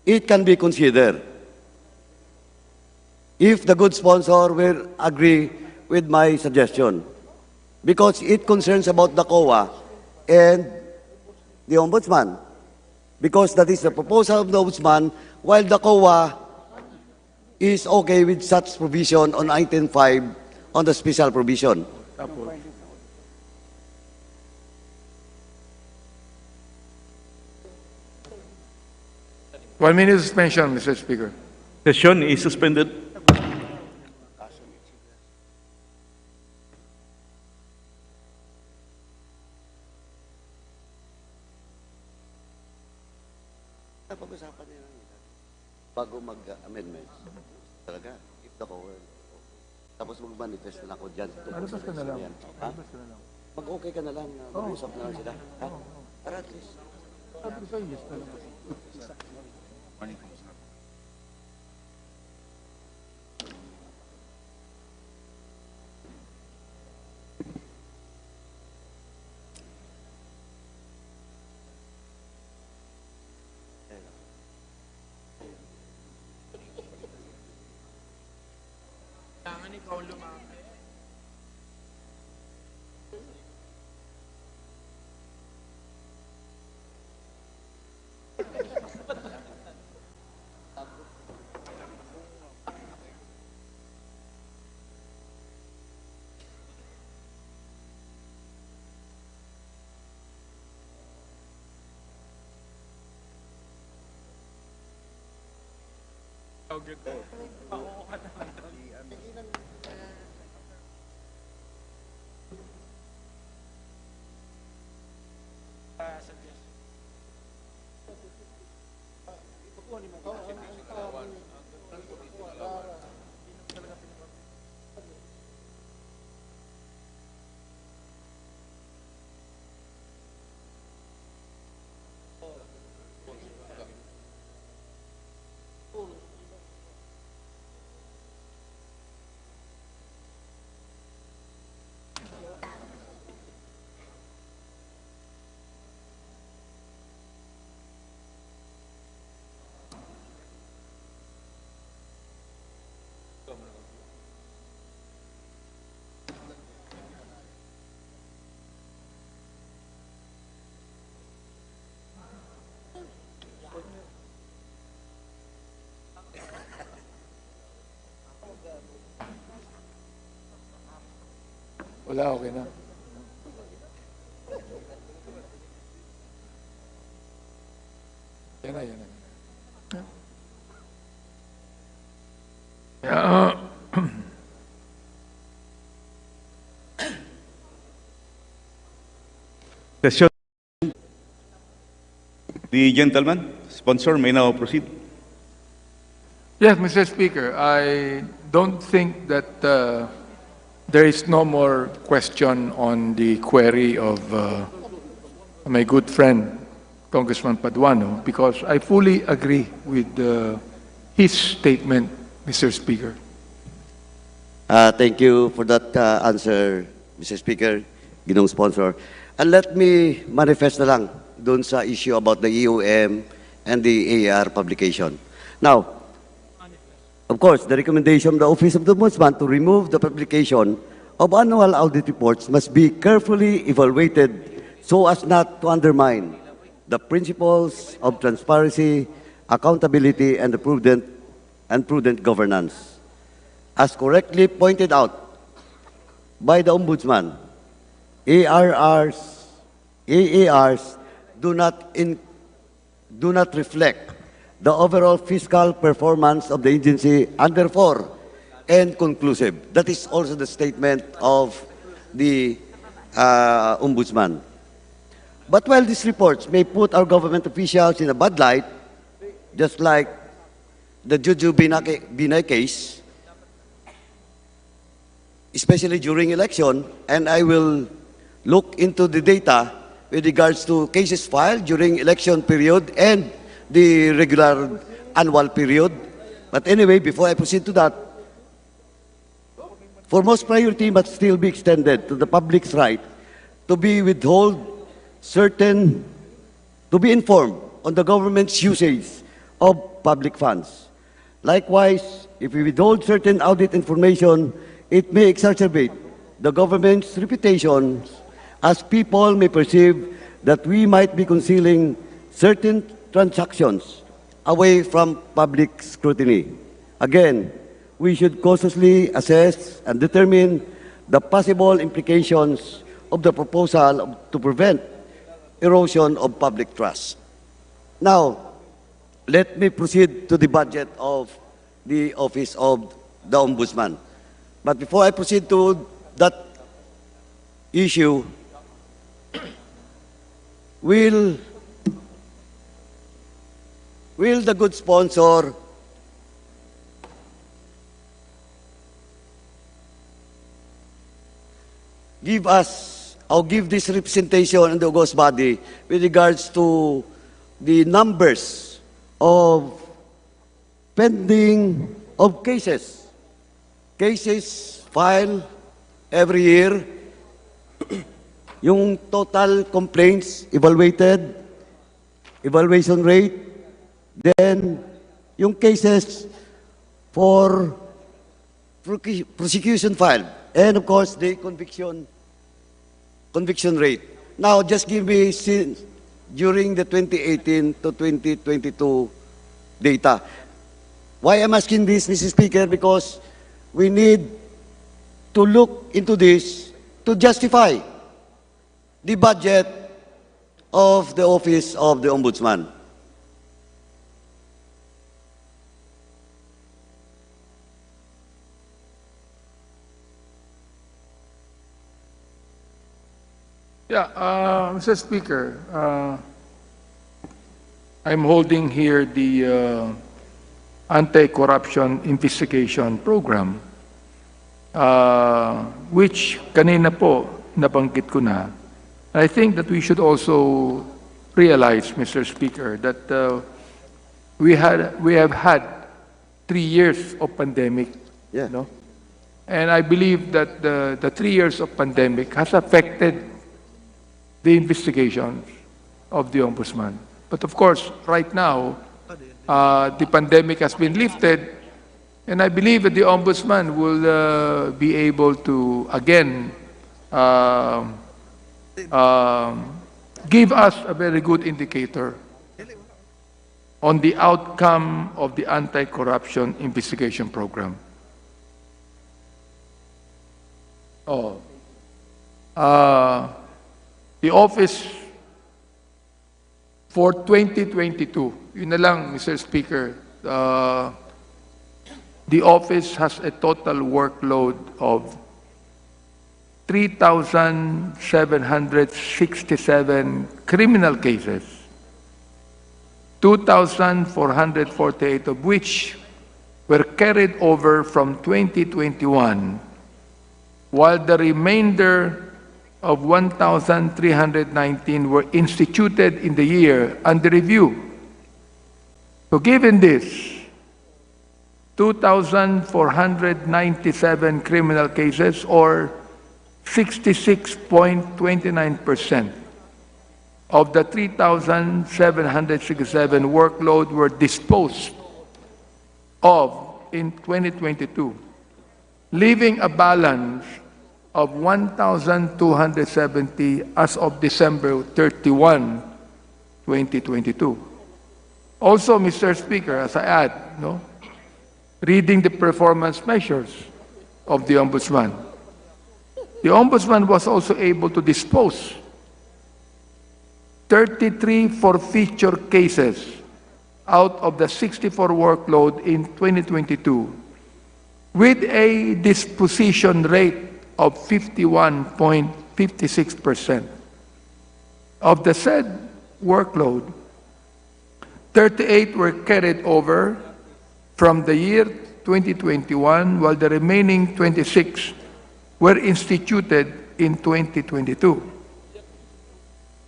it can be considered if the good sponsor will agree with my suggestion, because it concerns about the COA and the Ombudsman, because that is the proposal of the Ombudsman, while the COA is okay with such provision on item 5 on the special provision. One minute suspension, Mr. Speaker. Session is suspended. Pag-usapan nila bago mag-amendments. Talaga, if the COA. Tapos mag-manifest na ako dyan. Alabas ka na lang. Ha? Mag-okay ka na lang. Mag-usap na lang sila. Ha? Para at least. Sabi ko sa'yo, yes na lang. Ikaw lumapit. Oh, good. Wala, okay na. Yan na, yan na. Session. The gentleman, sponsor, may now proceed. Yes, Mr. Speaker, I don't think that there is no more question on the query of my good friend, Congressman Paduano, because I fully agree with his statement, Mr. Speaker. Thank you for that answer, Mr. Speaker, ginong sponsor. And let me manifest na lang doon sa issue about the EOM and the AR publication. Now, of course, the recommendation of the Office of the Ombudsman to remove the publication of annual audit reports must be carefully evaluated so as not to undermine the principles of transparency, accountability, and prudent governance. As correctly pointed out by the Ombudsman, AARs do not reflect the overall fiscal performance of the agency, and therefore, and conclusive. That is also the statement of the Ombudsman. But while these reports may put our government officials in a bad light, just like the Juju Binay case, especially during election, and I will look into the data with regards to cases filed during election period and the regular annual period. But anyway, before I proceed to that, foremost priority must still be extended to the public's right to be informed on the government's usage of public funds. Likewise, if we withhold certain audit information, it may exacerbate the government's reputation as people may perceive that we might be concealing certain transactions away from public scrutiny. Again, we should cautiously assess and determine the possible implications of the proposal to prevent erosion of public trust. Now, let me proceed to the budget of the Office of the Ombudsman. But before I proceed to that issue, will the good sponsor give us or give this representation in the august body with regards to the numbers of pending of cases filed every year, yung total complaints evaluated, evaluation rate, then yung cases for prosecution filed, and of course the conviction rate. Now, just give me during the 2018 to 2022 data. Why I'm asking this, Mr. Speaker? Because we need to look into this to justify the budget of the Office of the Ombudsman. Yeah, Mr. Speaker, I'm holding here the anti-corruption investigation program, which kanina po nabanggit ko na. I think that we should also realize, Mr. Speaker, that we have had 3 years of pandemic. Yeah. No? And I believe that the 3 years of pandemic has affected the investigations of the Ombudsman. But of course, right now, the pandemic has been lifted, and I believe that the Ombudsman will be able to, again, give us a very good indicator on the outcome of the anti-corruption investigation program. The office for 2022, yun na lang, Mr. Speaker, the office has a total workload of 3,767 criminal cases, 2,448 of which were carried over from 2021, while the remainder of 1,319 were instituted in the year under review. So given this, 2,497 criminal cases, or 66.29% of the 3,767 workload were disposed of in 2022, leaving a balance of 1,270 as of December 31, 2022. Also, Mr. Speaker, as I add, reading the performance measures of the Ombudsman, the Ombudsman was also able to dispose 33 forfeiture cases out of the 64 workload in 2022 with a disposition rate of 51.56%. Of the said workload, 38 were carried over from the year 2021, while the remaining 26 were instituted in 2022.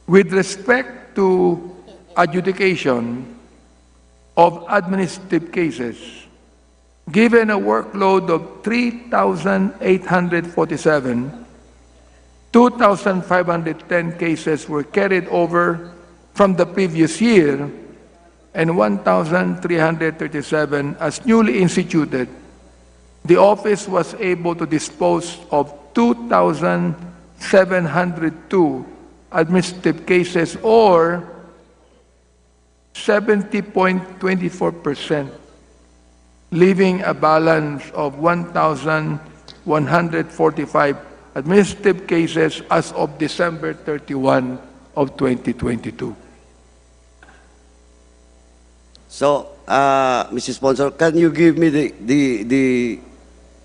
With respect to adjudication of administrative cases, given a workload of 3,847, 2,510 cases were carried over from the previous year, and 1,337 as newly instituted, the office was able to dispose of 2,702 administrative cases, or 70.24%, leaving a balance of 1,145 administrative cases as of December 31 of 2022. So, Mr. Sponsor, can you give me the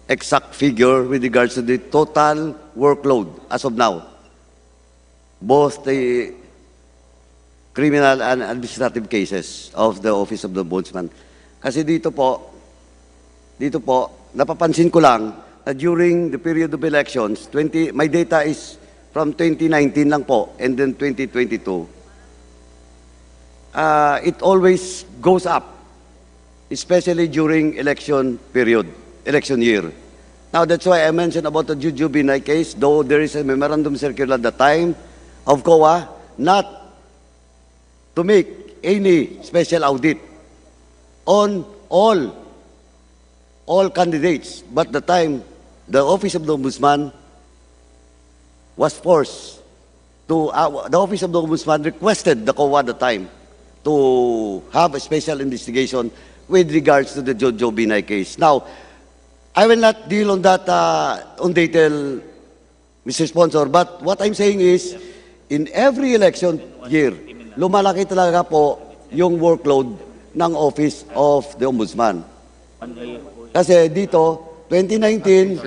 exact figure with regards to the total workload as of now? Both the criminal and administrative cases of the Office of the Ombudsman. Kasi dito po, napapansin ko lang na during the period of elections, my data is from 2019 lang po, and then 2022. It always goes up, especially during election period, election year. Now, that's why I mentioned about the Jujubinay case, though there is a memorandum circular at the time of COA not to make any special audit on all candidates. But the time, the Office of the Ombudsman was forced to, the Office of the Ombudsman requested the COA at the time to have a special investigation with regards to the Jojo Binay case. Now, I will not deal on that on detail, Mr. Sponsor, but what I'm saying is, in every election year, lumalaki talaga po yung workload ng Office of the Ombudsman. Kasi dito, 2019,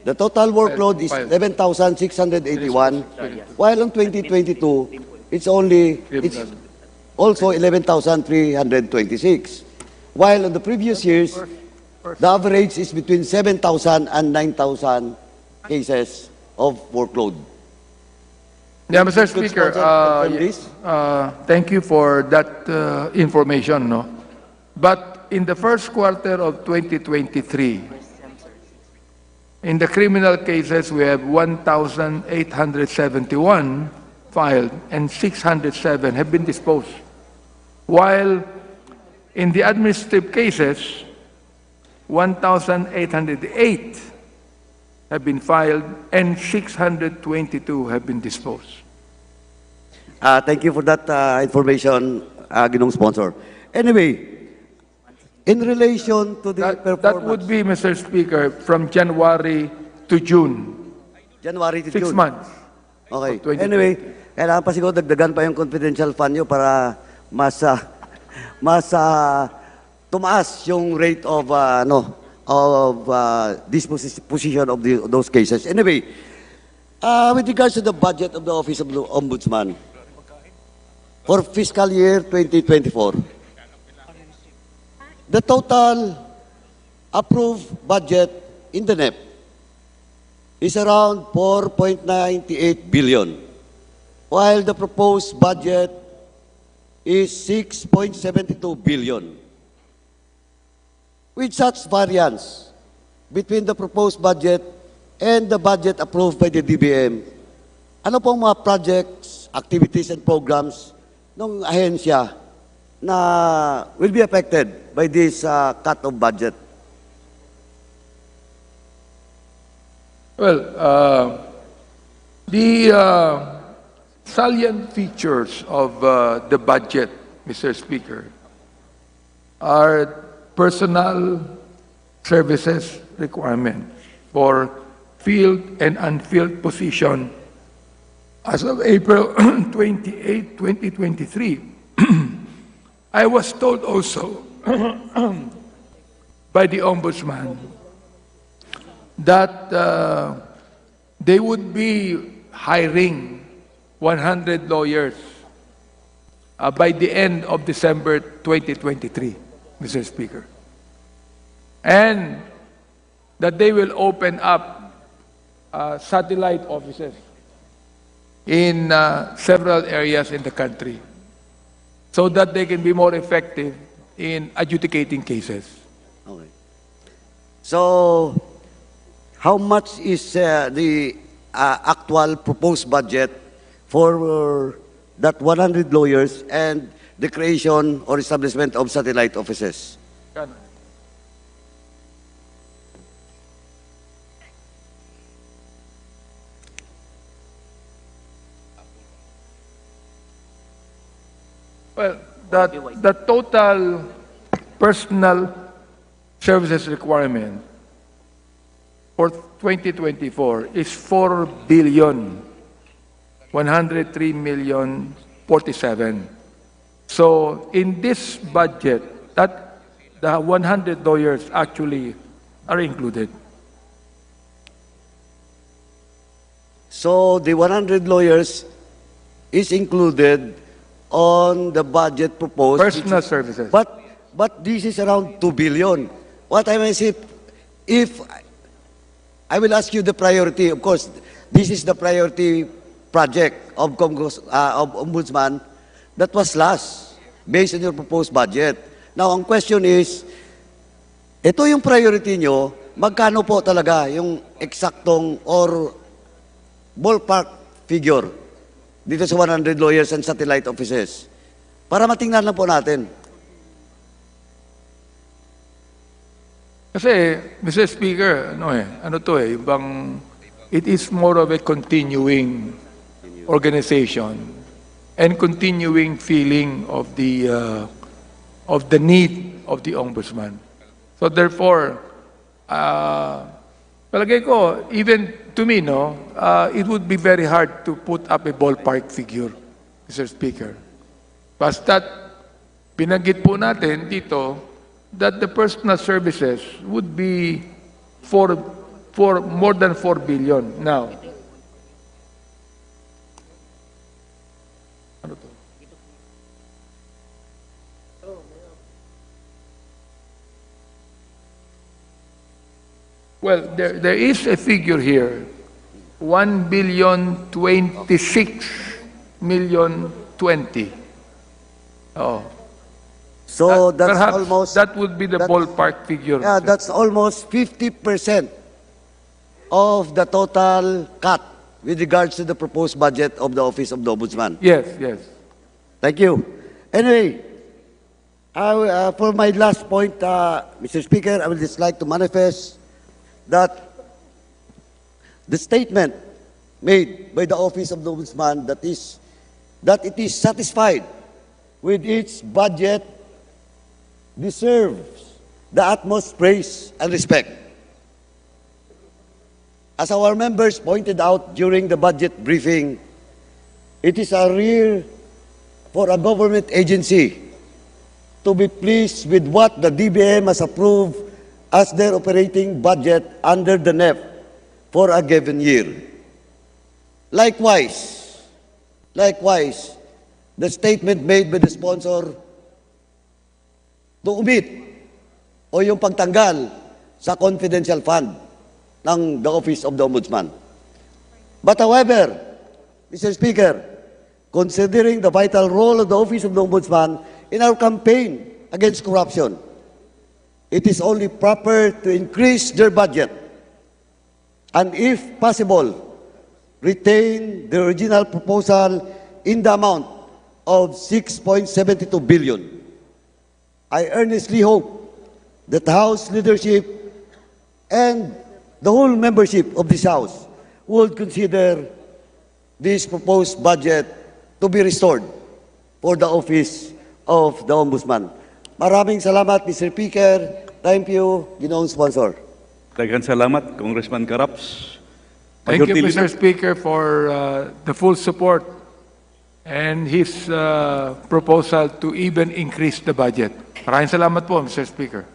the total workload is 11,681, while in 2022, it's also 11,326. While in the previous years, the average is between 7,000 and 9,000 cases of workload. Yeah, Mr. Could Speaker, sponsor confirm this? thank you for that information. No? But in the first quarter of 2023, in the criminal cases, we have 1,871 filed and 607 have been disposed. While in the administrative cases, 1,808 have been filed and 622 have been disposed. Thank you for that information, Ginong Sponsor. Anyway, in relation to the performance... That would be, Mr. Speaker, from January to June. January to 6 June. months. Okay. of 2020. Anyway, kailangan pa siguro dagdagan pa yung confidential fund nyo para tumaas yung rate of disposition of those cases. Anyway, with regards to the budget of the Office of the Ombudsman for fiscal year 2024, the total approved budget in the NEP is around 4.98 billion, while the proposed budget is 6.72 billion. With such variance between the proposed budget and the budget approved by the DBM, ano pong mga projects, activities, and programs ng ahensya na will be affected by this cut of budget? Well, the salient features of the budget, Mr. Speaker, are personnel services requirements for field and unfilled position as of April 28, 2023. I was told also by the Ombudsman that they would be hiring 100 lawyers by the end of December 2023, Mr. Speaker. And that they will open up satellite offices in several areas in the country so that they can be more effective in adjudicating cases. Okay. So, how much is the actual proposed budget for that 100 lawyers, and the creation or establishment of satellite offices. Yan. Well, the total personal services requirement for 2024 is 4 billion 103 million 47. So in this budget, that the 100 lawyers actually are included. So the 100 lawyers is included on the budget proposed. Personal services. But this is around 2 billion. What I may say, if I will ask you the priority, of course, this is the priority project of Ombudsman that was last based on your proposed budget. Now, ang question is, ito yung priority nyo, magkano po talaga yung eksaktong or ballpark figure dito sa 100 lawyers and satellite offices? Para matingnan lang po natin. Kasi, Mr. Speaker, it is more of a continuing organization and continuing feeling of the need of the ombudsman. So therefore, palagay ko, even to me, it would be very hard to put up a ballpark figure, Mr. Speaker. Basta't binanggit po natin dito that the personal services would be for more than 4 billion. Now, ano to? Well, there is a figure here, 1 billion 26 million 20. Oh. So that's Perhaps almost... that would be the ballpark figure. Yeah, that's almost 50% of the total cut with regards to the proposed budget of the Office of the Ombudsman. Yes, yes. Thank you. Anyway, for my last point, Mr. Speaker, I would just like to manifest that the statement made by the Office of the Ombudsman that it is satisfied with its budget deserves the utmost praise and respect. As our members pointed out during the budget briefing, it is a rare for a government agency to be pleased with what the DBM has approved as their operating budget under the NEP for a given year. Likewise, the statement made by the sponsor to omit o yung pagtanggal sa confidential fund ng the Office of the Ombudsman. But however, Mr. Speaker, considering the vital role of the Office of the Ombudsman in our campaign against corruption, it is only proper to increase their budget and, if possible, retain the original proposal in the amount of 6.72 billion. I earnestly hope that the House leadership and the whole membership of this House would consider this proposed budget to be restored for the Office of the Ombudsman. Maraming salamat, Mr. Speaker. Thank you, Ginoong Sponsor. Daghang salamat, Congressman Caraps. Thank you, Majority Mr. Leader. Speaker, for the full support and his proposal to even increase the budget. Maraming salamat po, Mr. Speaker.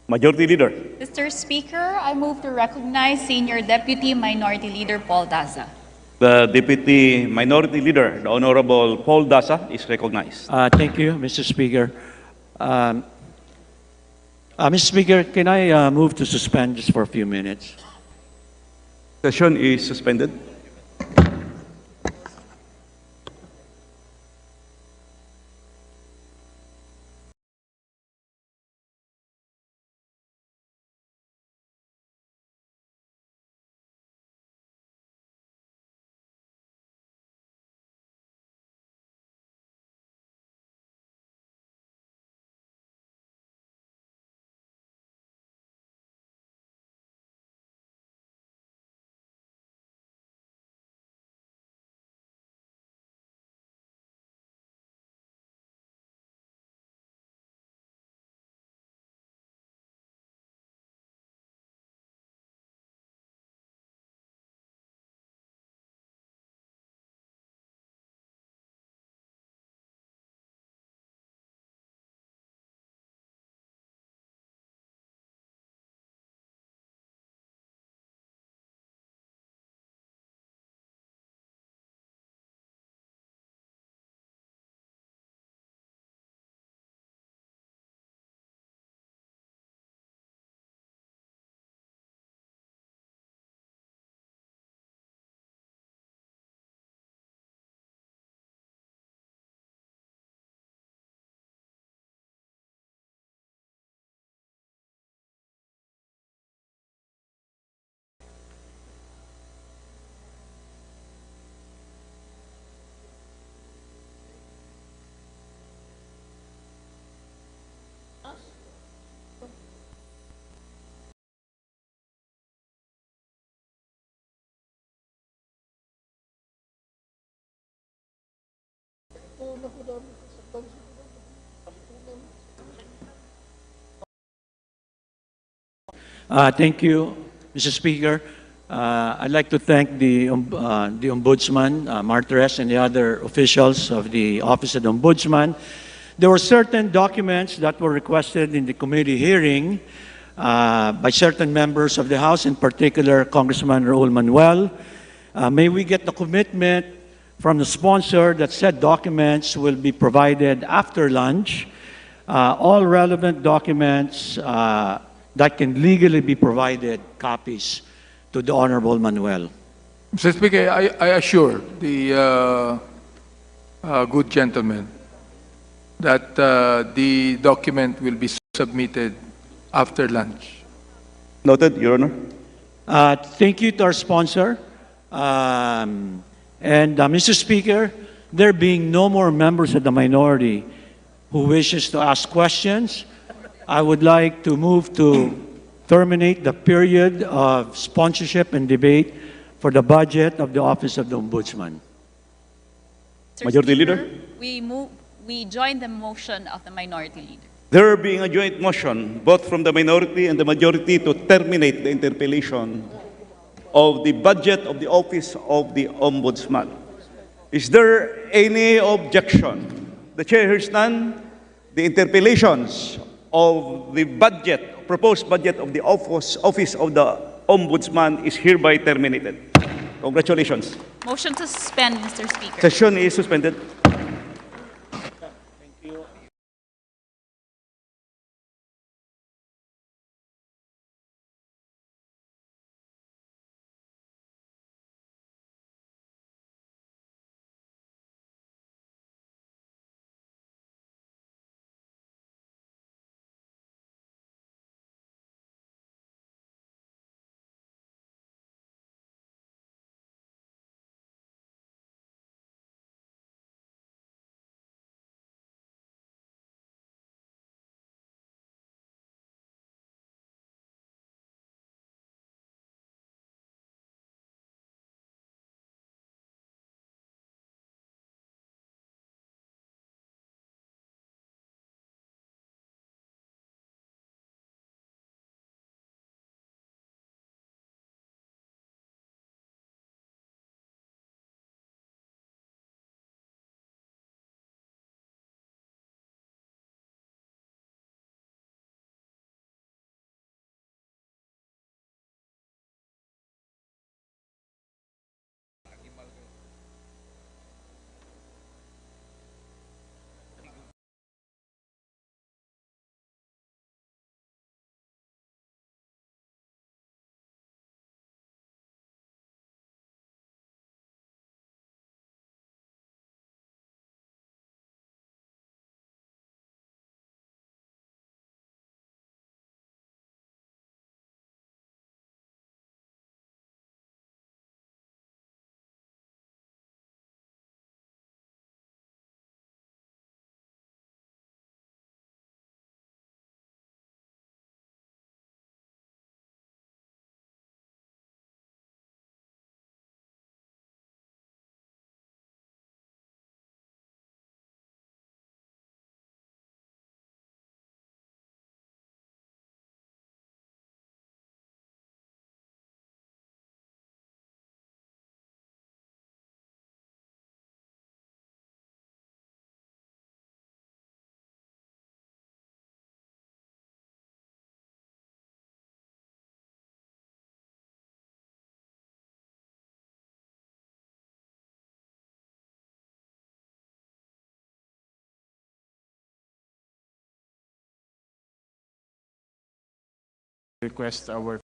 Majority Leader. Mr. Speaker, I move to recognize Senior Deputy Minority Leader Paul Daza. The Deputy Minority Leader, the Honorable Paul Dasa, is recognized. Thank you, Mr. Speaker. Mr. Speaker, can I move to suspend just for a few minutes? Session is suspended. Thank you, Mr. Speaker. I'd like to thank the Ombudsman, Martires, and the other officials of the Office of the Ombudsman. There were certain documents that were requested in the committee hearing by certain members of the House, in particular Congressman Raul Manuel. May we get the commitment from the sponsor that said documents will be provided after lunch. All relevant documents that can legally be provided, copies to the Honorable Manuel. Mr. Speaker, I assure the good gentleman that the document will be submitted after lunch. Noted, Your Honor. Thank you to our sponsor. Mr. Speaker, there being no more members of the minority who wishes to ask questions, I would like to move to terminate the period of sponsorship and debate for the budget of the Office of the Ombudsman. Mr. Majority Speaker, Leader? we join the motion of the Minority Leader. There being a joint motion, both from the minority and the majority, to terminate the interpellation of the budget of the Office of the Ombudsman. Is there any objection? The chair hears none. The interpellations of the budget, proposed budget of the Office of the Ombudsman is hereby terminated. Congratulations. Motion to suspend, Mr. Speaker. Session is suspended. Request our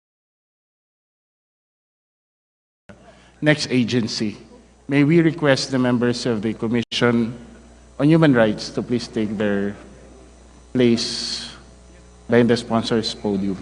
next agency. May we request the members of the Commission on Human Rights to please take their place behind the sponsor's podium.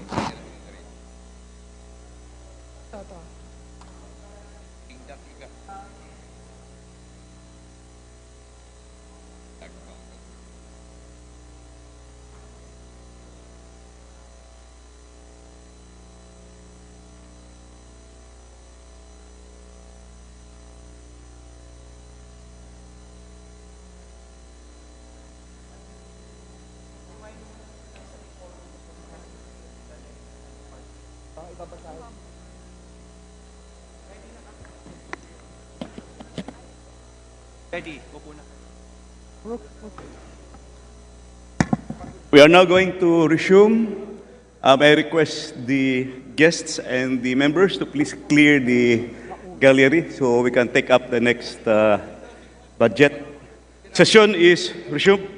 We are now going to resume. I request the guests and the members to please clear the gallery so we can take up the next budget. Session is resumed.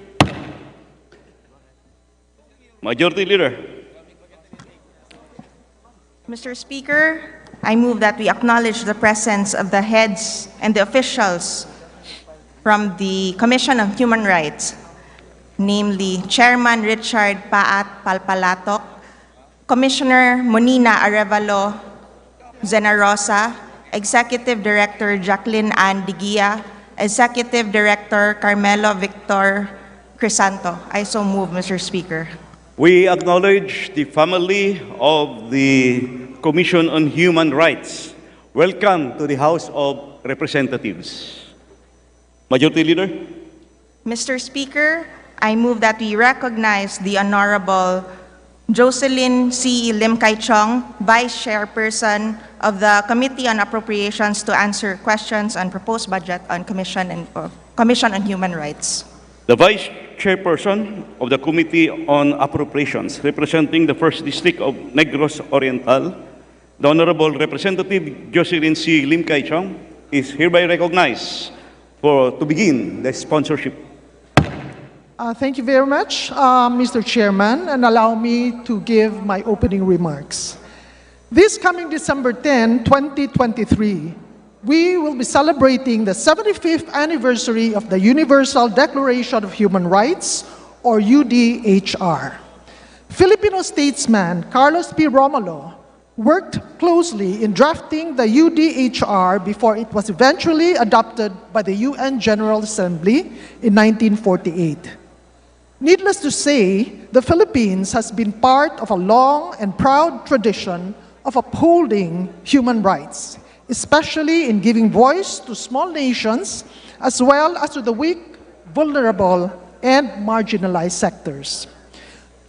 Majority Leader. Mr. Speaker, I move that we acknowledge the presence of the heads and the officials from the Commission on Human Rights, namely Chairman Richard Paat Palpalatok, Commissioner Monina Arevalo Zenarosa, Executive Director Jacqueline Ann Digia, Executive Director Carmelo Victor Crisanto. I so move, Mr. Speaker. We acknowledge the family of the Commission on Human Rights. Welcome to the House of Representatives. Majority Leader. Mr. Speaker, I move that we recognize the Honorable Jocelyn C. Lim Kai Chong, Vice Chairperson of the Committee on Appropriations, to answer questions on proposed budget on Commission on Human Rights. The Vice Chairperson of the Committee on Appropriations, representing the 1st District of Negros Oriental, the Honorable Representative Jocelyn C. Lim Kai Chong, is hereby recognized to begin the sponsorship. Thank you very much, Mr. Chairman, and allow me to give my opening remarks. This coming December 10, 2023, we will be celebrating the 75th anniversary of the Universal Declaration of Human Rights, or UDHR. Filipino statesman Carlos P. Romulo worked closely in drafting the UDHR before it was eventually adopted by the UN General Assembly in 1948. Needless to say, the Philippines has been part of a long and proud tradition of upholding human rights, especially in giving voice to small nations as well as to the weak, vulnerable, and marginalized sectors.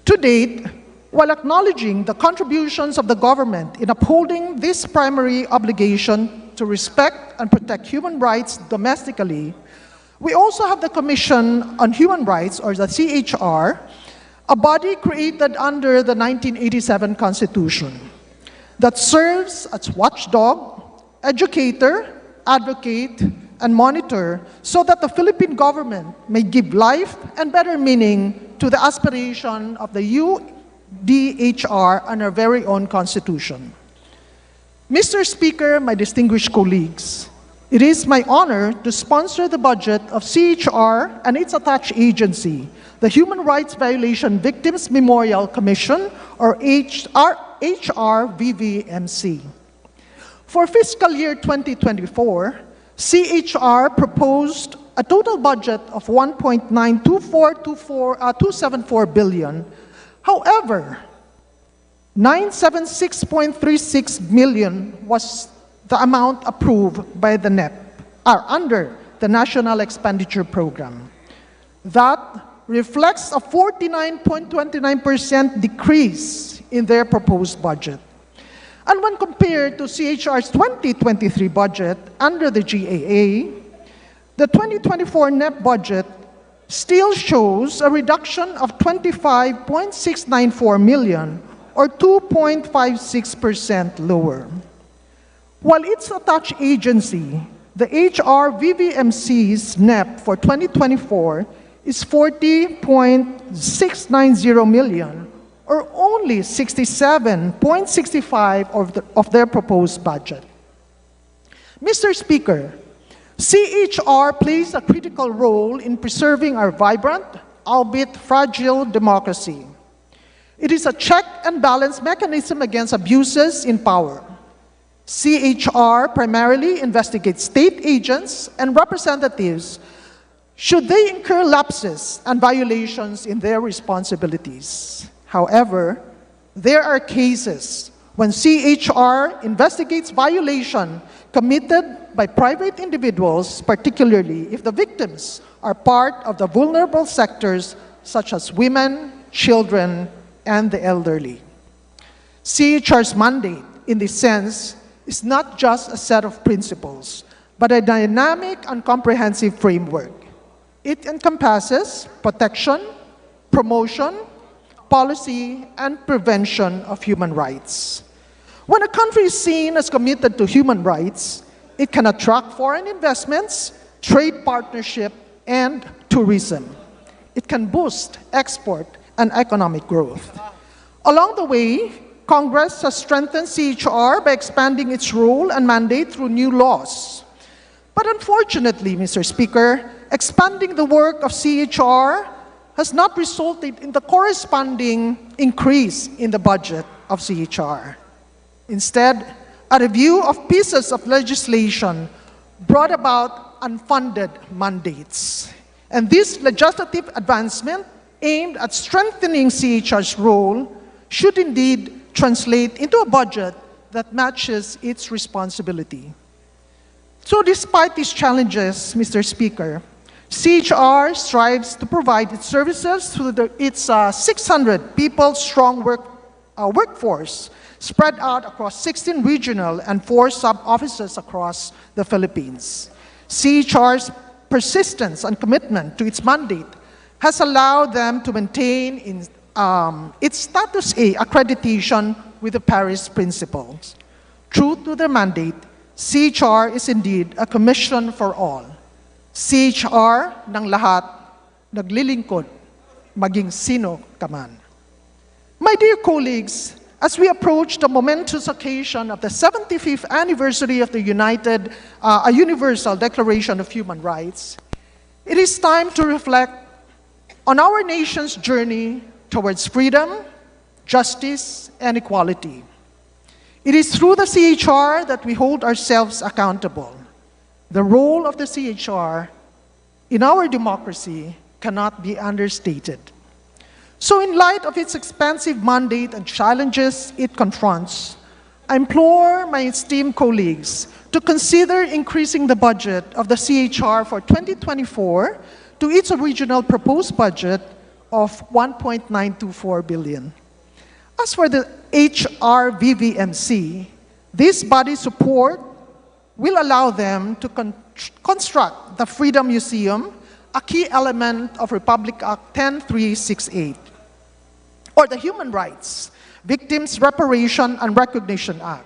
To date, while acknowledging the contributions of the government in upholding this primary obligation to respect and protect human rights domestically, we also have the Commission on Human Rights, or the CHR, a body created under the 1987 Constitution that serves as watchdog, educator, advocate, and monitor so that the Philippine government may give life and better meaning to the aspiration of the UDHR and our very own Constitution. Mr. Speaker, my distinguished colleagues, it is my honor to sponsor the budget of CHR and its attached agency, the Human Rights Violation Victims Memorial Commission, or HRVVMC. For fiscal year 2024, CHR proposed a total budget of 1.924274 billion. However, 976.36 million was the amount approved by the NEP, under the National Expenditure Program. That reflects a 49.29% decrease in their proposed budget. And when compared to CHR's 2023 budget under the GAA, the 2024 NEP budget still shows a reduction of 25.694 million, or 2.56% lower. While its attached agency, the HRVVMC's NEP for 2024 is 40.690 million, or only 67.65% of their proposed budget. Mr. Speaker, CHR plays a critical role in preserving our vibrant, albeit fragile, democracy. It is a check and balance mechanism against abuses in power. CHR primarily investigates state agents and representatives should they incur lapses and violations in their responsibilities. However, there are cases when CHR investigates violation committed by private individuals, particularly if the victims are part of the vulnerable sectors such as women, children, and the elderly. CHR's mandate, in this sense, is not just a set of principles, but a dynamic and comprehensive framework. It encompasses protection, promotion, policy, and prevention of human rights. When a country is seen as committed to human rights, it can attract foreign investments, trade partnership, and tourism. It can boost export and economic growth. Along the way, Congress has strengthened CHR by expanding its role and mandate through new laws. But unfortunately, Mr. Speaker, expanding the work of CHR has not resulted in the corresponding increase in the budget of CHR. Instead, a review of pieces of legislation brought about unfunded mandates. And this legislative advancement aimed at strengthening CHR's role should indeed translate into a budget that matches its responsibility. So despite these challenges, Mr. Speaker, CHR strives to provide its services through its 600 people strong workforce spread out across 16 regional and 4 sub-offices across the Philippines. CHR's persistence and commitment to its mandate has allowed them to maintain its status A accreditation with the Paris Principles. True to their mandate, CHR is indeed a commission for all. CHR ng lahat, naglilingkod, maging sino ka man. My dear colleagues, as we approach the momentous occasion of the 75th anniversary of the Universal Declaration of Human Rights, it is time to reflect on our nation's journey towards freedom, justice, and equality. It is through the CHR that we hold ourselves accountable. The role of the CHR in our democracy cannot be understated. So in light of its expansive mandate and challenges it confronts, I implore my esteemed colleagues to consider increasing the budget of the CHR for 2024 to its original proposed budget of 1.924 billion. As for the HRVVMC, this body support will allow them to construct the Freedom Museum, a key element of Republic Act 10368, or the Human Rights, Victims' Reparation and Recognition Act.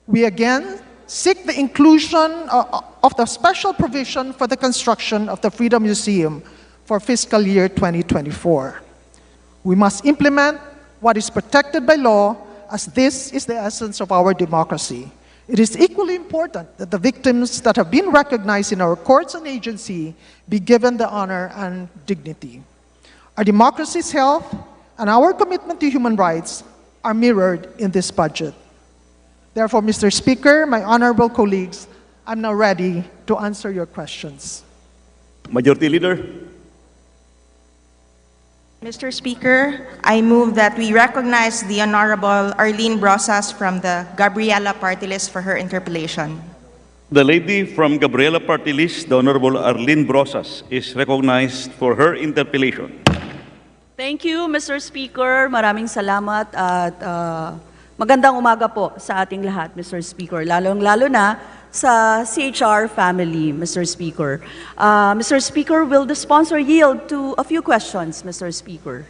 We again seek the inclusion of the special provision for the construction of the Freedom Museum for fiscal year 2024. We must implement what is protected by law, as this is the essence of our democracy. It is equally important that the victims that have been recognized in our courts and agency be given the honor and dignity. Our democracy's health and our commitment to human rights are mirrored in this budget. Therefore, Mr. Speaker, my honorable colleagues, I'm now ready to answer your questions. Majority Leader. Mr. Speaker, I move that we recognize the Honorable Arlene Brosas from the Gabriela Party List for her interpellation. The lady from Gabriela Party List, the Honorable Arlene Brosas, is recognized for her interpellation. Thank you, Mr. Speaker. Maraming salamat at magandang umaga po sa ating lahat, Mr. Speaker. Lalong-lalo na sa CHR family, Mr. Speaker. Mr. Speaker, will the sponsor yield to a few questions, Mr. Speaker?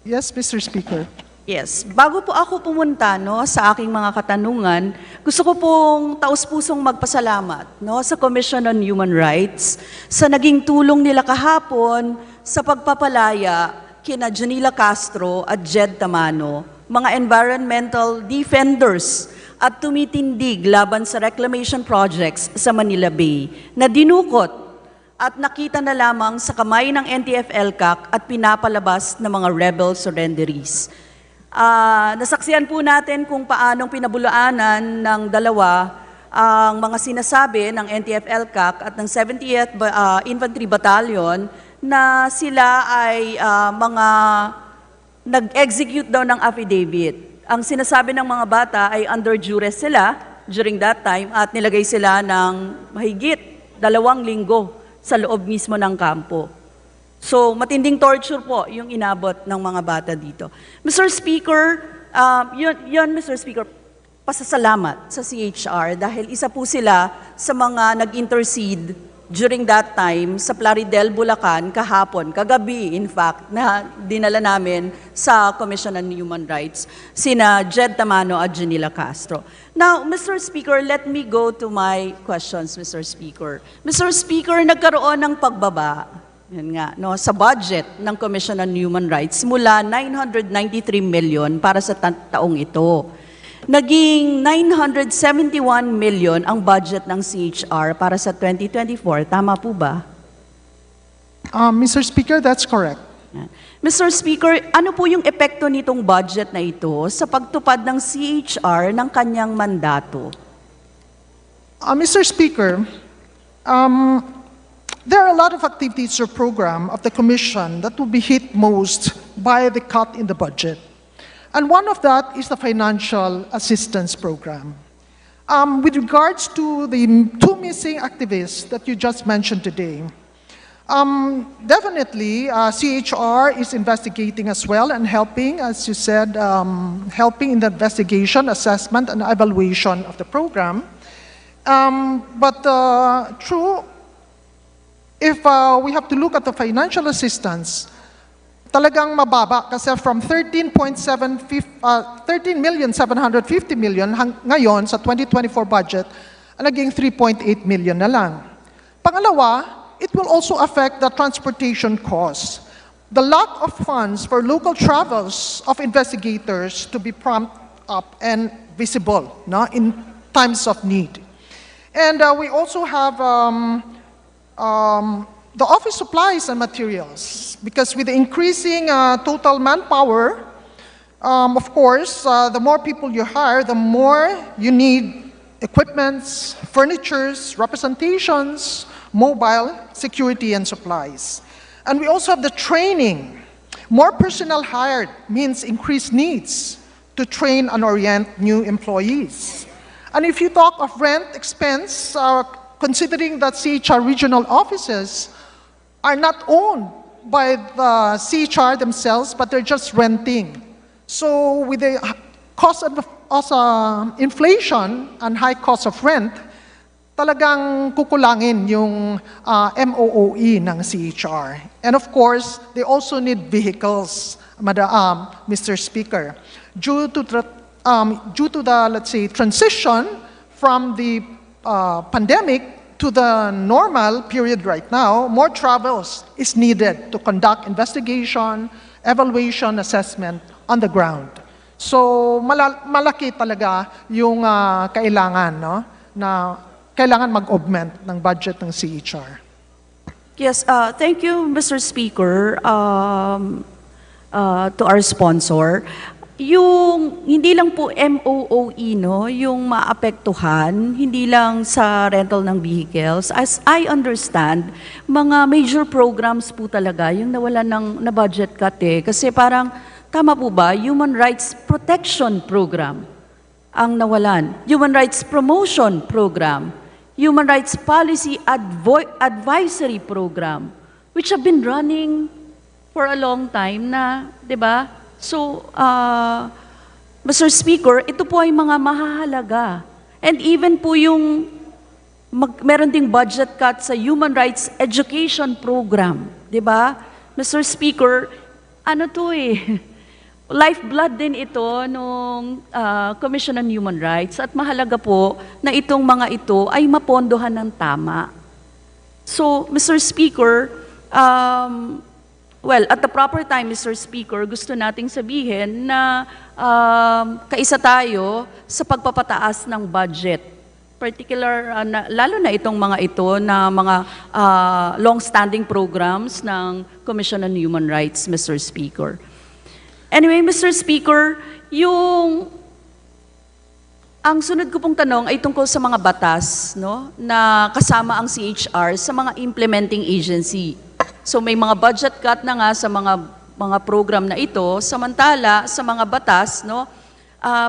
Yes, Mr. Speaker. Yes. Bago po ako pumunta sa aking mga katanungan, gusto ko pong taus-pusong magpasalamat sa Commission on Human Rights sa naging tulong nila kahapon sa pagpapalaya kina Janila Castro at Jed Tamano, mga environmental defenders at tumitindig laban sa reclamation projects sa Manila Bay na dinukot at nakita na lamang sa kamay ng NTF-ELCAC at pinapalabas ng mga rebel surrenderies. Nasaksiyan po natin kung paanong pinabulaanan ng dalawa ang mga sinasabi ng NTF-ELCAC at ng 70th Infantry Battalion na sila ay mga nag-execute daw ng affidavit. Ang sinasabi ng mga bata ay under duress sila during that time at nilagay sila ng mahigit 2 linggo sa loob mismo ng kampo. So, matinding torture po yung inabot ng mga bata dito. Mr. Speaker, Yun, Mr. Speaker, pasasalamat sa CHR dahil isa po sila sa mga nag-intercede during that time sa Plaridel, Bulacan, kahapon, kagabi, in fact, na dinala namin sa Commission on Human Rights, sina Jed Tamano at Janila Castro. Now, Mr. Speaker, let me go to my questions, Mr. Speaker. Mr. Speaker, nagkaroon ng pagbaba, yan nga, no, sa budget ng Commission on Human Rights mula 993 million para sa taong ito. Naging 971 million ang budget ng CHR para sa 2024. Tama po ba? Mr. Speaker, that's correct. Mr. Speaker, ano po yung epekto nitong budget na ito sa pagtupad ng CHR ng kanyang mandato? Mr. Speaker, there are a lot of activities or program of the Commission that will be hit most by the cut in the budget. And one of that is the financial assistance program. With regards to the two missing activists that you just mentioned today, definitely CHR is investigating as well and helping, as you said, helping in the investigation, assessment, and evaluation of the program. True, if we have to look at the financial assistance, talagang mababa kasi from 13,750 million ngayon sa 2024 budget, naging 3.8 million na lang. Pangalawa, it will also affect the transportation costs. The lack of funds for local travels of investigators to be prompt up and visible, no, in times of need. And we also have the office supplies and materials, because with the increasing total manpower, of course, the more people you hire, the more you need equipments, furnitures, representations, mobile, security, and supplies. And we also have the training. More personnel hired means increased needs to train and orient new employees. And if you talk of rent expense, considering that CHR regional offices are not owned by the CHR themselves, but they're just renting. So with the cost of inflation and high cost of rent, talagang kukulangin yung MOOE ng CHR. And of course, they also need vehicles, Mr. Speaker. Due to the, let's say, transition from the pandemic to the normal period right now, more travels is needed to conduct investigation, evaluation, assessment on the ground. So malaki talaga yung kailangan, no, na kailangan mag-augment ng budget ng CHR. Yes, thank you, Mr. Speaker, to our sponsor. Yung hindi lang po MOOE, no, yung maapektuhan, hindi lang sa rental ng vehicles. As I understand, mga major programs po talaga yung nawalan na budget cut kasi parang, tama po ba, Human Rights Protection Program ang nawalan. Human Rights Promotion Program. Human Rights Policy Advisory Program, which have been running for a long time na, di ba? So, Mr. Speaker, ito po ay mga mahahalaga. And even po yung meron ding budget cut sa Human Rights Education Program, di ba? Mr. Speaker, ano to lifeblood din ito nung Commission on Human Rights at mahalaga po na itong mga ito ay mapondohan ng tama. So, Mr. Speaker, well, at the proper time, Mr. Speaker, gusto nating sabihin na kaisa tayo sa pagpapataas ng budget. Lalo na itong mga ito na mga long-standing programs ng Commission on Human Rights, Mr. Speaker. Anyway, Mr. Speaker, ang sunod ko pong tanong ay tungkol sa mga batas, no, na kasama ang CHR sa mga implementing agency. So may mga budget cut na nga sa mga program na ito, samantala sa mga batas, no,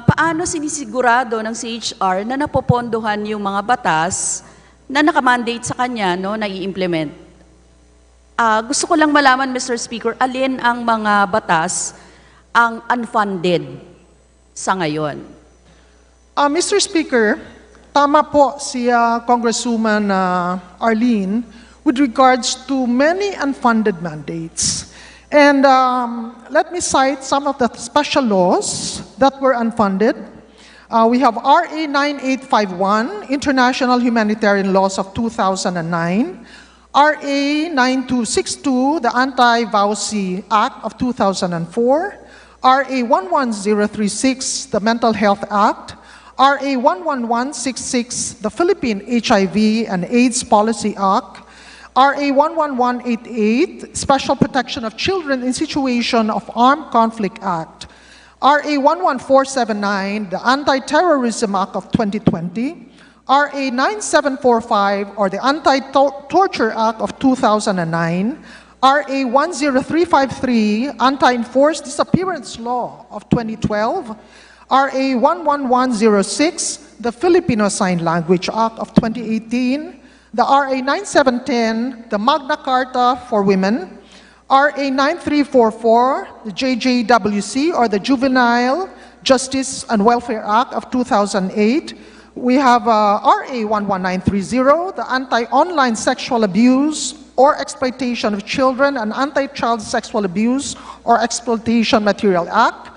paano sinisigurado ng CHR na napopondohan yung mga batas na nakamandate sa kanya, no, na i-implement? Gusto ko lang malaman, Mr. Speaker, alin ang mga batas ang unfunded sa ngayon? Mr. Speaker, tama po si Congresswoman Arlene with regards to many unfunded mandates. And let me cite some of the special laws that were unfunded. We have RA 9851, International Humanitarian Laws of 2009, RA 9262, the Anti-VAUSI Act of 2004, RA 11036, the Mental Health Act, RA 11166, the Philippine HIV and AIDS Policy Act, RA 11188, Special Protection of Children in Situation of Armed Conflict Act, RA 11479, the Anti-Terrorism Act of 2020, RA 9745, or the Anti-Torture Act of 2009, RA 10353, Anti-Enforced Disappearance Law of 2012, RA 11106, the Filipino Sign Language Act of 2018, the RA 9710, the Magna Carta for Women, RA 9344, the JJWC, or the Juvenile Justice and Welfare Act of 2008. We have RA 11930, the Anti-Online Sexual Abuse or Exploitation of Children and Anti-Child Sexual Abuse or Exploitation Material Act,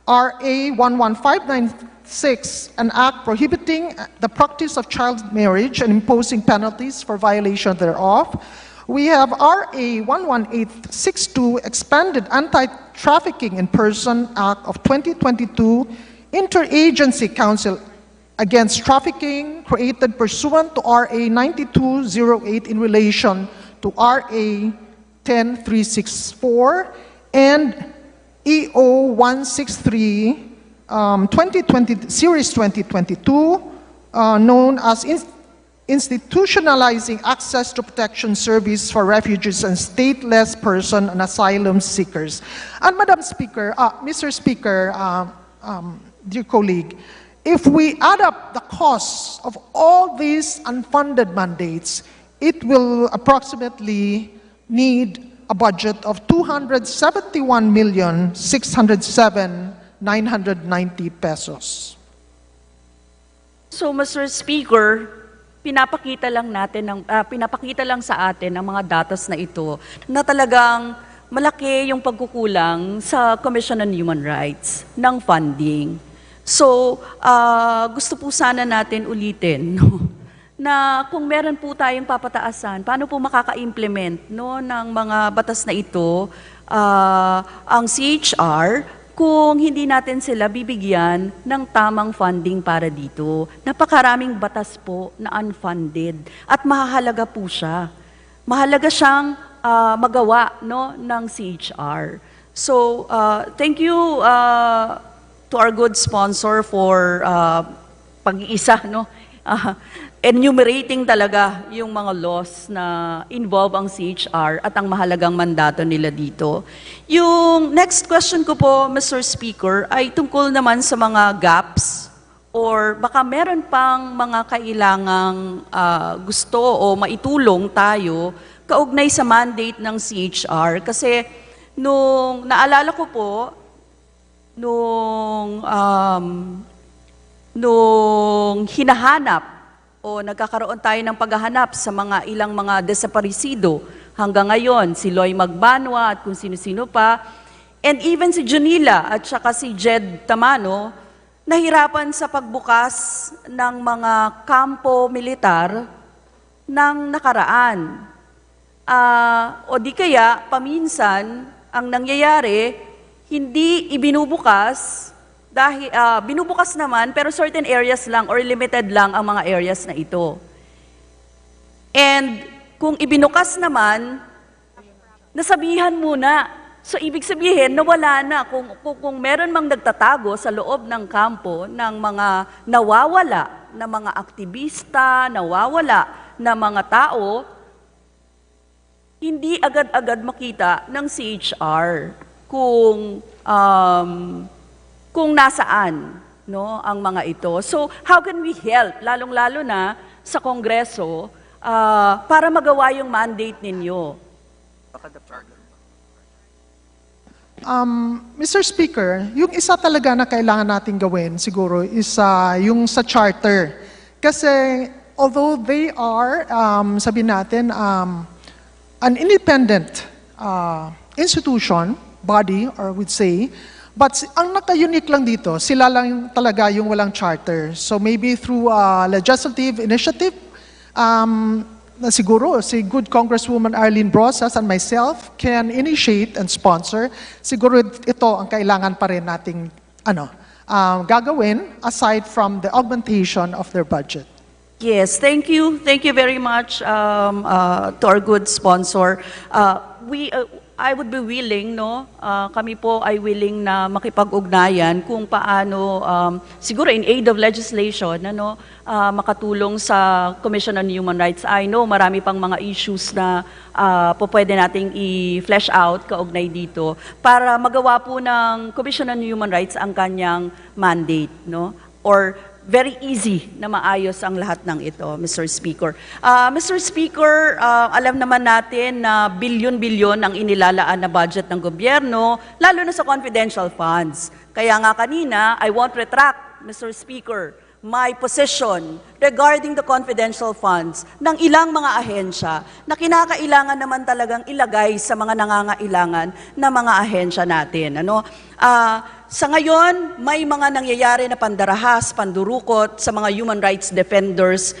RA 11596, an act prohibiting the practice of child marriage and imposing penalties for violation thereof. We have RA 11862, expanded Anti-Trafficking in Person Act of 2022, Interagency Council Against Trafficking, created pursuant to RA 9208 in relation to RA 10364, and EO 163, 2020, Series 2022, known as Institutionalizing Access to Protection Service for Refugees and Stateless Person and Asylum Seekers. And Madam Speaker, Mr. Speaker, dear colleague, if we add up the costs of all these unfunded mandates, it will approximately need a budget of 271,607,990 pesos. So, Mr. Speaker, pinapakita lang sa atin ang mga datos na ito na talagang malaki yung pagkukulang sa Commission on Human Rights ng funding. So, gusto po sana natin ulitin, no, na kung meron po tayong papataasan, paano po makaka-implement, no, ng mga batas na ito, ang CHR, kung hindi natin sila bibigyan ng tamang funding para dito. Napakaraming batas po na unfunded at mahalaga po siya. Mahalaga siyang magawa, no, ng CHR. So, thank you to our good sponsor for pag-iisa, no? Enumerating talaga yung mga laws na involve ang CHR at ang mahalagang mandato nila dito. Yung next question ko po, Mr. Speaker, ay tungkol naman sa mga gaps or baka meron pang mga kailangang gusto o maitulong tayo kaugnay sa mandate ng CHR. Kasi nung naalala ko po, nung hinahanap o nagkakaroon tayo ng paghahanap sa mga ilang mga desaparecido hanggang ngayon, si Loy Magbanwa at kung sino-sino pa, and even si Junila at saka si Jed Tamano, nahirapan sa pagbukas ng mga kampo militar ng nakaraan. O di kaya, paminsan, ang nangyayari, hindi ibinubukas dahil binubukas naman pero certain areas lang or limited lang ang mga areas na ito. And kung ibinukas naman, nasabihan muna. So ibig sabihin nawala na kung meron mang nagtatago sa loob ng kampo ng mga nawawala na mga aktivista, nawawala na mga tao, hindi agad-agad makita ng CHR kung nasaan, no, ang mga ito. So, how can we help, lalong-lalo na sa Kongreso, para magawa yung mandate ninyo? Mr. Speaker, yung isa talaga na kailangan natin gawin siguro is yung sa charter. Kasi although they are, sabi natin, an independent institution, body, or would say, but ang naka-unique lang dito, sila lang talaga yung walang charter. So maybe through legislative initiative, na siguro si good Congresswoman Arlene Brosas and myself can initiate and sponsor. Siguro ito ang kailangan pa rin nating gagawin aside from the augmentation of their budget. Yes, thank you. Thank you very much to our good sponsor. I would be willing, no? Kami po ay willing na makipag-ugnayan kung paano, siguro in aid of legislation, makatulong sa Commission on Human Rights. I know marami pang mga issues na pwede nating i-flesh out kaugnay dito para magawa po ng Commission on Human Rights ang kanyang mandate, no? Or very easy na maayos ang lahat ng ito, Mr. Speaker. Mr. Speaker, alam naman natin na bilyon-bilyon ang inilalaan na budget ng gobyerno, lalo na sa confidential funds. Kaya nga kanina, I won't retract, Mr. Speaker, my position regarding the confidential funds ng ilang mga ahensya na kinakailangan naman talagang ilagay sa mga nangangailangan na mga ahensya natin. Sa ngayon, may mga nangyayari na pandarahas, pandurukot sa mga human rights defenders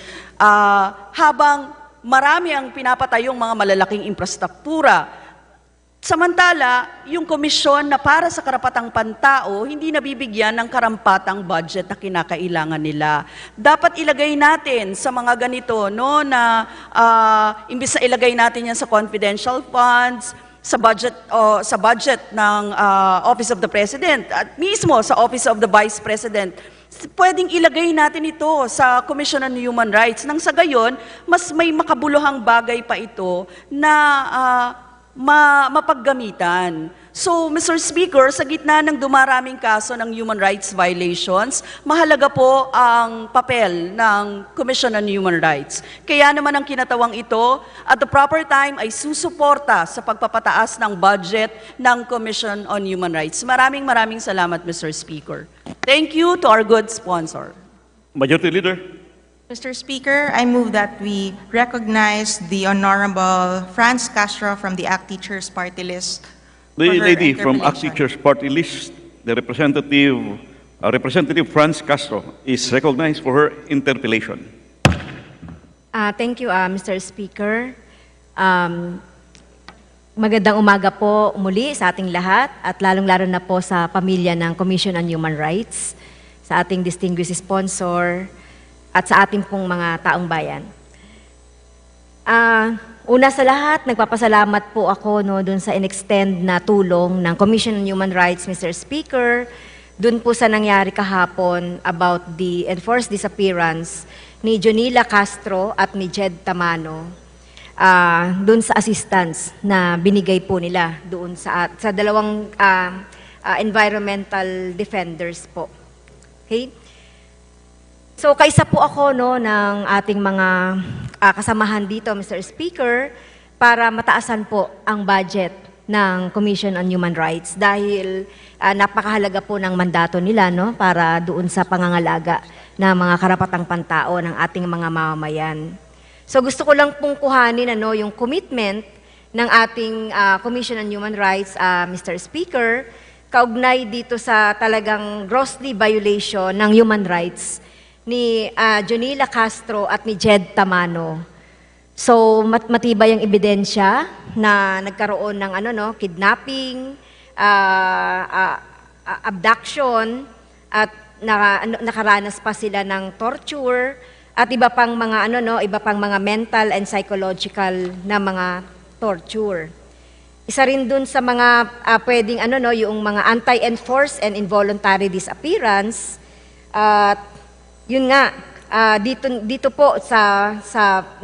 habang marami ang pinapatayong mga malalaking infrastruktura. Samantala, yung komisyon na para sa karapatang pantao, hindi nabibigyan ng karampatang budget na kinakailangan nila. Dapat ilagay natin sa mga ganito, no, na imbis na ilagay natin yan sa confidential funds, sa budget ng Office of the President at mismo sa Office of the Vice President, pwedeng ilagay natin ito sa Commission on Human Rights nang sa gayon, mas may makabuluhang bagay pa ito na mapaggamitan. So, Mr. Speaker, sa gitna ng dumaraming kaso ng human rights violations, mahalaga po ang papel ng Commission on Human Rights. Kaya naman ang kinatawang ito, at the proper time ay susuporta sa pagpapataas ng budget ng Commission on Human Rights. Maraming salamat, Mr. Speaker. Thank you to our good sponsor. Majority Leader. Mr. Speaker, I move that we recognize the Honorable Franz Castro from the ACT Teachers Party List. The for her lady from ACT interpellation. Teachers Party List, the Representative Franz Castro, is recognized for her interpellation. Thank you, Mr. Speaker. Magandang umaga po muli sa ating lahat at lalong-lalo na po sa pamilya ng Commission on Human Rights, sa ating distinguished sponsor, at sa ating pong mga taong bayan. Una sa lahat, nagpapasalamat po ako dun sa in-extend na tulong ng Commission on Human Rights, Mr. Speaker, dun po sa nangyari kahapon about the enforced disappearance ni Jonila Castro at ni Jed Tamano, dun sa assistance na binigay po nila doon sa dalawang environmental defenders po. Okay? So, kaisa po ako ng ating mga kasamahan dito, Mr. Speaker, para mataasan po ang budget ng Commission on Human Rights dahil napakahalaga po ng mandato nila para doon sa pangangalaga ng mga karapatang pantao ng ating mga mamamayan. So, gusto ko lang pong kuhanin yung commitment ng ating Commission on Human Rights, Mr. Speaker, kaugnay dito sa talagang grossly violation ng human rights ni Jonila Castro at ni Jed Tamano. So, matibay ang ebidensya na nagkaroon ng kidnapping, abduction, at nakaranas pa sila ng torture, at iba pang mga iba pang mga mental and psychological na mga torture. Isa rin dun sa mga pwedeng yung mga anti-enforced and involuntary disappearance, at yun nga, dito po sa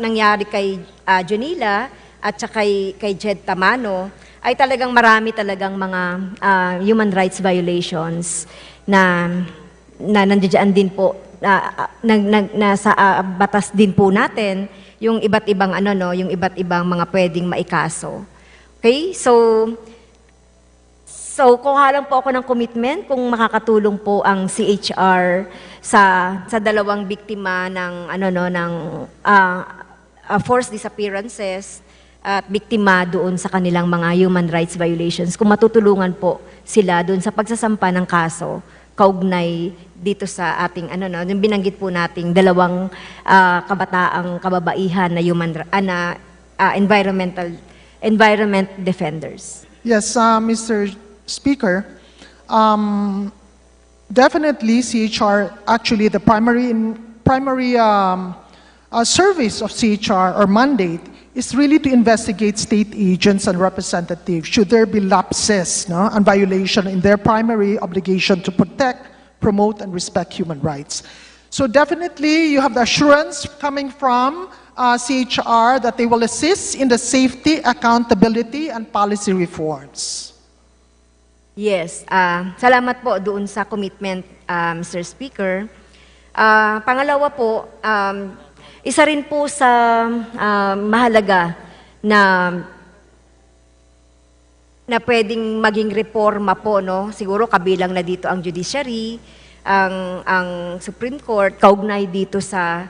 nangyari kay Jonila at saka kay Jed Tamano, ay talagang marami talagang mga human rights violations na nandiyan din po, nasa batas din po natin yung iba't ibang yung iba't ibang mga pwedeng maikaso. Okay? So, So, kuha lang po ako ng commitment kung makakatulong po ang CHR sa dalawang biktima ng forced disappearances at biktima doon sa kanilang mga human rights violations. Kung matutulungan po sila doon sa pagsasampa ng kaso kaugnay dito sa ating yung binanggit po nating dalawang kabataang kababaihan na environment defenders. Yes, Mr. Speaker, definitely CHR, actually the primary service of CHR or mandate is really to investigate state agents and representatives should there be lapses and violation in their primary obligation to protect, promote, and respect human rights. So definitely you have the assurance coming from CHR that they will assist in the safety, accountability, and policy reforms. Yes, salamat po doon sa commitment, Mr. Speaker. Pangalawa po, isa rin po sa mahalaga na pwedeng maging reforma po, no? Siguro kabilang na dito ang judiciary, ang Supreme Court, kaugnay dito sa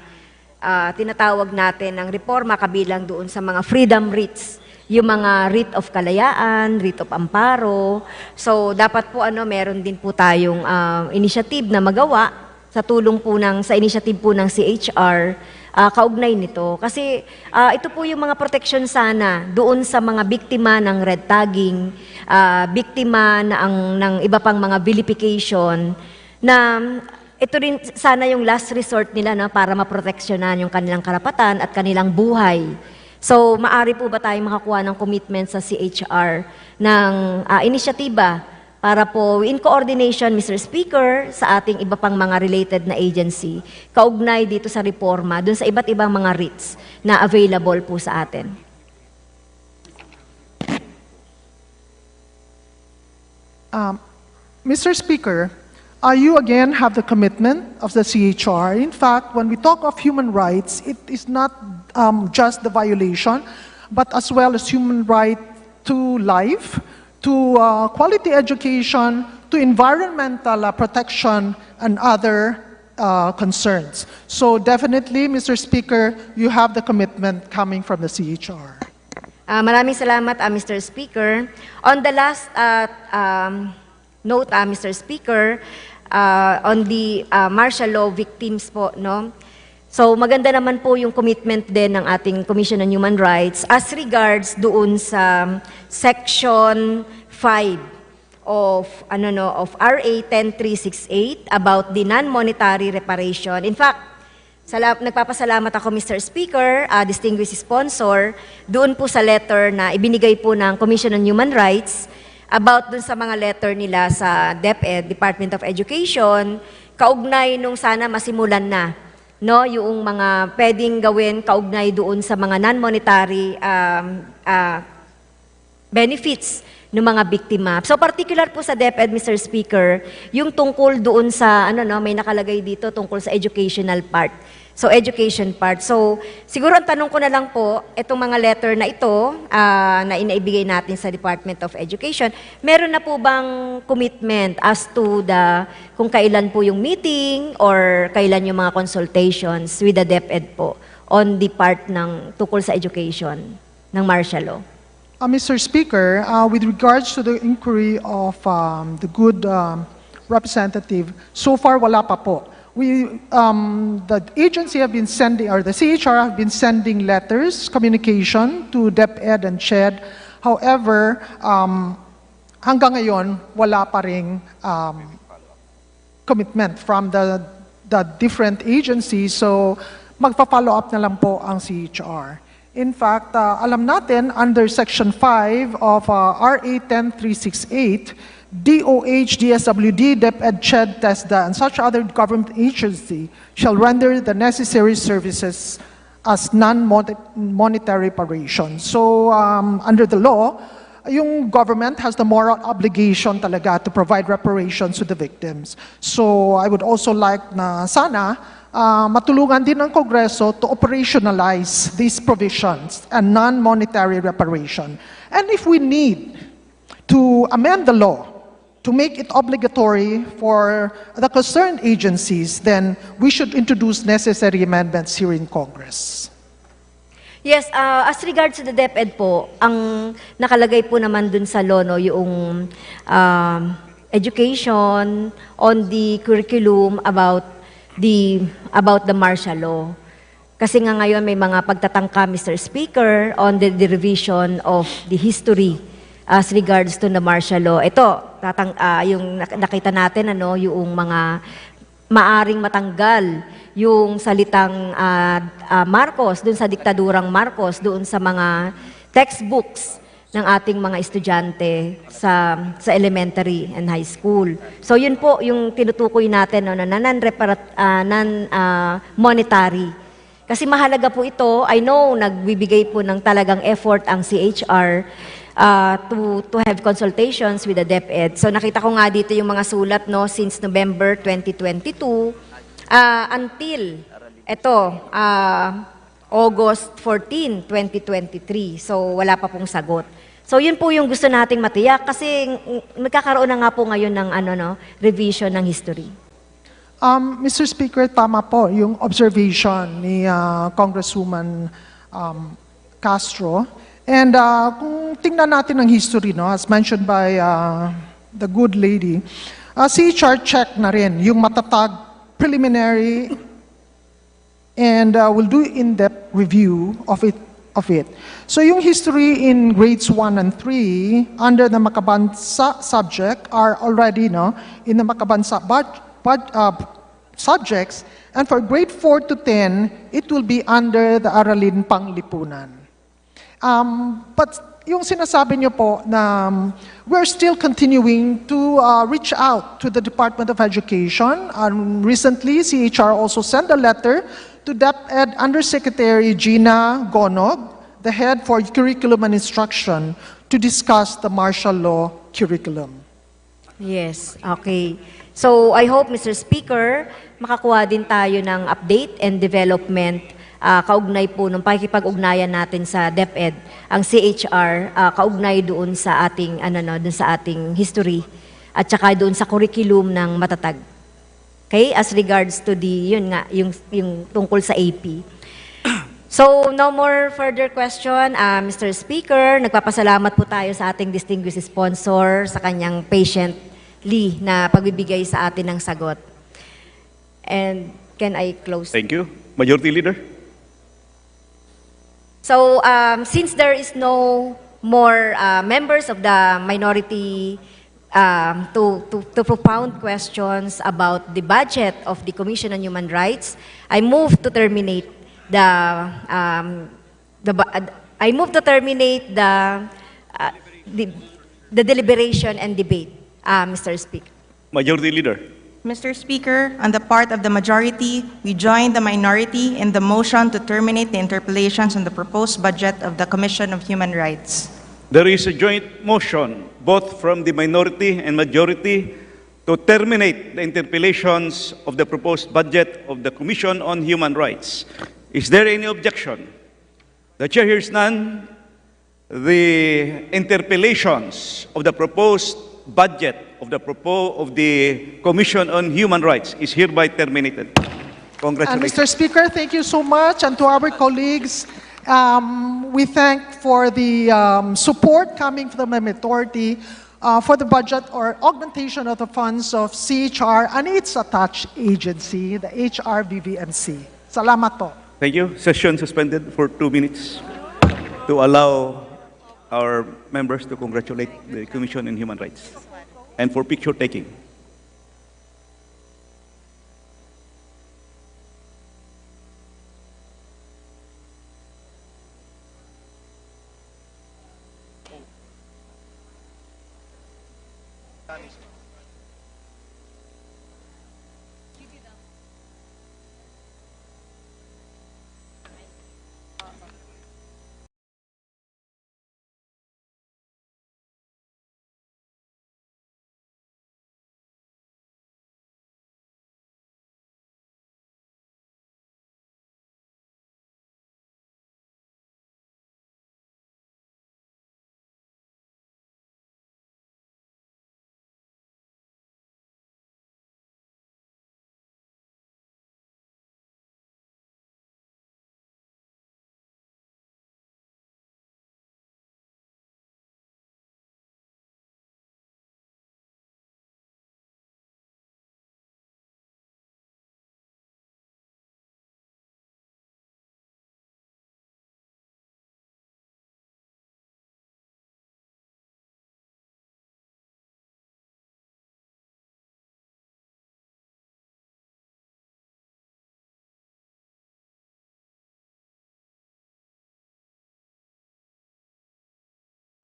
tinatawag natin ng reforma kabilang doon sa mga freedom writs, yung mga writ of kalayaan, writ of amparo. So dapat po meron din po tayong initiative na magawa sa tulong po sa initiative po ng CHR kaugnay nito. Kasi ito po yung mga protection sana doon sa mga biktima ng red tagging, biktima ng iba pang mga vilification na ito rin sana yung last resort nila para maproteksyonan yung kanilang karapatan at kanilang buhay. So, maari po ba tayong makakuha ng commitment sa CHR ng inisyatiba para po in coordination, Mr. Speaker, sa ating iba pang mga related na agency, kaugnay dito sa reforma, dun sa iba't ibang mga writs na available po sa atin? Mr. Speaker, you again have the commitment of the CHR. In fact, when we talk of human rights, it is not just the violation, but as well as human right to life, to quality education, to environmental protection, and other concerns. So definitely, Mr. Speaker, you have the commitment coming from the CHR. Maraming salamat, Mr. Speaker. On the last note, Mr. Speaker, on the martial law victims po, no? So maganda naman po yung commitment din ng ating Commission on Human Rights as regards doon sa Section 5 of RA 10368 about the non-monetary reparation. In fact, nagpapasalamat ako, Mr. Speaker, distinguished sponsor, doon po sa letter na ibinigay po ng Commission on Human Rights about dun sa mga letter nila sa DepEd, Department of Education, kaugnay nung sana masimulan na, no, yung mga pwedeng gawin kaugnay doon sa mga non-monetary benefits ng mga biktima. So particular po sa DepEd, Mr. Speaker, yung tungkol doon sa may nakalagay dito tungkol sa educational part. So, education part. So, siguro ang tanong ko na lang po, itong mga letter na ito na inaibigay natin sa Department of Education, meron na po bang commitment as to kung kailan po yung meeting or kailan yung mga consultations with the DepEd po on the part ng tungkol sa education ng martial law? Mr. Speaker, with regards to the inquiry of the good representative, so far wala pa po. The agency have been sending, or the CHR have been sending letters, communication to DepEd and CHED. However, hanggang ngayon, wala pa ring commitment from the different agencies. So, magpa-follow up na lang po ang CHR. In fact, alam natin, under Section 5 of RA 10368, DOH, DSWD, DepEd, CHED, TESDA, and such other government agency shall render the necessary services as non-monetary reparation. So, under the law, yung government has the moral obligation talaga to provide reparations to the victims. So, I would also like na sana matulungan din ng Kongreso to operationalize these provisions and non-monetary reparation. And if we need to amend the law to make it obligatory for the concerned agencies, then we should introduce necessary amendments here in Congress. Yes, as regards to the DepEd po, ang nakalagay po naman dun sa law, no, yung education on the curriculum about the martial law. Kasi nga ngayon may mga pagtatangka, Mr. Speaker, on the revision of the history as regards to the martial law. Ito, yung nakita natin, yung mga maaring matanggal yung salitang Marcos, dun sa diktadurang Marcos, doon sa mga textbooks ng ating mga estudyante sa elementary and high school. So yun po yung tinutukoy natin na non-monetary. Kasi mahalaga po ito. I know nagbibigay po ng talagang effort ang CHR to have consultations with the DepEd. So nakita ko nga dito yung mga sulat since November 2022 until August 14, 2023. So wala pa pong sagot. So yun po yung gusto nating matiyak kasi nagkakaroon na nga po ngayon ng revision ng history. Mr. Speaker, tama po yung observation ni Congresswoman Castro. And kung tingnan natin ang history, as mentioned by the good lady, CHR check na rin yung matatag preliminary and will do in-depth review of it. So yung history in grades 1 and 3 under the makabansa subject are already in the makabansa subjects, and for grade 4 to 10, it will be under the Aralin Panglipunan. But yung sinasabi niyo po na we're still continuing to reach out to the Department of Education. Recently, CHR also sent a letter to DepEd Undersecretary Gina Gonog, the head for curriculum and instruction, to discuss the martial law curriculum. Yes, okay. So I hope, Mr. Speaker, makakuha din tayo ng update and development kaugnay po nung pakikipag-ugnayan natin sa DepEd, ang CHR, kaugnay doon sa ating doon sa ating history at saka doon sa curriculum ng matatag. Okay, as regards to yung tungkol sa AP. So no more further question, Mr. Speaker. Nagpapasalamat po tayo sa ating distinguished sponsor sa kanyang patiently na pagbibigay sa atin ng sagot. And can I close? Thank you. Majority Leader. So, since there is no more members of the minority to propound questions about the budget of the Commission on Human Rights, I move to terminate the deliberation and debate, Mr. Speaker. Majority Leader. Mr. Speaker, on the part of the majority, we join the minority in the motion to terminate the interpolations on the proposed budget of the Commission of Human Rights. There is a joint motion, both from the minority and majority, to terminate the interpellations of the proposed budget of the Commission on Human Rights. Is there any objection? The chair hears none. The interpellations of the proposed budget of the Commission on Human Rights is hereby terminated. Congratulations. Mr. Speaker, thank you so much. And to our colleagues, we thank for the support coming from the majority for the budget or augmentation of the funds of CHR and its attached agency, the HRVVMC. Salamat po. Thank you. Session suspended for 2 minutes to allow our members to congratulate the Commission on Human Rights and for picture taking.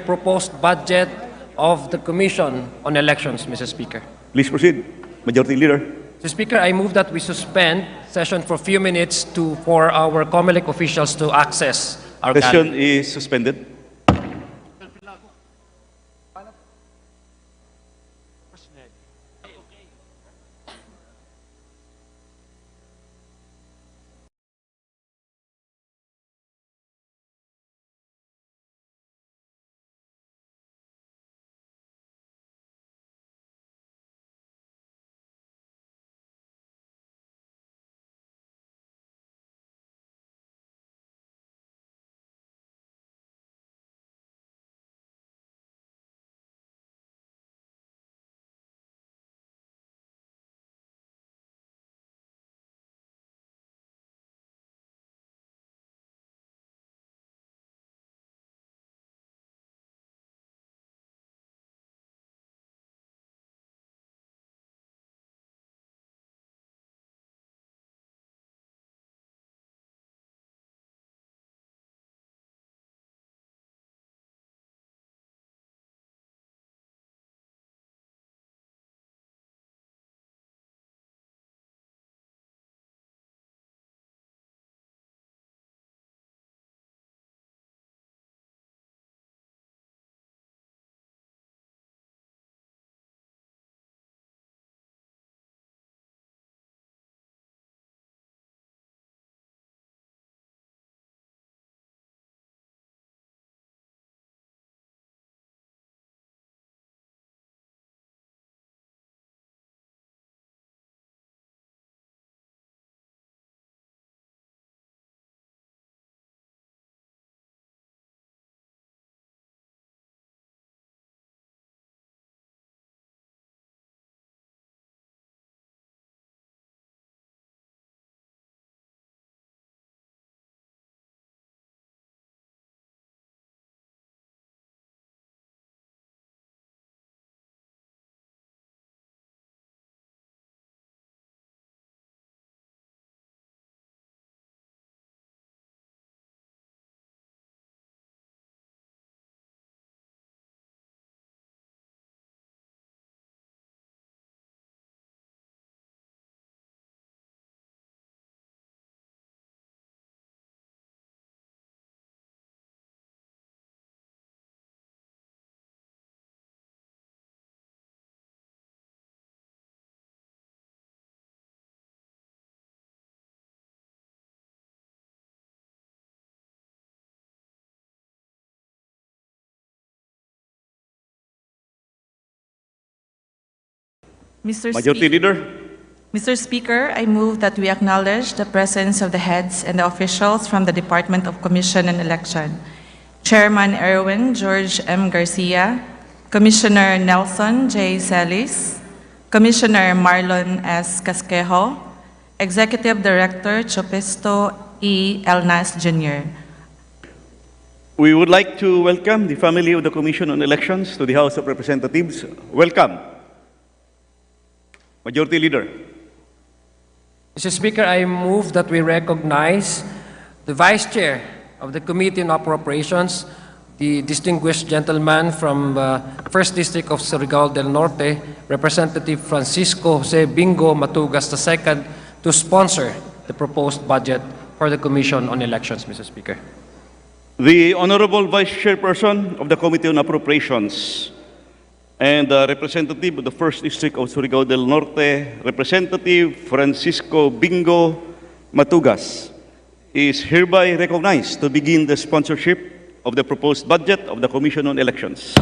proposed budget of the Commission on Elections, Mr. Speaker. Please proceed. Majority Leader. Mr. Speaker, I move that we suspend session for a few minutes for our Comelec officials to access our Session gallery. is suspended. Majority Leader. Mr. Speaker, I move that we acknowledge the presence of the heads and the officials from the Department of Commission and Election. Chairman Erwin George M. Garcia, Commissioner Nelson J. Celis, Commissioner Marlon S. Casquejo, Executive Director Chopisto E. Elnas Jr. We would like to welcome the family of the Commission on Elections to the House of Representatives. Welcome. Majority Leader. Mr. Speaker, I move that we recognize the Vice Chair of the Committee on Appropriations, the distinguished gentleman from 1st District of Surigao del Norte, Representative Francisco Jose Bingo Matugas II, to sponsor the proposed budget for the Commission on Elections, Mr. Speaker. The Honorable Vice Chairperson of the Committee on Appropriations and Representative of the 1st District of Surigao del Norte, Representative Francisco Bingo Matugas, is hereby recognized to begin the sponsorship of the proposed budget of the Commission on Elections.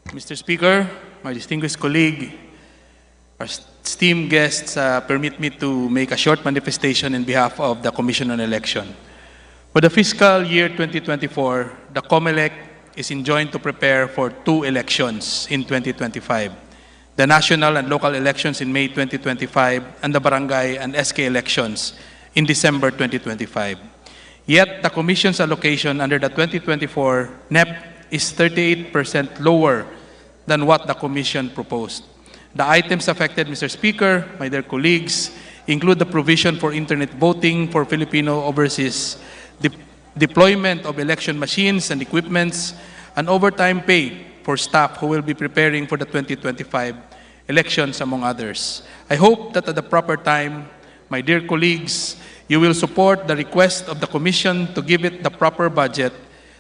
Mr. Speaker, my distinguished colleague, our esteemed guests, permit me to make a short manifestation in behalf of the Commission on Election. For the fiscal year 2024, the Comelec is enjoined to prepare for 2 elections in 2025, the national and local elections in May 2025 and the barangay and SK elections in December 2025. Yet, the Commission's allocation under the 2024 NEP is 38% lower than what the Commission proposed. The items affected, Mr. Speaker, my dear colleagues, include the provision for internet voting for Filipino overseas, deployment of election machines and equipments, and overtime pay for staff who will be preparing for the 2025 elections, among others. I hope that at the proper time, my dear colleagues, you will support the request of the Commission to give it the proper budget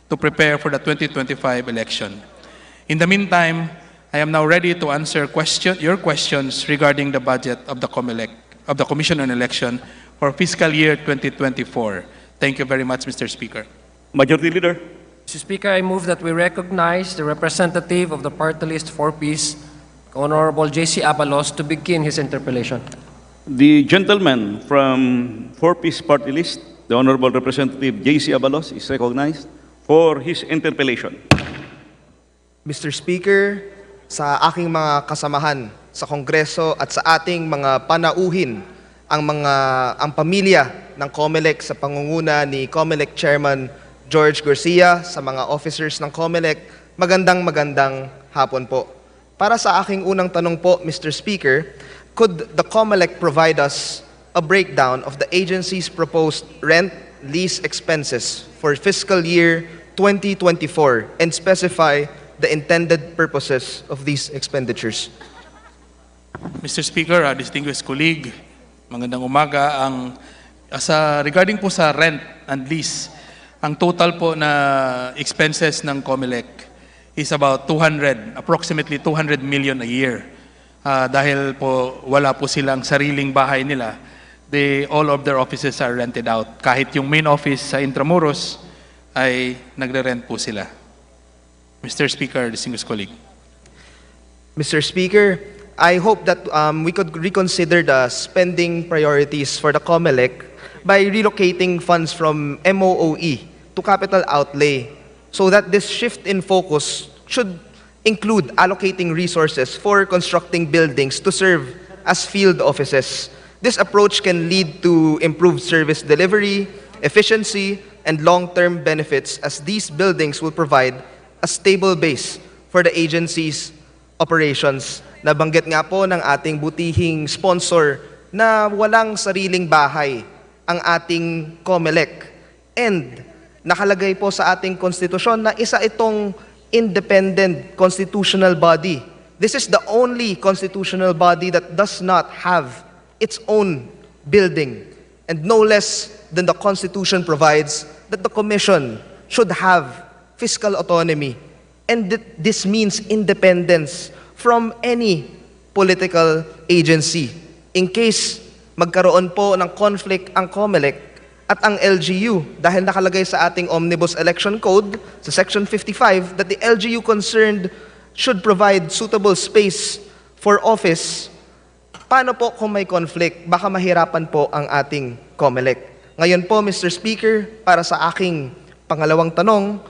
to prepare for the 2025 election. In the meantime, I am now ready to answer your questions regarding the budget of the Comelec, of the Commission on Election for fiscal year 2024. Thank you very much, Mr. Speaker. Majority Leader. Mr. Speaker, I move that we recognize the representative of the party list 4Ps, Honorable J.C. Abalos, to begin his interpellation. The gentleman from 4-piece party list, the Honorable Representative J.C. Abalos, is recognized for his interpellation. Mr. Speaker, sa aking mga kasamahan sa Kongreso at sa ating mga panauhin, ang pamilya ng Comelec sa pangunguna ni Comelec Chairman George Garcia, sa mga officers ng Comelec, magandang hapon po. Para sa aking unang tanong po, Mr. Speaker, could the Comelec provide us a breakdown of the agency's proposed rent lease expenses for fiscal year 2024 and specify the intended purposes of these expenditures? Mr. Speaker, distinguished colleague, magandang umaga. Regarding po sa rent and lease, ang total po na expenses ng Comelec is about approximately 200 million a year. Dahil po wala po silang sariling bahay nila, all of their offices are rented out. Kahit yung main office sa Intramuros ay nagre-rent po sila. Mr. Speaker, distinguished colleague. Mr. Speaker, I hope that we could reconsider the spending priorities for the Comelec by relocating funds from MOOE to capital outlay, so that this shift in focus should include allocating resources for constructing buildings to serve as field offices. This approach can lead to improved service delivery, efficiency, and long-term benefits, as these buildings will provide a stable base for the agency's operations. Nabanggit nga po ng ating butihing sponsor na walang sariling bahay ang ating Comelec. And nakalagay po sa ating konstitusyon na isa itong independent constitutional body. This is the only constitutional body that does not have its own building. And no less than the Constitution provides that the Commission should have fiscal autonomy. And this means independence from any political agency. In case magkaroon po ng conflict ang Comelec at ang LGU, dahil nakalagay sa ating Omnibus Election Code, sa Section 55, that the LGU concerned should provide suitable space for office, paano po kung may conflict? Baka mahirapan po ang ating Comelec. Ngayon po, Mr. Speaker, para sa aking pangalawang tanong,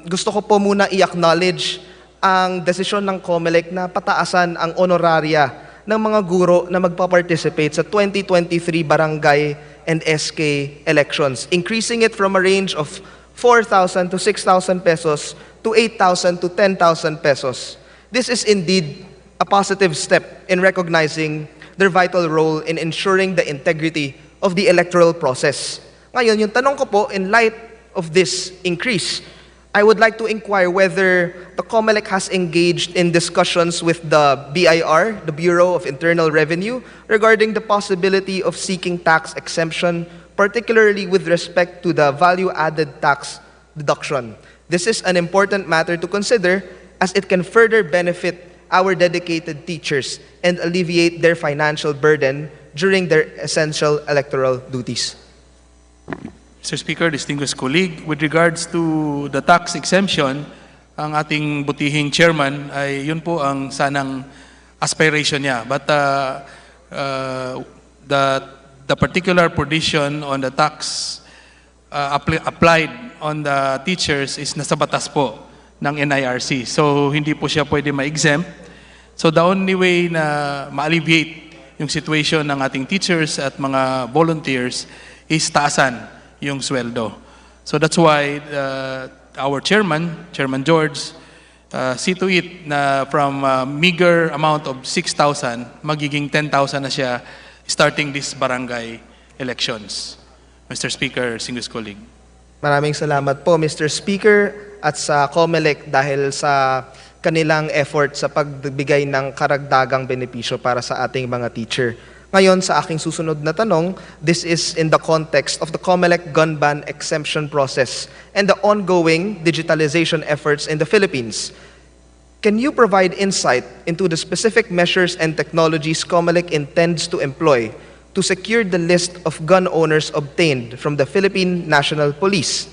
gusto ko po muna i-acknowledge ang desisyon ng Comelec na pataasan ang honoraria ng mga guro na magpa-participate sa 2023 barangay and SK elections, increasing it from a range of 4,000 to 6,000 pesos to 8,000 to 10,000 pesos. This is indeed a positive step in recognizing their vital role in ensuring the integrity of the electoral process. Ngayon, yung tanong ko po, in light of this increase, I would like to inquire whether the Comelec has engaged in discussions with the BIR, the Bureau of Internal Revenue, regarding the possibility of seeking tax exemption, particularly with respect to the value-added tax deduction. This is an important matter to consider, as it can further benefit our dedicated teachers and alleviate their financial burden during their essential electoral duties. Mr. Speaker, distinguished colleague, with regards to the tax exemption, ang ating butihing chairman ay yun po ang sanang aspiration niya. But the particular provision on the tax applied on the teachers is nasa batas po ng NIRC. So hindi po siya pwede ma-exempt. So the only way na ma-alleviate yung situation ng ating teachers at mga volunteers is taasan yung sweldo. So that's why our chairman, Chairman George, see to it na from a meager amount of 6,000, magiging 10,000 na siya starting this barangay elections. Mr. Speaker, distinguished colleague. Maraming salamat po, Mr. Speaker. at sa Comelec dahil sa kanilang effort sa pagbigay ng karagdagang benepisyo para sa ating mga teacher. Ngayon, sa aking susunod na tanong, this is in the context of the Comelec gun ban exemption process and the ongoing digitalization efforts in the Philippines. Can you provide insight into the specific measures and technologies Comelec intends to employ to secure the list of gun owners obtained from the Philippine National Police?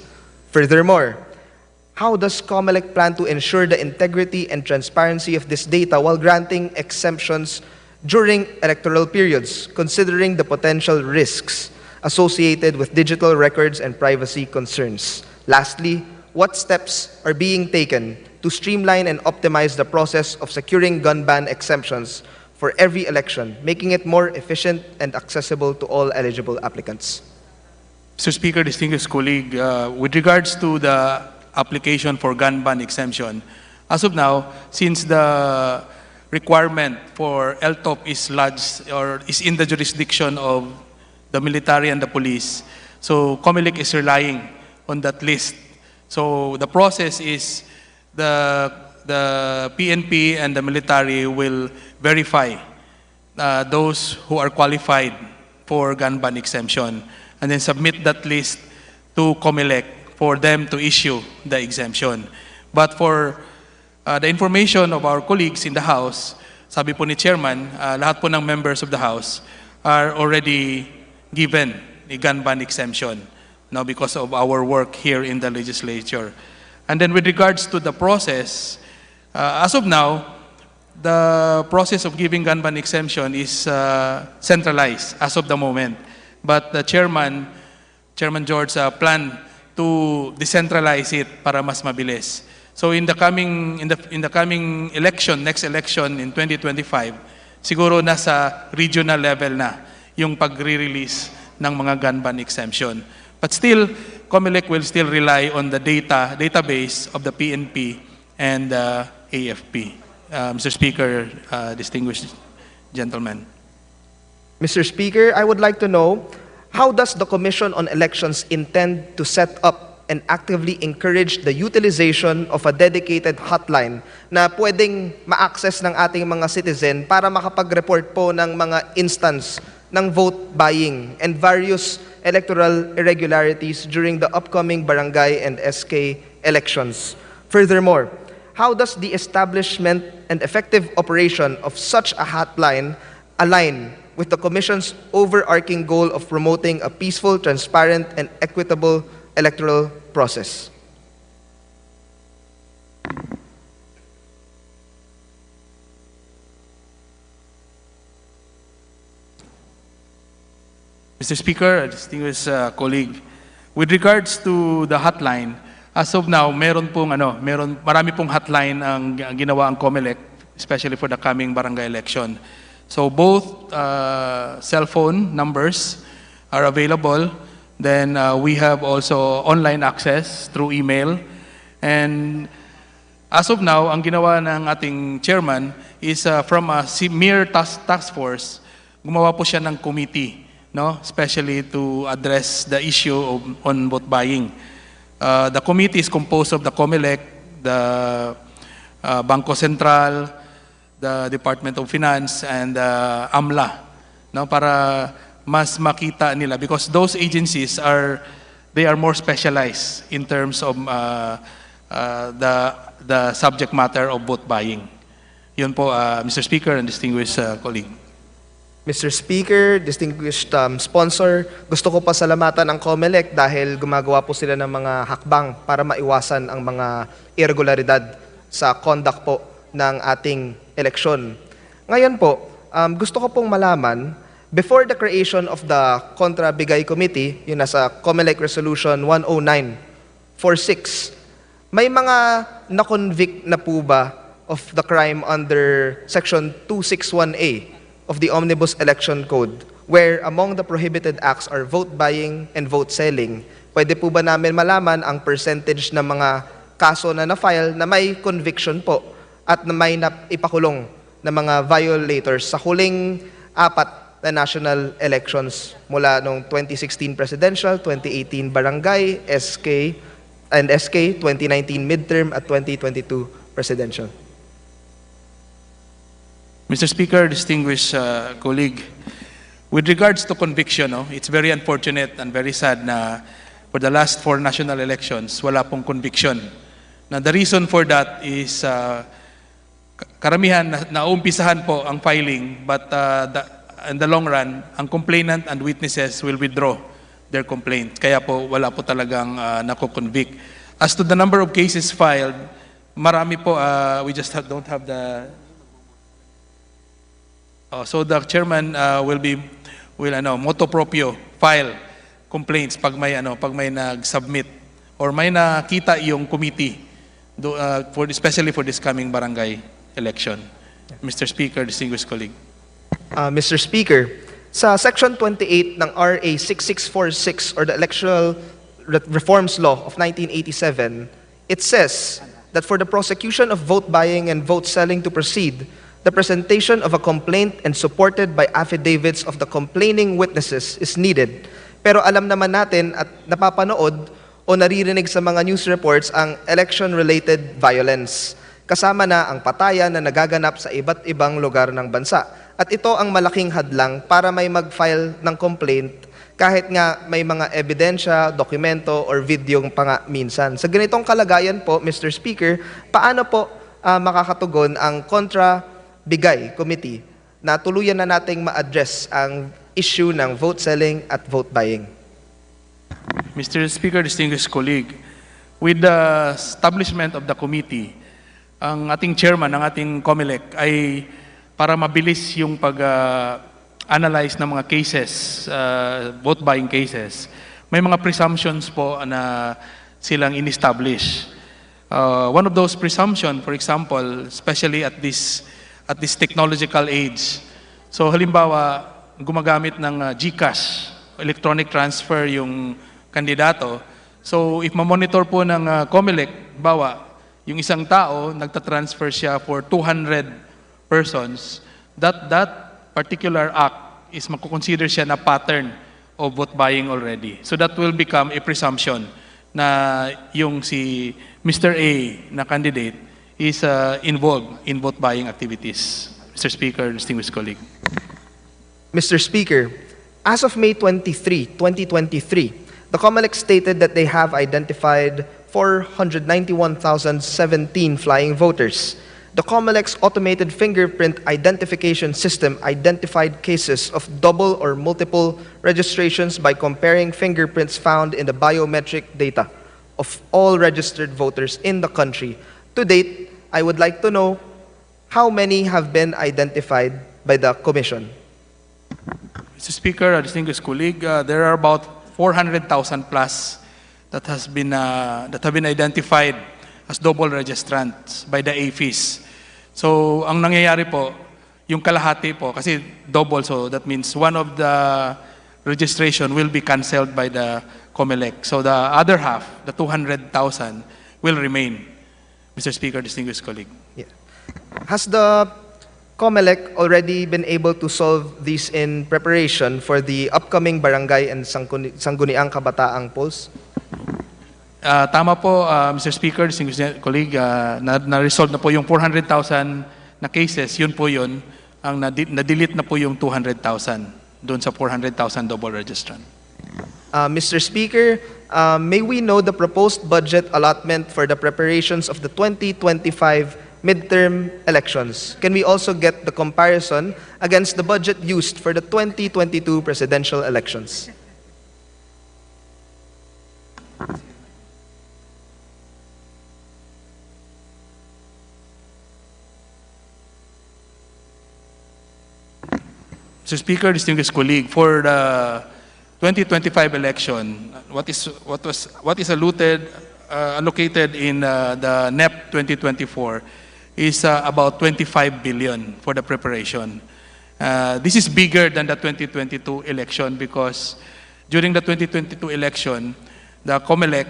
Furthermore, how does Comelec plan to ensure the integrity and transparency of this data while granting exemptions during electoral periods, considering the potential risks associated with digital records and privacy concerns? Lastly, what steps are being taken to streamline and optimize the process of securing gun ban exemptions for every election, making it more efficient and accessible to all eligible applicants? Mr. Speaker, distinguished colleague, with regards to the application for gun ban exemption, as of now, since the requirement for LTOP is lodged or is in the jurisdiction of the military and the police, so Comelec is relying on that list. So the process is the PNP and the military will verify those who are qualified for gun ban exemption and then submit that list to Comelec for them to issue the exemption. But for the information of our colleagues in the House, sabi po ni Chairman, lahat po ng members of the House are already given a gun ban exemption now because of our work here in the legislature. And then with regards to the process, as of now, the process of giving gun ban exemption is centralized as of the moment. But the Chairman George, plan to decentralize it para mas mabilis. So in the coming election, next election in 2025, siguro nasa regional level na yung pagre-release ng mga gun ban exemption. But still, Comelec will still rely on the database of the PNP and AFP. Mr. Speaker, distinguished gentlemen. Mr. Speaker, I would like to know, how does the Commission on Elections intend to set up and actively encourage the utilization of a dedicated hotline na pwedeng ma-access ng ating mga citizen para makapag-report po ng mga instance ng vote buying and various electoral irregularities during the upcoming barangay and SK elections? Furthermore, how does the establishment and effective operation of such a hotline align with the Commission's overarching goal of promoting a peaceful, transparent, and equitable electoral process? Mr. Speaker, distinguished colleague, with regards to the hotline, as of now, marami pong hotline ang ginawa ang Comelec, especially for the coming barangay election. So both cell phone numbers are available. Then we have also online access through email. And as of now, ang ginawa ng ating chairman is from a mere task force, gumawa po siya ng committee, no? Especially to address the issue on vote buying. The committee is composed of the Comelec, the Bangko Sentral, the Department of Finance, and AMLA, no? Para mas makita nila, because those agencies are more specialized in terms of the subject matter of vote buying. Yun po, Mr. Speaker and distinguished colleague. Mr. Speaker, distinguished sponsor, gusto ko pasalamatan ang Comelec dahil gumagawa po sila ng mga hakbang para maiwasan ang mga irregularidad sa conduct po ng ating eleksyon. Ngayon po, gusto ko pong malaman, before the creation of the Contra Bigay Committee, yun nasa Comelec Resolution 10946, may mga na-convict na po ba of the crime under Section 261A of the Omnibus Election Code, where among the prohibited acts are vote buying and vote selling? Pwede po ba namin malaman ang percentage ng mga kaso na na-file na may conviction po at na may ipakulong na mga violators sa huling 4 na national elections mula noong 2016 presidential, 2018 barangay, SK, and SK 2019 midterm at 2022 presidential. Mr. Speaker, distinguished colleague, with regards to conviction, it's very unfortunate and very sad na for the last 4 national elections, wala pong conviction. Now, the reason for that is karamihan naumpisahan po ang filing, but in the long run, ang complainant and witnesses will withdraw their complaint. Kaya po wala po talagang nako-convict. As to the number of cases filed, marami po, we just don't have the... so the chairman will motu proprio file complaints pag may nag-submit or may nakita yung committee especially for this coming barangay election. Mr. Speaker, distinguished colleague. Mr. Speaker, sa Section 28 ng RA 6646 or the Electoral Reforms Law of 1987, it says that for the prosecution of vote buying and vote selling to proceed, the presentation of a complaint and supported by affidavits of the complaining witnesses is needed. Pero alam naman natin at napapanood o naririnig sa mga news reports ang election-related violence. Kasama na ang patayan na nagaganap sa iba't ibang lugar ng bansa. At ito ang malaking hadlang para may mag-file ng complaint kahit nga may mga ebidensya, dokumento, or video pa nga minsan. Sa ganitong kalagayan po, Mr. Speaker, paano po makakatugon ang Contra-Bigay Committee na tuluyan na nating ma-address ang issue ng vote selling at vote buying? Mr. Speaker, distinguished colleague, with the establishment of the committee, ang ating chairman, ang ating Comelec, ay para mabilis yung pag-analyze ng mga cases, vote buying cases, may mga presumptions po na silang in-establish. One of those presumptions, for example, especially at this technological age, so halimbawa, gumagamit ng GCash, electronic transfer yung kandidato. So if ma-monitor po ng Comelec, bawa, yung isang tao, nagta-transfer siya for 200 persons, that particular act is makukonsider siya na pattern of vote buying already. So that will become a presumption na yung si Mr. A na candidate is involved in vote buying activities. Mr. Speaker, distinguished colleague. Mr. Speaker, as of May 23, 2023, the Comelec stated that they have identified 491,017 flying voters. The Comelec's automated fingerprint identification system identified cases of double or multiple registrations by comparing fingerprints found in the biometric data of all registered voters in the country. To date, I would like to know how many have been identified by the Commission. Mr. Speaker, distinguished colleague, there are about 400,000 plus that have been identified as double registrants by the AFIS. So, ang nangyayari po, yung kalahati po, kasi double, so that means one of the registration will be cancelled by the Comelec. So the other half, the 200,000, will remain. Mr. Speaker, distinguished colleague. Yeah. Has the Comelec already been able to solve these in preparation for the upcoming barangay and sangguniang kabataang polls? Tama po, Mr. Speaker, distinguished colleague, na-resolve na po yung 400,000 na cases, yun po yun, ang na-delete na po yung 200,000 doon sa 400,000 double registrant. Mr. Speaker, may we know the proposed budget allotment for the preparations of the 2025 midterm elections? Can we also get the comparison against the budget used for the 2022 presidential elections? Mr. Speaker, distinguished colleague, for the 2025 election, what is allocated in the NEP 2024 is about 25 billion for the preparation. This is bigger than the 2022 election because during the 2022 election, the Comelec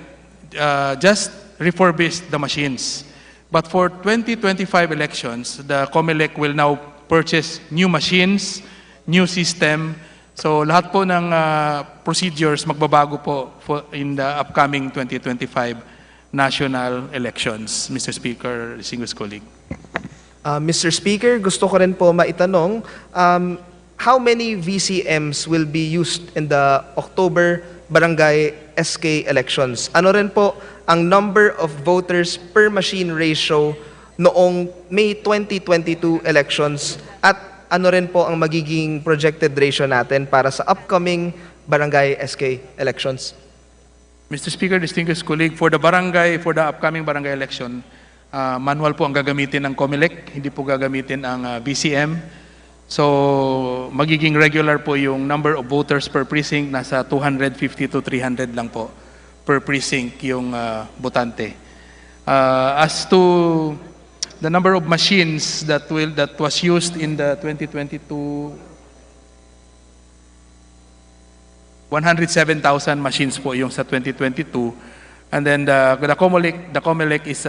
just refurbished the machines. But for 2025 elections, the Comelec will now purchase new machines, new system. So lahat po ng procedures magbabago po in the upcoming 2025 national elections, Mr. Speaker, distinguished colleague. Mr. Speaker, gusto ko rin po maitanong, how many VCMs will be used in the October barangay SK elections? Ano rin po ang number of voters per machine ratio noong May 2022 elections at ano rin po ang magiging projected ratio natin para sa upcoming barangay SK elections? Mr. Speaker, distinguished colleague, for the upcoming barangay election, manual po ang gagamitin ng Comelec, hindi po gagamitin ang BCM. So, magiging regular po yung number of voters per precinct, nasa 250 to 300 lang po per precinct yung botante. As to the number of machines that was used in the 2022, 107,000 machines po yung sa 2022, and then the Comelec is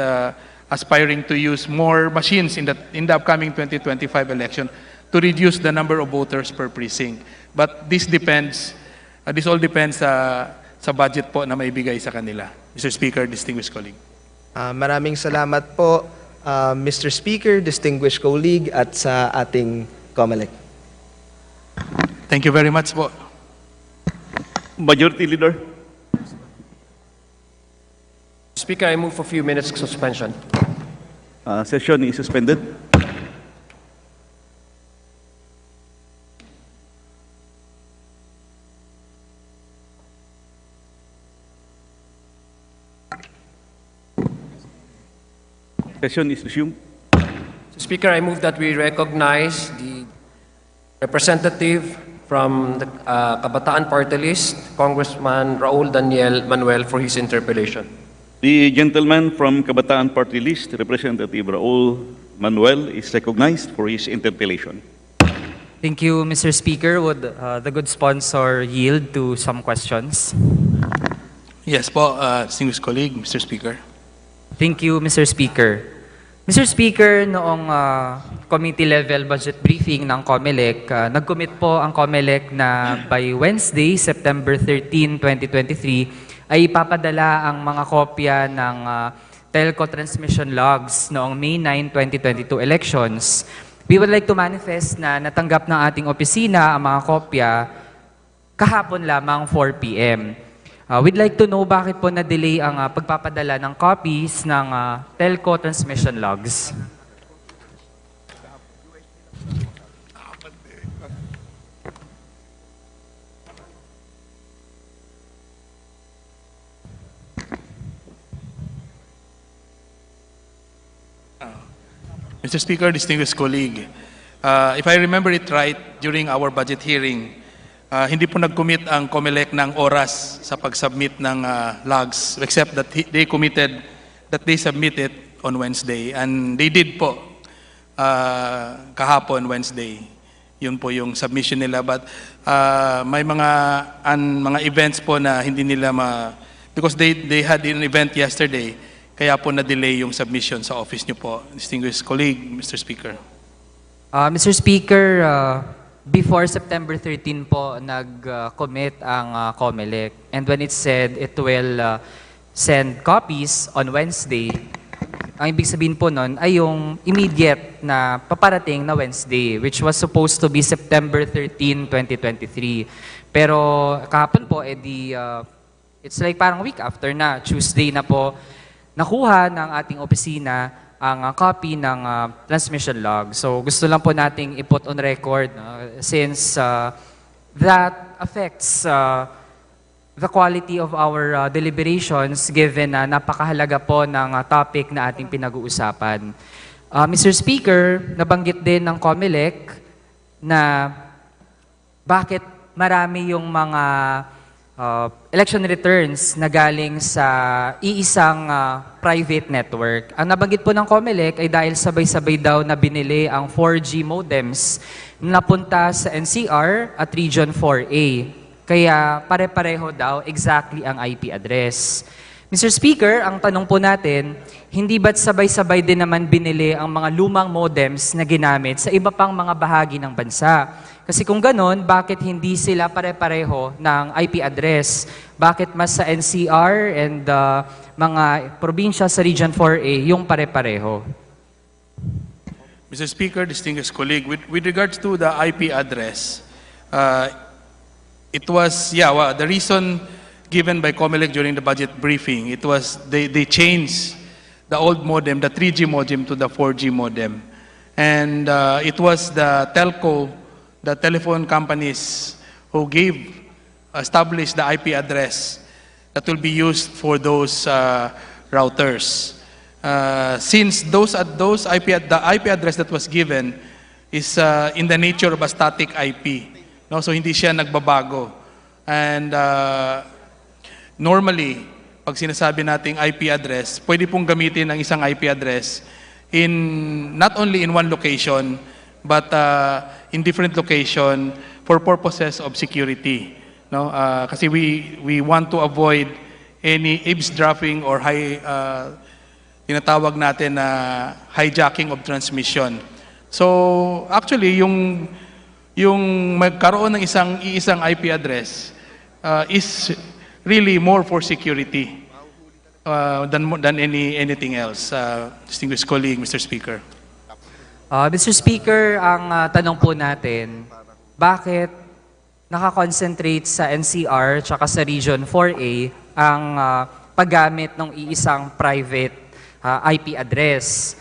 aspiring to use more machines in the upcoming 2025 election to reduce the number of voters per precinct. But this all depends sa budget po na maibigay sa kanila. Mr. Speaker, distinguished colleague. Maraming salamat po, Mr. Speaker, distinguished colleague, at sa ating Comelec. Thank you very much po. Majority Leader. Speaker, I move for a few minutes suspension. Session is suspended. Session is resumed. Speaker, I move that we recognize the representative from the Kabataan Party List, Congressman Raul Daniel Manuel, for his interpellation. The gentleman from Kabataan Party List, Representative Raul Manuel, is recognized for his interpellation. Thank you, Mr. Speaker. Would the good sponsor yield to some questions? Yes po, distinguished colleague, Mr. Speaker. Thank you, Mr. Speaker. Mr. Speaker, noong committee level budget briefing ng Comelec, nag-commit po ang Comelec na by Wednesday, September 13, 2023, ay ipapadala ang mga kopya ng telco transmission logs noong May 9, 2022 elections. We would like to manifest na natanggap ng ating opisina ang mga kopya kahapon lamang 4 p.m. We'd like to know bakit po na-delay ang pagpapadala ng copies ng telco transmission logs. Mr. Speaker, distinguished colleague, if I remember it right, during our budget hearing, hindi po nag-commit ang Comelec ng oras sa pag-submit ng logs, except that they committed that they submit it on Wednesday. And they did po kahapon, Wednesday. Yun po yung submission nila. But may mga events po na hindi nila because they had an event yesterday, kaya po na-delay yung submission sa office niyo po, distinguished colleague, Mr. Speaker. Mr. Speaker, before September 13 po, nag-commit ang Comelec. And when it said it will send copies on Wednesday, ang ibig sabihin po nun ay yung immediate na paparating na Wednesday, which was supposed to be September 13, 2023. Pero kahapon po, it's like parang week after na, Tuesday na po, nakuha ng ating opisina ang copy ng transmission log. So gusto lang po nating i-put on record since that affects the quality of our deliberations given na napakahalaga po ng topic na ating pinag-uusapan. Mr. Speaker, nabanggit din ng Comelec na bakit marami yung mga election returns na galing sa iisang private network. Ang nabanggit po ng Comelec ay dahil sabay-sabay daw na binili ang 4G modems na napunta sa NCR at Region 4A. Kaya pare-pareho daw exactly ang IP address. Mr. Speaker, ang tanong po natin, hindi ba't sabay-sabay din naman binili ang mga lumang modems na ginamit sa iba pang mga bahagi ng bansa? Kasi kung ganon, bakit hindi sila pare-pareho ng IP address? Bakit mas sa NCR and mga probinsya sa Region 4A yung pare-pareho? Mr. Speaker, distinguished colleague, with regards to the IP address, it was, the reason given by Comelec during the budget briefing, it was they changed the old modem, the 3G modem to the 4G modem. And it was the telco, the telephone companies who established the IP address that will be used for those routers. Since the IP address that was given is in the nature of a static IP, no? So hindi siya nagbabago. And normally, pag sinasabi nating IP address, pwede pong gamitin ang isang IP address not only in one location, but in different location for purposes of security. No? Kasi we want to avoid any eavesdropping or tinatawag natin na hijacking of transmission. So actually, yung magkaroon ng isang IP address is really more for security than anything else. Distinguished colleague, Mr. Speaker. Mr. Speaker, ang tanong po natin, bakit nakakonsentrate sa NCR tsaka sa Region 4A ang paggamit ng iisang private IP address?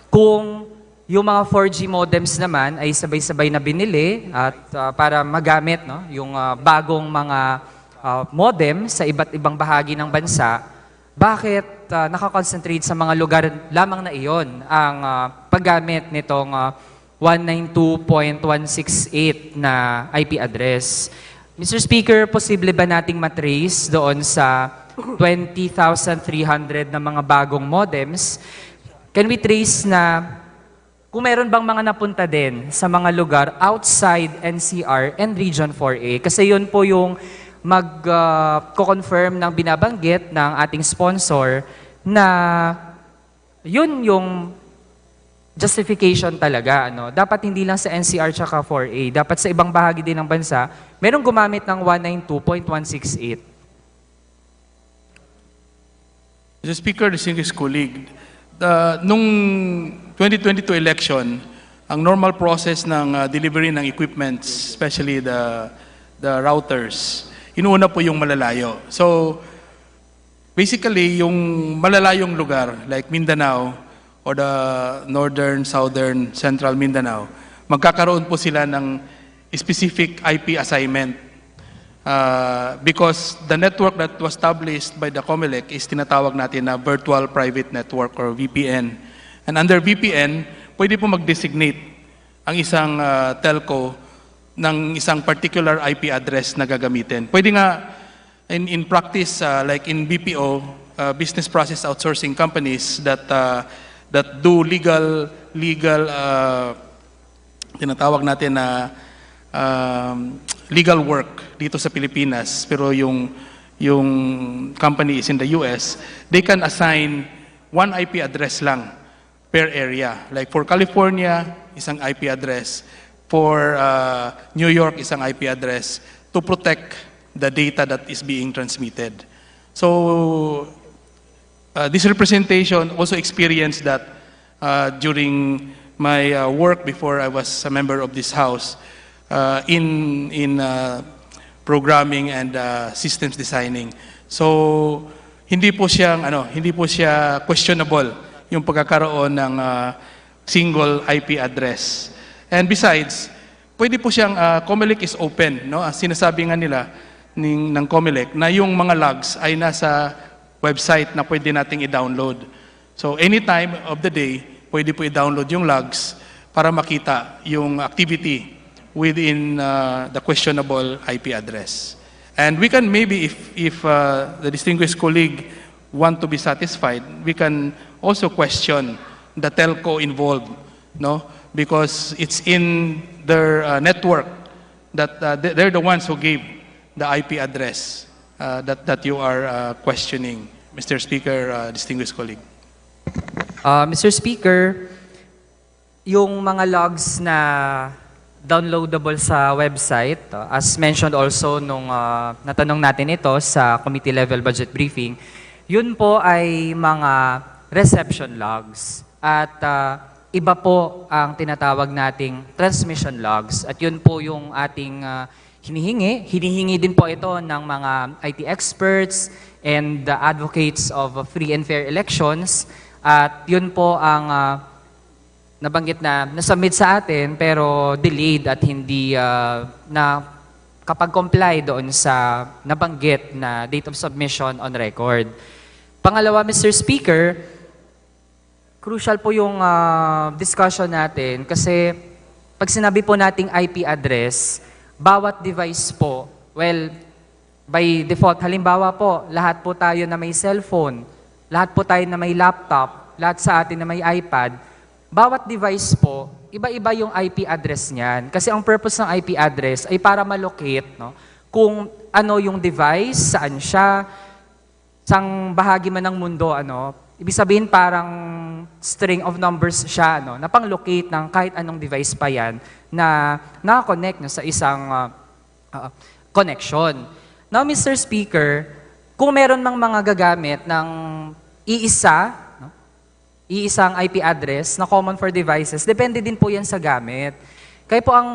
Kung yung mga 4G modems naman ay sabay-sabay na binili at para magamit yung bagong mga modem sa iba't ibang bahagi ng bansa, bakit nakakonsentrate sa mga lugar lamang na iyon ang paggamit nitong 192.168 na IP address? Mr. Speaker, posible ba nating matrace doon sa 20,300 na mga bagong modems? Can we trace na kung meron bang mga napunta din sa mga lugar outside NCR and Region 4A? Kasi yun po yung mag-confirm ng binabanggit ng ating sponsor na yun yung justification talaga. Dapat hindi lang sa NCR tsaka 4A. Dapat sa ibang bahagi din ng bansa, merong gumamit ng 192.168. Mr. Speaker, distinguished colleague, nung 2022 election, ang normal process ng delivery ng equipment, especially the routers, inuuna po yung malalayo. So, basically, yung malalayong lugar, like Mindanao, or the northern, southern, central Mindanao, magkakaroon po sila ng specific IP assignment. Because the network that was established by the Comelec is tinatawag natin na Virtual Private Network or VPN. And under VPN, pwede po mag-designate ang isang telco ng isang particular IP address na gagamitin. Pwede nga, in practice, like in BPO, business process outsourcing companies that do legal tinatawag natin na legal work dito sa Pilipinas, pero yung company is in the US, they can assign one IP address lang per area. Like for California, isang IP address. For New York, isang IP address to protect the data that is being transmitted. So, this representation also experienced that during my work before I was a member of this House in programming and systems designing. So, hindi po siya questionable yung pagkakaroon ng single IP address. And besides, pwede po siyang, Comelec is open, no? Sinasabi nga nila ng Comelec na yung mga logs ay nasa website na pwede nating i-download. So anytime of the day, pwede po i-download yung logs para makita yung activity within the questionable IP address. And we can maybe, if the distinguished colleague want to be satisfied, we can also question the telco involved, no? Because it's in their network that they're the ones who gave the IP address that you are questioning, Mr. Speaker, distinguished colleague. Mr. Speaker, yung mga logs na downloadable sa website. As mentioned also nung natanong natin ito sa committee level budget briefing, yun po ay mga reception logs. At iba po ang tinatawag nating transmission logs. At yun po yung ating hinihingi. Hinihingi din po ito ng mga IT experts and the advocates of free and fair elections. At yun po ang nabanggit na nasubmit sa atin pero delayed at hindi na kapag comply doon sa nabanggit na date of submission on record. Pangalawa, Mr. Speaker, crucial po yung discussion natin kasi pag sinabi po nating IP address, bawat device po, well, by default, halimbawa po, lahat po tayo na may cellphone, lahat po tayo na may laptop, lahat sa atin na may iPad, bawat device po, iba-iba yung IP address niyan. Kasi ang purpose ng IP address ay para malocate, no? Kung ano yung device, saan siya, sang bahagi man ng mundo, ano, ibig sabihin parang string of numbers siya, no, na pang-locate ng kahit anong device pa yan na nakakonect no, sa isang connection. Now, Mr. Speaker, kung meron mang mga gagamit ng iisang IP address na common for devices, depende din po yan sa gamit. Kaya po ang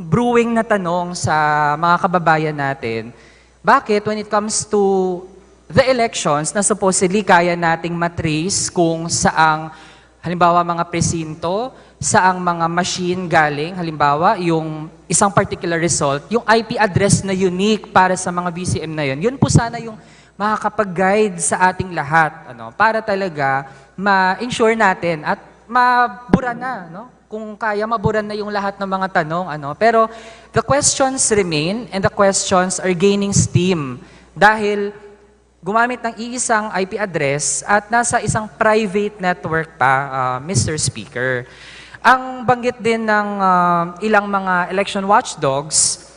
brewing na tanong sa mga kababayan natin, bakit when it comes to the elections na supposedly kaya nating matrace kung saang, halimbawa mga presinto, saang mga machine galing, halimbawa yung isang particular result, yung IP address na unique para sa mga BCM na yun po sana yung makakapag-guide sa ating lahat, ano, para talaga ma-ensure natin at mabura na, no? Kung kaya mabura na yung lahat ng mga tanong, ano. Pero the questions remain and the questions are gaining steam dahil gumamit ng iisang IP address at nasa isang private network pa, Mr. Speaker. Ang banggit din ng ilang mga election watchdogs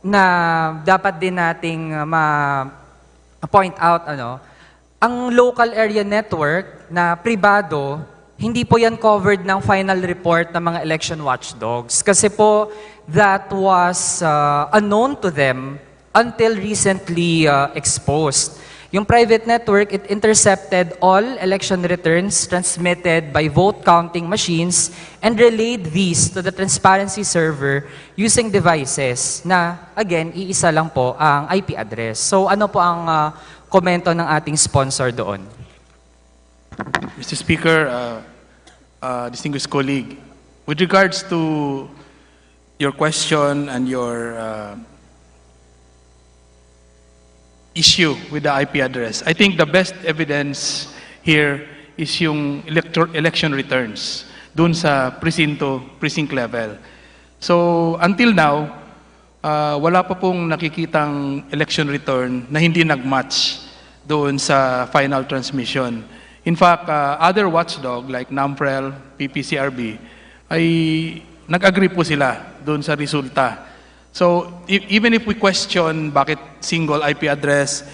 na dapat din nating point out, ano, ang local area network na pribado, hindi po yan covered ng final report ng mga election watchdogs. Kasi po, that was unknown to them until recently exposed. Yung private network, it intercepted all election returns transmitted by vote counting machines and relayed these to the transparency server using devices na, again, iisa lang po ang IP address. So ano po ang komento ng ating sponsor doon? Mr. Speaker, distinguished colleague, with regards to your question and your issue with the IP address, I think the best evidence here is yung election returns dun sa precinct level. So until now, wala pa pong nakikitang election return na hindi nag-match doon sa final transmission. In fact, other watchdog like NAMPREL, PPCRB, ay nag-agree po sila doon sa resulta. So even if we question bakit single IP address,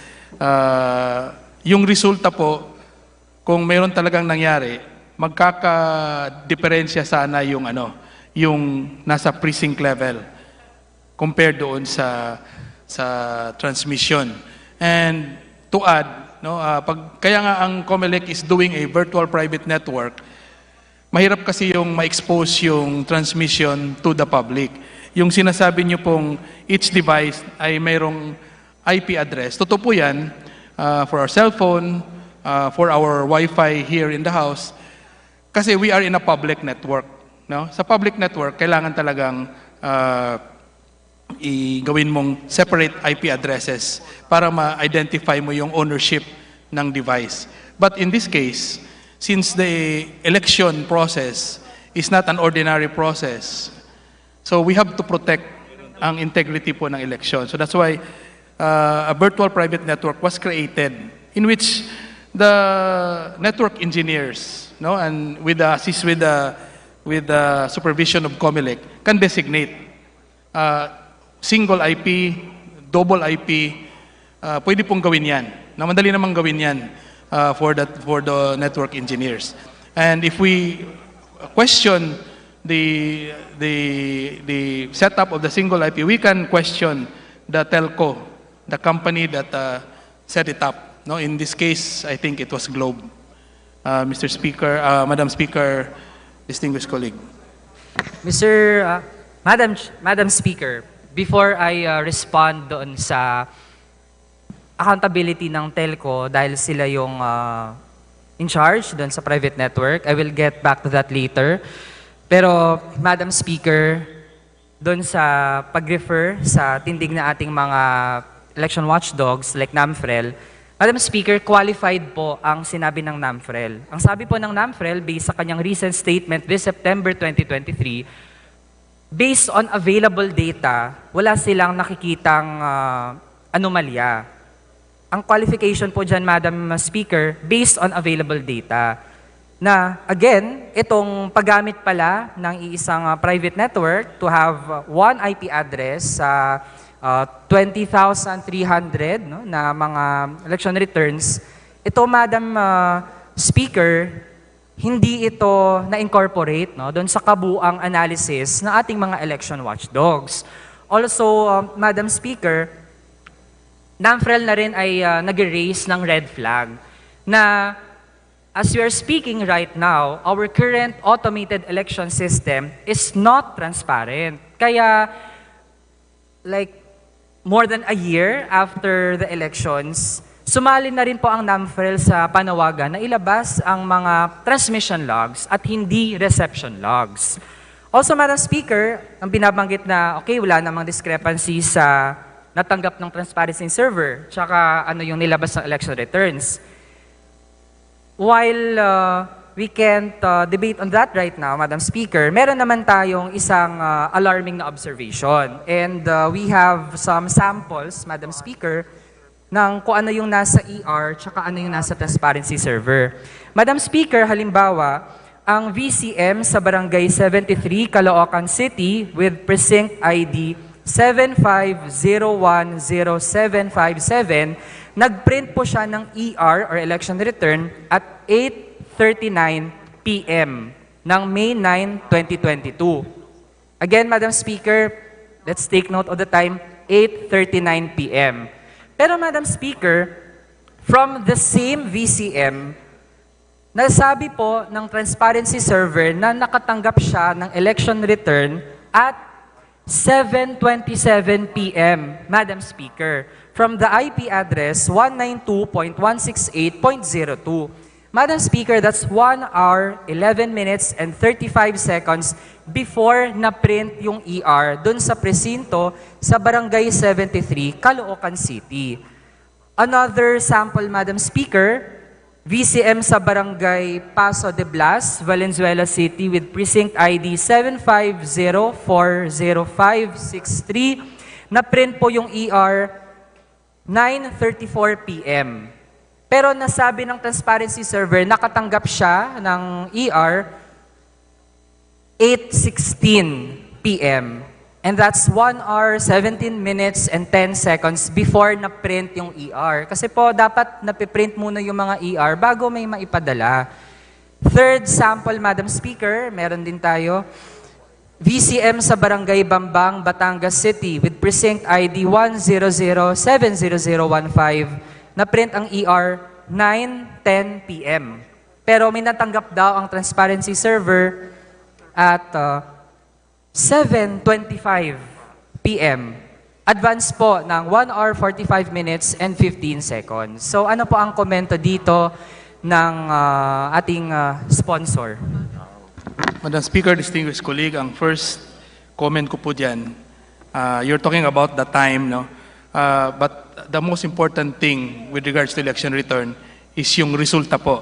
yung resulta po, kung mayroon talagang nangyari, magkaka-diferensya sana yung nasa precinct level compared doon sa transmission. And to add, no, kaya nga ang Comelec is doing a virtual private network, mahirap kasi yung ma-expose yung transmission to the public. Yung sinasabi niyo pong each device ay mayroong IP address. Totoo po yan for our cell phone, for our Wi-Fi here in the house, kasi we are in a public network. No? Sa public network, kailangan talagang gawin mong separate IP addresses para ma-identify mo yung ownership ng device. But in this case, since the election process is not an ordinary process, so we have to protect ang integrity po ng election. So that's why a virtual private network was created in which the network engineers, no, and with the supervision of Comelec, can designate single IP, double IP, pwede pong gawin yan. Na madali namang gawin yan for the network engineers. And if we question the setup of the single IP, we can question the telco, the company that set it up. No, in this case, I think it was Globe. Mr. Speaker, Madam Speaker, distinguished colleague. Madam Speaker, before I respond doon sa accountability ng telco dahil sila yung in charge doon sa private network, I will get back to that later. Pero, Madam Speaker, doon sa pag-refer sa tindig na ating mga election watchdogs like NAMFREL, Madam Speaker, qualified po ang sinabi ng NAMFREL. Ang sabi po ng NAMFREL, based sa kanyang recent statement this September 2023, based on available data, wala silang nakikitang anomalya. Ang qualification po dyan, Madam Speaker, based on available data. Na, again, itong paggamit pala ng iisang private network to have one IP address sa 20,300 no, na mga election returns, ito, Madam Speaker, hindi ito na-incorporate no, doon sa kabuang analysis ng ating mga election watchdogs. Also, Madam Speaker, NAMFREL na rin ay nag-raise ng red flag na as we are speaking right now, our current automated election system is not transparent. Kaya, like, more than a year after the elections, sumali na rin po ang NAMFREL sa panawagan na ilabas ang mga transmission logs at hindi reception logs. Also, Madam Speaker, ang binabanggit na, okay, wala namang discrepancy sa natanggap ng transparency server, tsaka ano yung nilabas ng election returns. While we can't debate on that right now, Madam Speaker, meron naman tayong isang alarming na observation. And we have some samples, Madam Speaker, ng kung ano yung nasa ER tsaka ano yung nasa transparency server. Madam Speaker, halimbawa, ang VCM sa Barangay 73, Caloocan City with precinct ID 75010757, nagprint po siya ng ER or election return at 8:39 p.m. ng May 9, 2022. Again, Madam Speaker, let's take note of the time, 8:39 p.m. Pero Madam Speaker, from the same VCM, nasabi po ng transparency server na nakatanggap siya ng election return at 7:27 p.m., Madam Speaker, from the IP address 192.168.02. Madam Speaker, that's 1 hour, 11 minutes, and 35 seconds before na-print yung ER dun sa presinto sa Barangay 73, Caloocan City. Another sample, Madam Speaker, VCM sa Barangay Paso de Blas, Valenzuela City with precinct ID 7504053. Na-print po yung ER 9:34 p.m. Pero nasabi ng transparency server, nakatanggap siya ng ER 8:16 p.m. And that's 1 hour, 17 minutes, and 10 seconds before na-print yung ER. Kasi po, dapat napiprint muna yung mga ER bago may maipadala. Third sample, Madam Speaker, meron din tayo. VCM sa Barangay Bambang, Batangas City with precinct ID 100700015. Na-print ang ER 9:10 p.m. Pero may natanggap daw ang transparency server at 7:25 p.m. Advance po ng 1 hour, 45 minutes, and 15 seconds. So ano po ang komento dito ng ating sponsor? Madam Speaker, distinguished colleague, ang first comment ko po dyan, you're talking about the time, no? But the most important thing with regards to election return is yung resulta po.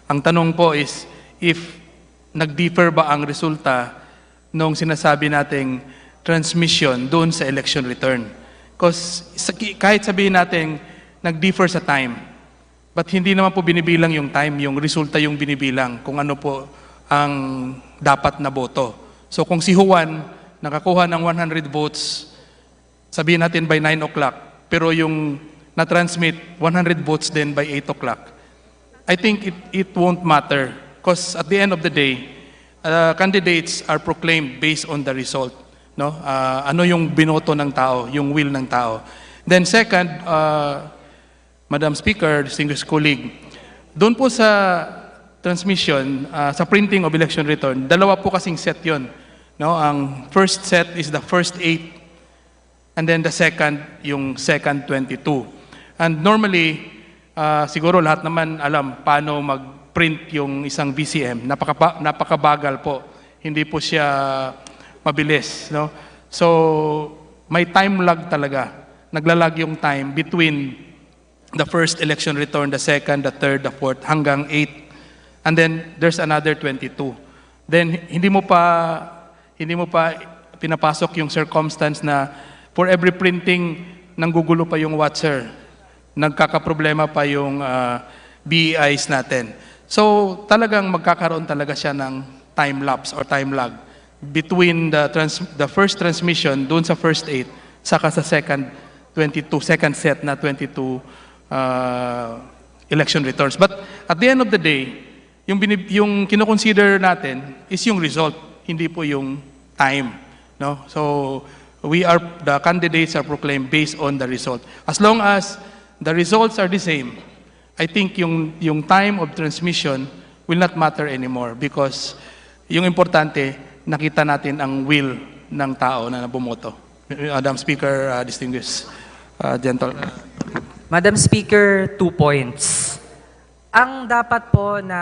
Ang tanong po is, if nag-differ ba ang resulta nung sinasabi nating transmission doon sa election return? Because kahit sabihin natin nag-differ sa time, but hindi naman po binibilang yung time, yung resulta yung binibilang kung ano po ang dapat na boto. So kung si Juan nakakuha ng 100 votes, sabihin natin by 9 o'clock, pero yung na-transmit 100 votes din by 8 o'clock, I think it won't matter because at the end of the day, candidates are proclaimed based on the result. No? Ano yung binoto ng tao, yung will ng tao. Then second, Madam Speaker, distinguished colleague, doon po sa transmission, sa printing of election return, dalawa po kasing set yon. No? Ang first set is the first 8, and then the second, yung second 22. And normally, siguro lahat naman alam paano mag-print yung isang VCM. Napakabagal po. Hindi po siya mabilis. No? So, may time lag talaga. Naglalag yung time between the first election return, the second, the third, the fourth, hanggang 8. And then, there's another 22. Then, hindi mo pa pinapasok yung circumstance na for every printing, nanggugulo pa yung watcher. Nagkakaproblema pa yung BEIs natin. So, talagang magkakaroon talaga siya ng time lapse or time lag between the first transmission doon sa first 8 saka sa second 22, second set na 22 election returns. But at the end of the day, yung kino-consider natin is yung result, hindi po yung time. No? So, the candidates are proclaimed based on the result. As long as the results are the same, I think yung time of transmission will not matter anymore because yung importante, nakita natin ang will ng tao na bumoto. Madam Speaker, distinguished gentlemen. Madam Speaker, 2 points. Ang dapat po na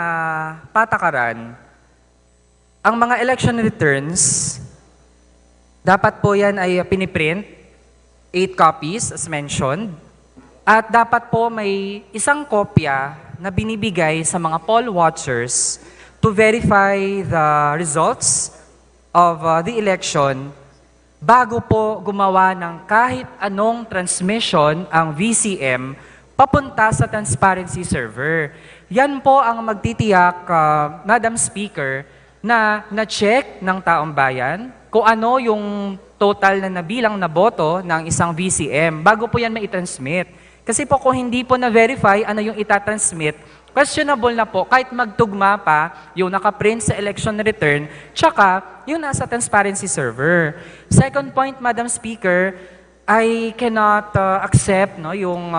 patakaran, ang mga election returns, dapat po yan ay piniprint, 8 copies as mentioned, at dapat po may isang kopya na binibigay sa mga poll watchers to verify the results of the election bago po gumawa ng kahit anong transmission ang VCM papunta sa transparency server. Yan po ang magtitiyak, Madam Speaker, na na-check ng taong bayan kung ano yung total na nabilang na boto ng isang VCM bago po yan mai-transmit. Kasi po kung hindi po na-verify ano yung itatransmit, questionable na po kahit magtugma pa yung nakaprint sa election return tsaka yung nasa transparency server. Second point, Madam Speaker, I cannot accept yung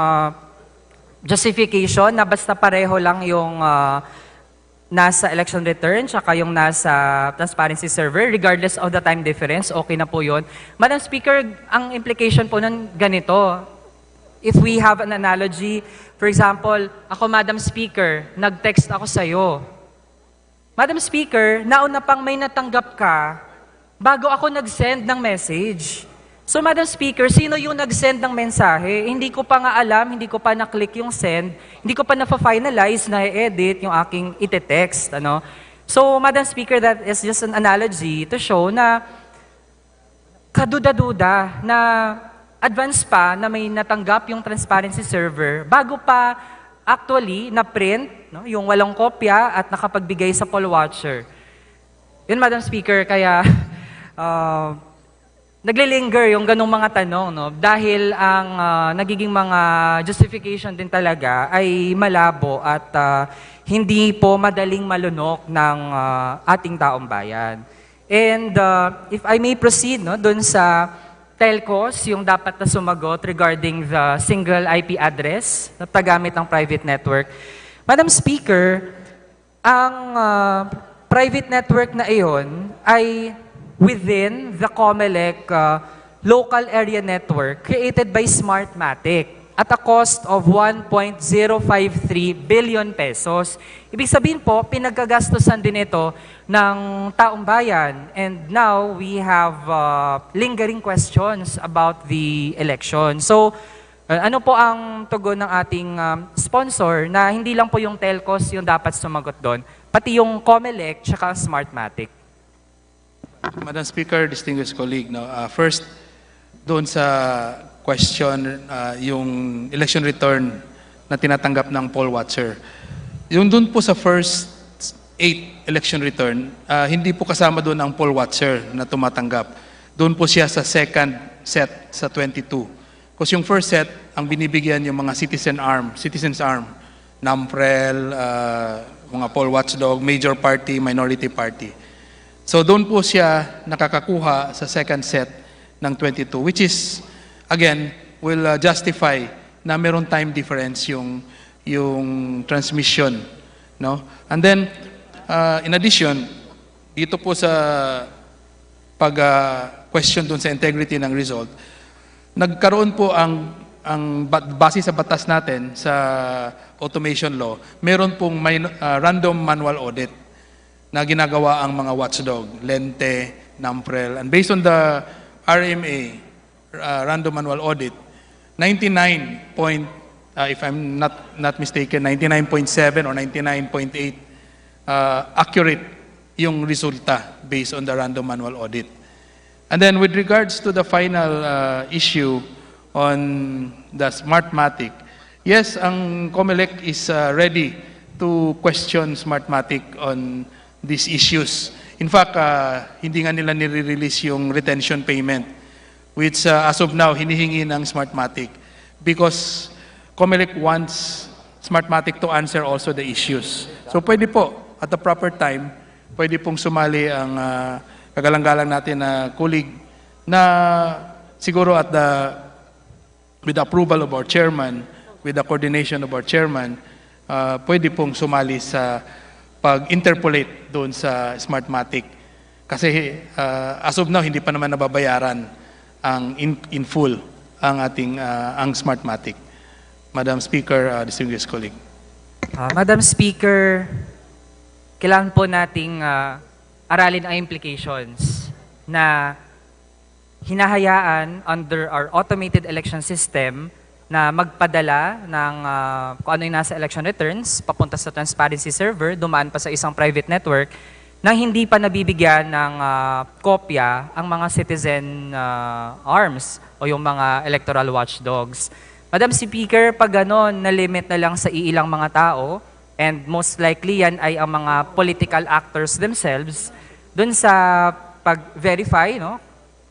justification na basta pareho lang yung nasa election return tsaka yung nasa transparency server, regardless of the time difference, okay na po yun. Madam Speaker, ang implication po nun ganito. If we have an analogy, for example, ako, Madam Speaker, nag-text ako sa'yo. Madam Speaker, nauna pang may natanggap ka bago ako nag-send ng message. So, Madam Speaker, sino yung nag-send ng mensahe? Hindi ko pa nga alam, hindi ko pa na-click yung send, hindi ko pa na-finalize, na-edit yung aking ite-text. Ano? So, Madam Speaker, that is just an analogy to show na kaduda-duda na advance pa na may natanggap yung transparency server bago pa actually na-print yung walang kopya at nakapagbigay sa poll watcher. Yun, Madam Speaker, kaya naglilinger yung ganong mga tanong, no? Dahil ang nagiging mga justification din talaga ay malabo at hindi po madaling malunok ng ating taong bayan. And if I may proceed, no, dun sa telcos, yung dapat na sumagot regarding the single IP address na tagamit ng private network. Madam Speaker, ang private network na iyon ay within the Comelec local area network created by Smartmatic at a cost of 1.053 billion pesos. Ibig sabihin po, pinagkagastusan din ito ng taong bayan. And now, we have lingering questions about the election. So, ano po ang tugon ng ating sponsor na hindi lang po yung telcos yung dapat sumagot doon, pati yung Comelec tsaka Smartmatic? Madam Speaker, distinguished colleague, no, first, doon sa question, yung election return na tinatanggap ng poll watcher. Yung doon po sa first 8 election return, hindi po kasama doon ang poll watcher na tumatanggap. Doon po siya sa second set, sa 22. Kasi yung first set, ang binibigyan yung mga citizens arm, NAMPREL, mga poll watchdog, major party, minority party. So doon po siya nakakakuha sa second set ng 22, which is, again, will justify na meron time difference yung transmission. No? And then, in addition, dito po sa pag-question doon sa integrity ng result, nagkaroon po ang base sa batas natin sa automation law, meron pong random manual audit na ginagawa ang mga watchdog, Lente, NAMPREL, and based on the RMA, random manual audit, if I'm not mistaken, 99.7 or 99.8 accurate yung resulta based on the random manual audit. And then with regards to the final issue on the Smartmatic, yes, ang Comelec is ready to question Smartmatic on these issues. In fact, hindi nga nila nire-release yung retention payment, which as of now, hinihingi ng Smartmatic because Comelec wants Smartmatic to answer also the issues. So pwede po, at the proper time, pwede pong sumali ang kagalang-galang natin na colleague na siguro with the approval of our chairman, with the coordination of our chairman, pwede pong sumali sa pag-interpolate doon sa Smartmatic. Kasi as of now, hindi pa naman nababayaran ang in full ang ating ang Smartmatic. Madam Speaker, distinguished colleague. Madam Speaker, kailangan po nating aralin ang implications na hinahayaan under our automated election system na magpadala ng kung ano yung nasa election returns, papunta sa transparency server, dumaan pa sa isang private network, na hindi pa nabibigyan ng kopya ang mga citizen arms o yung mga electoral watchdogs. Madam Speaker, pag gano'n, na-limit na lang sa iilang mga tao, and most likely yan ay ang mga political actors themselves, dun sa pag-verify, no,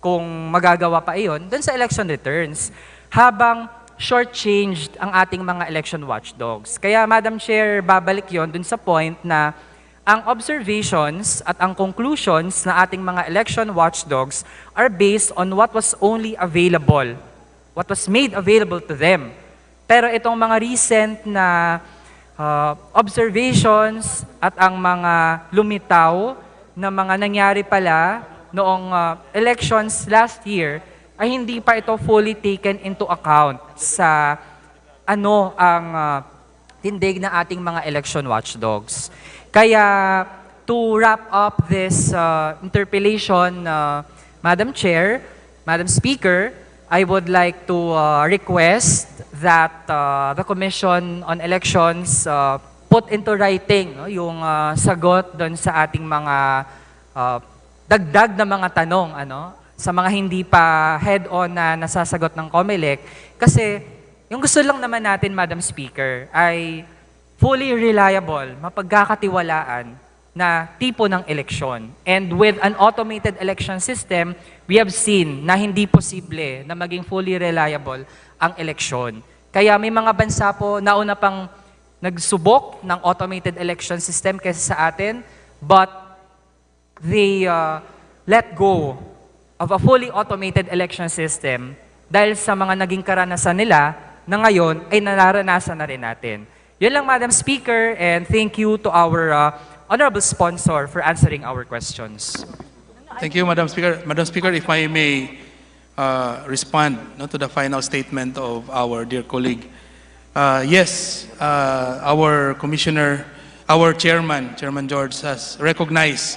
kung magagawa pa iyon, dun sa election returns, habang short-changed ang ating mga election watchdogs. Kaya, Madam Chair, babalik yon dun sa point na ang observations at ang conclusions na ating mga election watchdogs are based on what was only available, what was made available to them. Pero itong mga recent na observations at ang mga lumitaw na mga nangyari pala noong elections last year ay hindi pa ito fully taken into account sa ano ang tindig ng ating mga election watchdogs. Kaya to wrap up this interpellation, Madam Chair, Madam Speaker, I would like to request that the Commission on Elections put into writing yung sagot doon sa ating mga dagdag na mga tanong sa mga hindi pa head-on na nasasagot ng Comelec. Kasi yung gusto lang naman natin, Madam Speaker, ay fully reliable, mapagkakatiwalaan na tipo ng eleksyon. And with an automated election system, we have seen na hindi posible na maging fully reliable ang eleksyon. Kaya may mga bansa po nauna pang nagsubok ng automated election system kaysa sa atin, but they let go of a fully automated election system dahil sa mga naging karanasan nila na ngayon ay nararanasan na rin natin. Yun lang, Madam Speaker, and thank you to our honorable sponsor for answering our questions. Thank you, Madam Speaker. Madam Speaker, if I may respond to the final statement of our dear colleague. Yes, our commissioner, our chairman, Chairman George, has recognized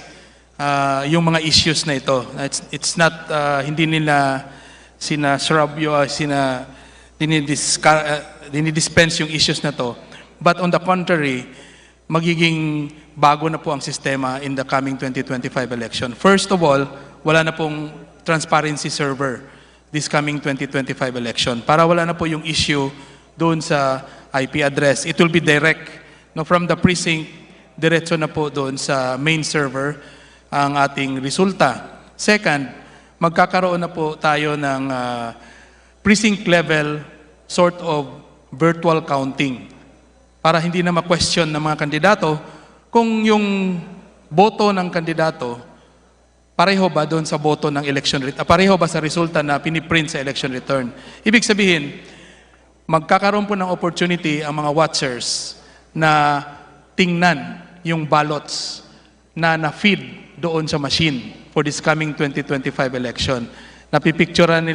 yung mga issues na ito. It's not, hindi nila dinidispense yung issues na to. But on the contrary, magiging bago na po ang sistema in the coming 2025 election. First of all, wala na pong transparency server this coming 2025 election. Para wala na po yung issue doon sa IP address. It will be direct from the precinct, diretso na po doon sa main server ang ating resulta. Second, magkakaroon na po tayo ng precinct level sort of virtual counting para hindi na ma-question ng mga kandidato kung yung boto ng kandidato pareho ba doon sa boto ng election return? Pareho ba sa resulta na piniprint sa election return? Ibig sabihin, magkakaroon po ng opportunity ang mga watchers na tingnan yung ballots na na-feed doon sa machine for this coming 2025 election. Mapipicturean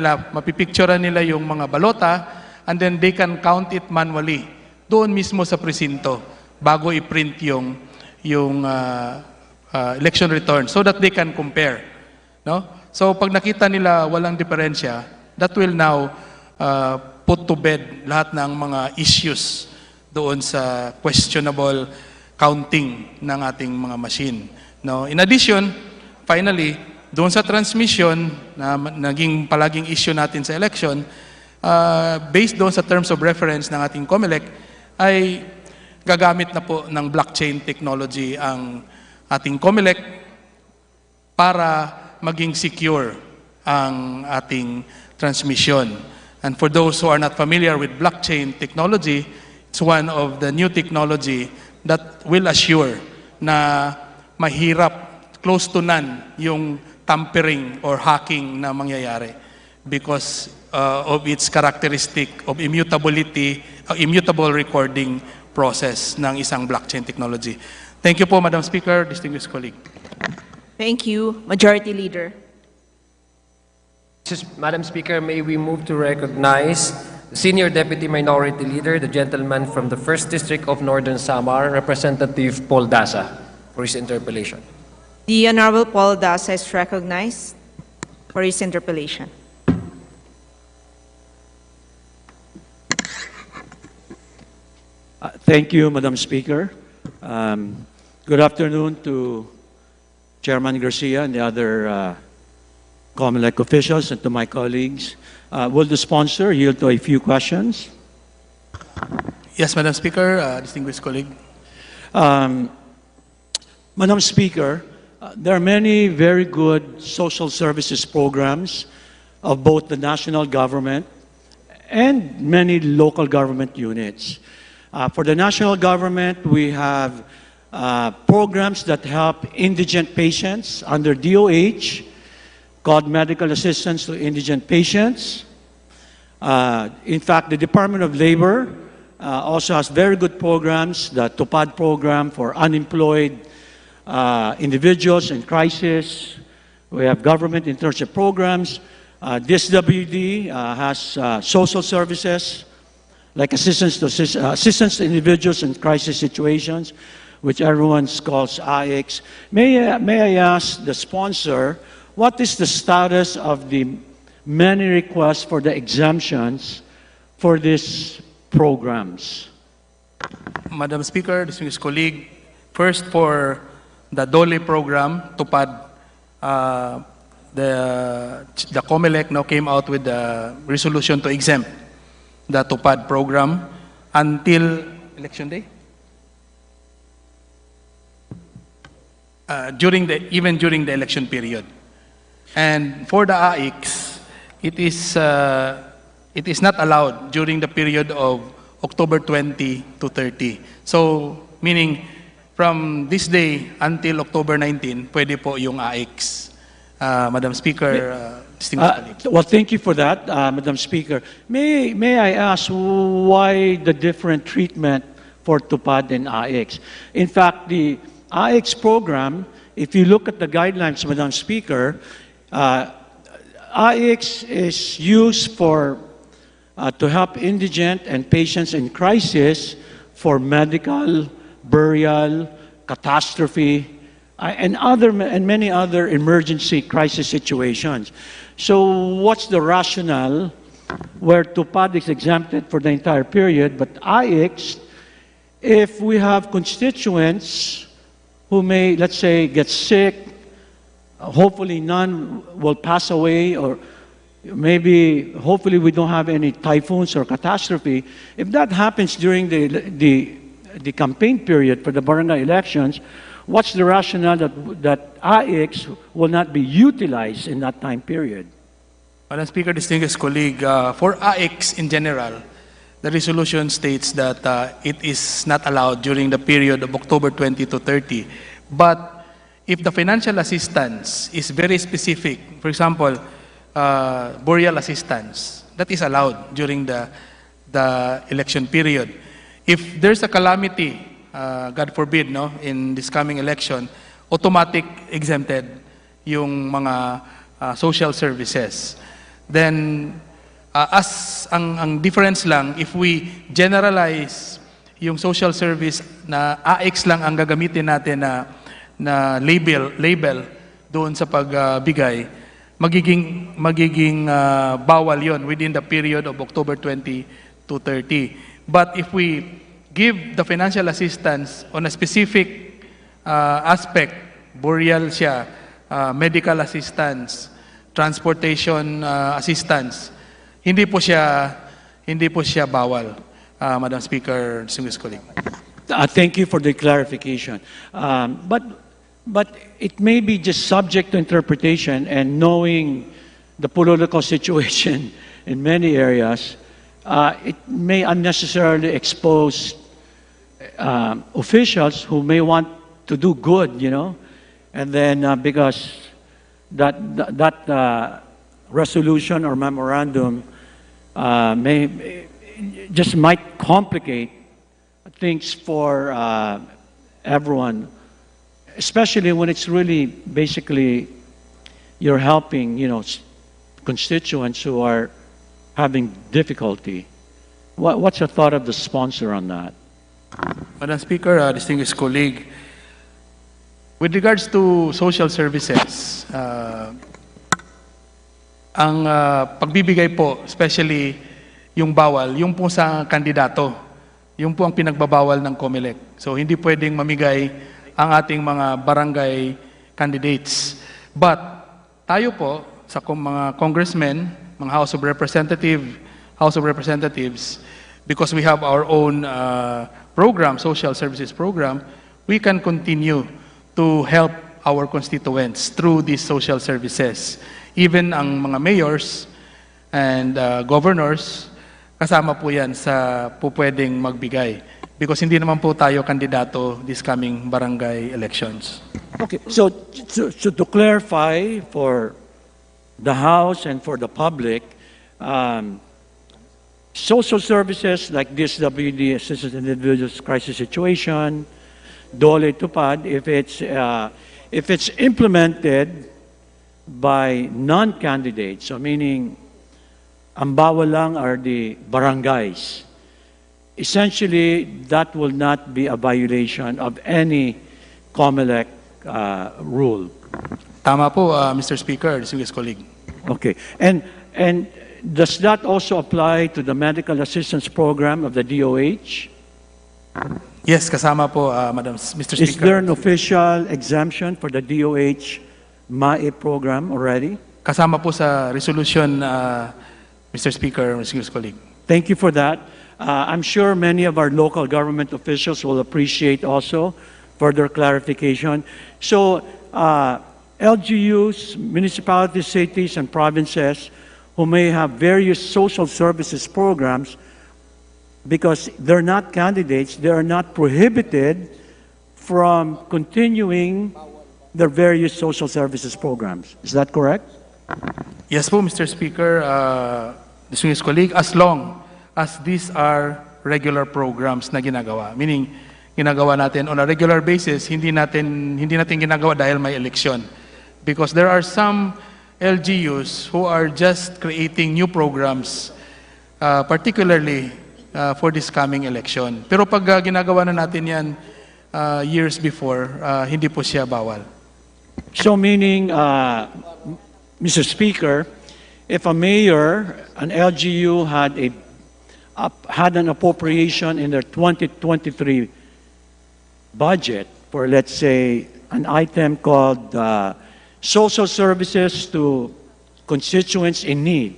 nila yung mga balota, and then they can count it manually doon mismo sa presinto bago i-print yung election return so that they can compare. No? So pag nakita nila walang diferensya, that will now put to bed lahat ng mga issues doon sa questionable counting ng ating mga machine. No? In addition, finally, doon sa transmission na naging palaging issue natin sa election, based doon sa terms of reference ng ating Comelec, ay gagamit na po ng blockchain technology ang ating Comelec para maging secure ang ating transmission. And for those who are not familiar with blockchain technology, it's one of the new technology that will assure na mahirap, close to none, yung tampering or hacking na mangyayari because of its characteristic of immutability, immutable recording process ng isang blockchain technology. Thank you po, Madam Speaker, distinguished colleague. Thank you. Majority Leader. Madam Speaker, may we move to recognize the Senior Deputy Minority Leader, the gentleman from the 1st District of Northern Samar, Representative Paul Daza, for his interpellation. The Honorable Paul Daza is recognized for his interpellation. Thank you, Madam Speaker. Good afternoon to Chairman Garcia and the other Comelec officials and to my colleagues. Will the sponsor yield to a few questions? Yes, Madam Speaker, distinguished colleague. Madam Speaker, there are many very good social services programs of both the national government and many local government units. For the national government, we have programs that help indigent patients under DOH, called Medical Assistance to Indigent Patients. In fact, the Department of Labor also has very good programs, the TUPAD program for unemployed individuals in crisis. We have government internship programs. DSWD has social services like assistance to individuals in crisis situations, which everyone calls AIX. May I ask the sponsor, what is the status of the many requests for the exemptions for these programs? Madam Speaker, distinguished colleague, first for the DOLE program, TUPAD, the Comelec now came out with a resolution to exempt the TUPAD program until election day? Even during the election period. And for the AIX, it is not allowed during the period of October 20 to 30. So, meaning, from this day until October 19, pwede po yung AIX. Madam Speaker, distinguished colleagues. Well, thank you for that, Madam Speaker. May I ask why the different treatment for TUPAD and AIX? In fact, the AIX program, if you look at the guidelines, Madam Speaker, AIX is used for to help indigent and patients in crisis for medical, burial, catastrophe, and many other emergency crisis situations. So what's the rationale where TUPAD is exempted for the entire period, but AIX, if we have constituents who may, let's say, get sick, hopefully none will pass away, or maybe, hopefully we don't have any typhoons or catastrophe. If that happens during the campaign period for the barangay elections, what's the rationale that AIX will not be utilized in that time period? Madam Speaker, distinguished colleague, for AIX in general, the resolution states that it is not allowed during the period of October 20 to 30. But if the financial assistance is very specific, for example, burial assistance, that is allowed during the election period. If there's a calamity, God forbid, no, in this coming election, automatic exempted yung mga social services. Then, as ang difference lang, if we generalize yung social service na AX lang ang gagamitin natin na label doon sa pagbigay, magiging bawal yon within the period of October 20 to 30. But if we give the financial assistance on a specific aspect, burial siya, medical assistance, transportation assistance, hindi po siya bawal, Madam Speaker, distinguished colleague. Thank you for the clarification. But it may be just subject to interpretation, and knowing the political situation in many areas, it may unnecessarily expose officials who may want to do good, you know, and then because that resolution or memorandum might complicate things for everyone, especially when it's really basically you're helping, you know, constituents who are having difficulty. What's your thought of the sponsor on that? Madam Speaker, distinguished colleague, with regards to social services, ang pagbibigay po, especially yung bawal, yung po sa kandidato, yung po ang pinagbabawal ng Comelec. So hindi pwedeng mamigay ang ating mga barangay candidates. But tayo po, sa mga congressmen, mga House of Representatives, because we have our own program, social services program, we can continue to help our constituents through these social services. Even ang mga mayors and governors, kasama po yan sa pupwedeng magbigay. Because hindi naman po tayo kandidato this coming barangay elections. Okay, so to clarify for the House and for the public, social services like DSWD, Assistance in Individuals Crisis Situation, Dole Tupad, if it's implemented by non-candidates, so meaning ang bawal lang are the barangays, essentially that will not be a violation of any Comelec rule. Tama po, Mr. Speaker, distinguished colleague. Okay, and does that also apply to the medical assistance program of the DOH? Yes, kasama po, Mr. Speaker. Is there an official exemption for the DOH MAE program already? Kasama po sa resolution, Mr. Speaker, distinguished colleague. Thank you for that. I'm sure many of our local government officials will appreciate also further clarification. So, LGUs, municipalities, cities, and provinces who may have various social services programs, because they're not candidates, they are not prohibited from continuing their various social services programs. Is that correct? Yes po, Mr. Speaker, distinguished colleague, as long as these are regular programs na ginagawa. Meaning, ginagawa natin on a regular basis, hindi natin ginagawa dahil may eleksyon. Because there are some LGUs who are just creating new programs, particularly for this coming election. Pero pag ginagawa na natin yan years before, hindi po siya bawal. So meaning, Mr. Speaker, if a mayor, an LGU had an appropriation in their 2023 budget for, let's say, an item called social services to constituents in need,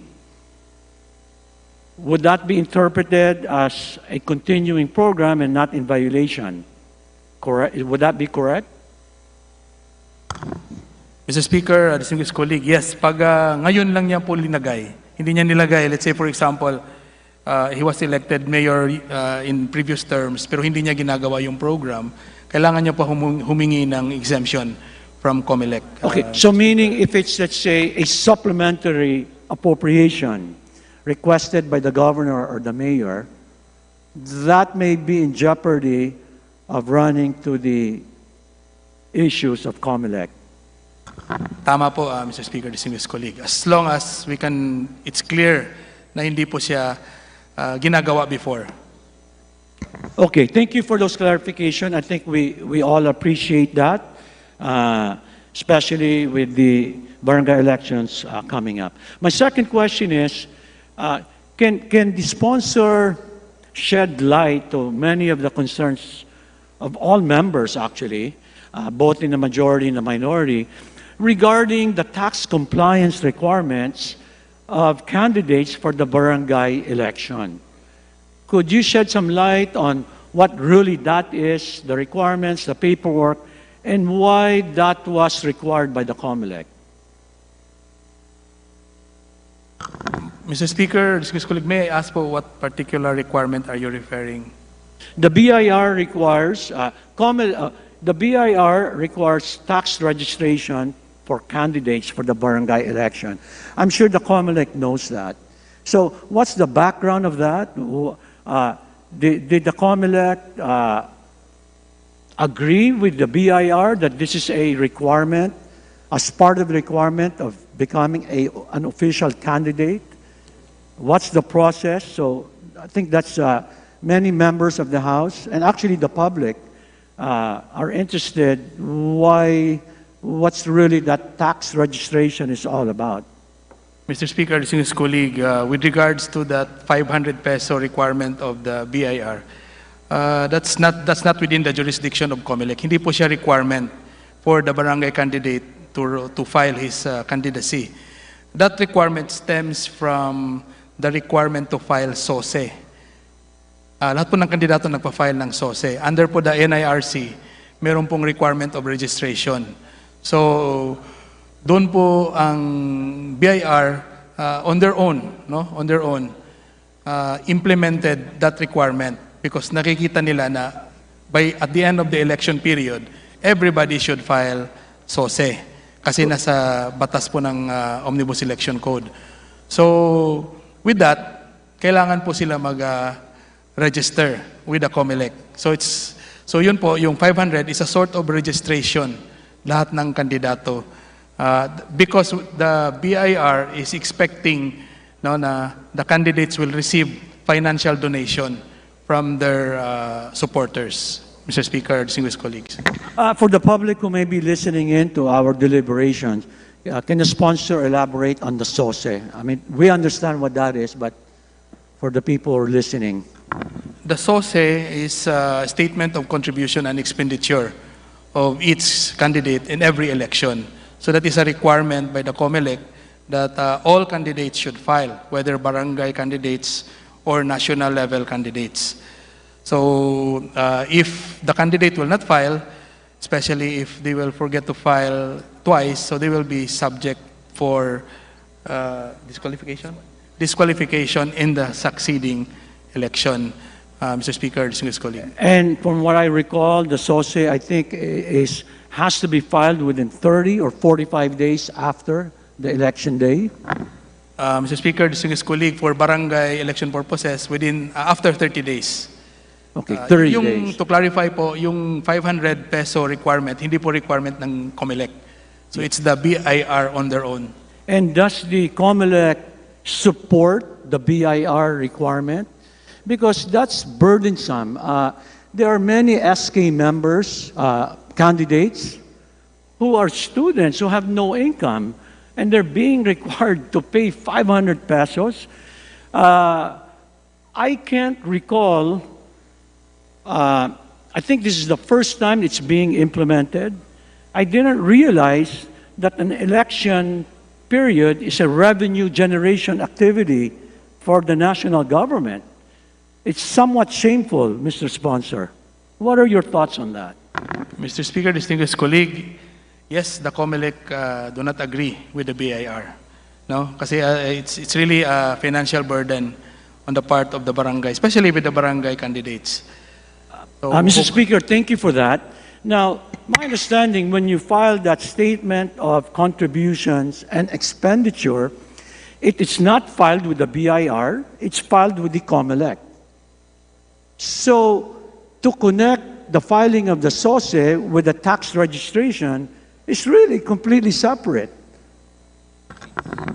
would that be interpreted as a continuing program and not in violation? Correct? Would that be correct? Mr. Speaker, distinguished colleague, yes, pag ngayon lang niya po linagay, hindi niya nilagay, let's say for example, he was elected mayor in previous terms, pero hindi niya ginagawa yung program, kailangan niya pa humingi ng exemption from Comelec. Okay, so meaning if it's, let's say, a supplementary appropriation requested by the governor or the mayor, that may be in jeopardy of running to the issues of Comelec. Tama po, Mr. Speaker, distinguished colleague. As long as we can, it's clear na hindi po siya ginagawa before. Okay, thank you for those clarification. I think we all appreciate that, especially with the barangay elections coming up. My second question is, can the sponsor shed light to many of the concerns of all members, actually, both in the majority and the minority, regarding the tax compliance requirements of candidates for the barangay election? Could you shed some light on what really that is, the requirements, the paperwork, and why that was required by the Comelec? Mr. Speaker, distinguished colleague, may I ask for what particular requirement are you referring? The BIR requires, the BIR requires tax registration for candidates for the barangay election. I'm sure the Comelec knows that. So what's the background of that? Did the Comelec agree with the BIR that this is a requirement, as part of the requirement of becoming an official candidate? What's the process? So I think that's many members of the House, and actually the public, are interested what's really that tax registration is all about. Mr. Speaker, distinguished colleague, with regards to that 500 peso requirement of the BIR, that's not within the jurisdiction of Comelec. Hindi po siya requirement for the barangay candidate to file his candidacy. That requirement stems from the requirement to file SOSE. Lahat po ng kandidato nagpa-file ng SOSE. Under po the NIRC, meron pong requirement of registration. So, doon po ang BIR on their own, implemented that requirement because nakikita nila na at the end of the election period, everybody should file SOSE kasi nasa batas po ng Omnibus Election Code. So, with that, kailangan po sila mag-register with the Comelec. So yun po, yung 500 is a sort of registration lahat ng kandidato. Because the BIR is expecting na the candidates will receive financial donation from their supporters. Mr. Speaker, distinguished colleagues. For the public who may be listening in to our deliberations, can the sponsor elaborate on the SOSE? I mean, we understand what that is, but for the people who are listening. The SOSE is a statement of contribution and expenditure of each candidate in every election. So that is a requirement by the Comelec that all candidates should file, whether barangay candidates or national level candidates. So if the candidate will not file, especially if they will forget to file twice, so they will be subject for disqualification in the succeeding election. Mr. Speaker, distinguished colleague. And from what I recall, the SOSE, I think, has to be filed within 30 or 45 days after the election day. Mr. Speaker, distinguished colleague, for barangay election purposes, after 30 days. Okay, 30 days. To clarify po, yung 500 peso requirement, hindi po requirement ng Comelec. So it's the BIR on their own. And does the Comelec support the BIR requirement? Because that's burdensome. There are many SK members, candidates, who are students who have no income, and they're being required to pay 500 pesos. I can't recall, I think this is the first time it's being implemented. I didn't realize that an election period is a revenue generation activity for the national government. It's somewhat shameful, Mr. Sponsor. What are your thoughts on that? Mr. Speaker, distinguished colleague, yes, the Comelec do not agree with the BIR. No? Kasi it's really a financial burden on the part of the barangay, especially with the barangay candidates. So, Mr. Speaker, thank you for that. Now, my understanding, when you file that statement of contributions and expenditure, it is not filed with the BIR, it's filed with the Comelec. So, to connect the filing of the SOSE with the tax registration is really completely separate.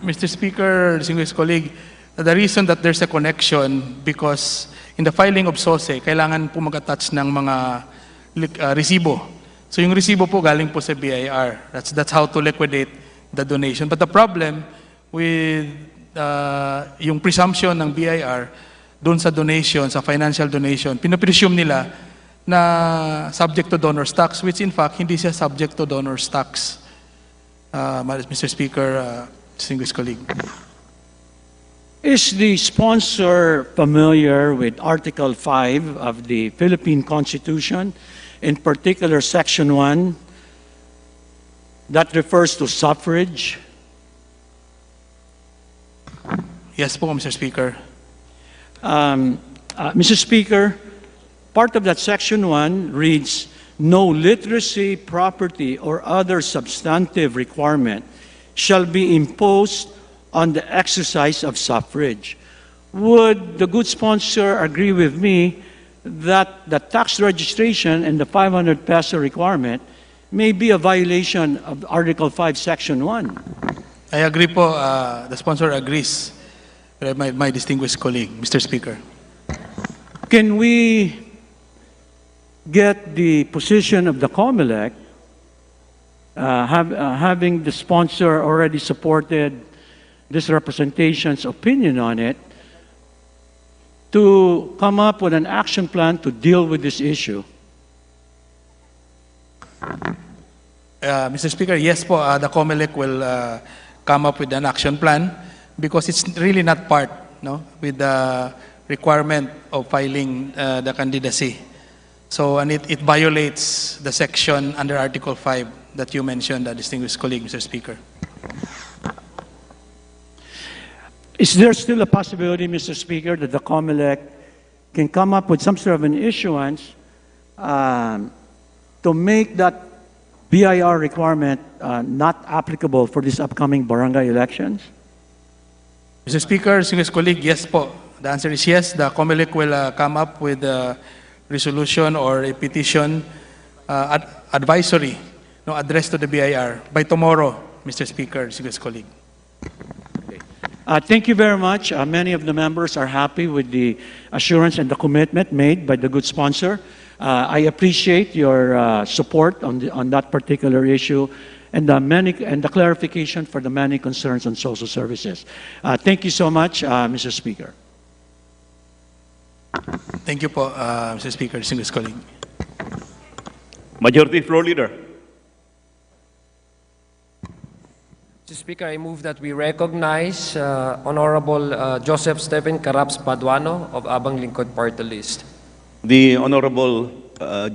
Mr. Speaker, distinguished colleague, the reason that there's a connection because in the filing of SOSE, kailangan po mag-attach ng mga resibo. So yung resibo po galing po sa BIR. That's how to liquidate the donation. But the problem with yung presumption ng BIR doon sa donation, sa financial donation, pinapresume nila na subject to donor's tax, which in fact, hindi siya subject to donor's tax. Mr. Speaker, distinguished colleague. Is the sponsor familiar with Article 5 of the Philippine Constitution, in particular Section 1, that refers to suffrage? Yes po, Mr. Speaker. Mr. Speaker, part of that Section 1 reads, no literacy, property, or other substantive requirement shall be imposed on the exercise of suffrage. Would the good sponsor agree with me that the tax registration and the 500 peso requirement may be a violation of Article 5, Section 1? I agree po. The sponsor agrees. My distinguished colleague, Mr. Speaker. Can we get the position of the Comelec, having the sponsor already supported this representation's opinion on it, to come up with an action plan to deal with this issue? Mr. Speaker, yes po, the Comelec will come up with an action plan because it's really not part with the requirement of filing the candidacy. So, and it violates the section under Article 5 that you mentioned, distinguished colleague, Mr. Speaker. Is there still a possibility, Mr. Speaker, that the Comelec can come up with some sort of an issuance to make that BIR requirement not applicable for these upcoming barangay elections? Mr. Speaker, distinguished colleague, yes po. The answer is yes. The Comelec will come up with a resolution or a petition advisory addressed to the BIR by tomorrow, Mr. Speaker, distinguished colleague. Thank you very much. Many of the members are happy with the assurance and the commitment made by the good sponsor. I appreciate your support on that particular issue and the clarification for the many concerns on social services. Thank you so much, Mr. Speaker. Thank you po, Mr. Speaker, distinguished colleague. Majority Floor Leader. Mr. Speaker, I move that we recognize Honorable Joseph Stephen Caraps Paduano of Abang Lingkod Party List. The Honorable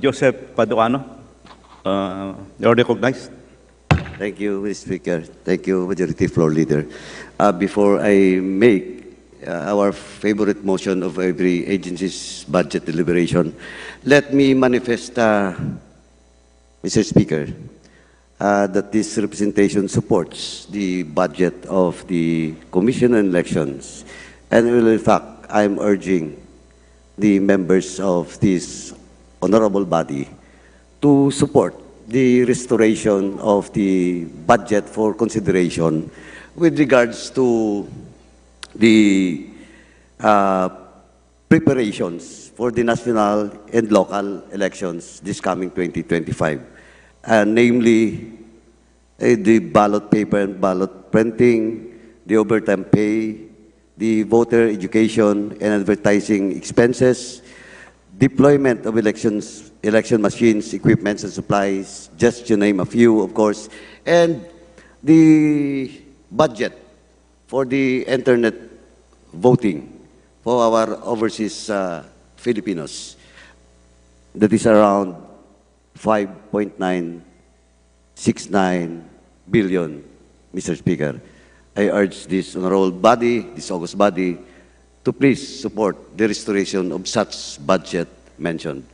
Joseph Paduano, you're recognized. Thank you, Mr. Speaker. Thank you, Majority Floor Leader. Before I make our favorite motion of every agency's budget deliberation, let me manifest, Mr. Speaker, that this representation supports the budget of the Commission on Elections. And in fact, I'm urging the members of this honorable body to support the restoration of the budget for consideration with regards to the preparations for the national and local elections this coming 2025. Namely, the ballot paper and ballot printing, the overtime pay, the voter education and advertising expenses, deployment of election machines, equipments, and supplies, just to name a few, of course, and the budget for the internet voting for our overseas Filipinos. That is around 5.969 billion, Mr. Speaker. I urge this honorable body, this august body, to please support the restoration of such budget mentioned.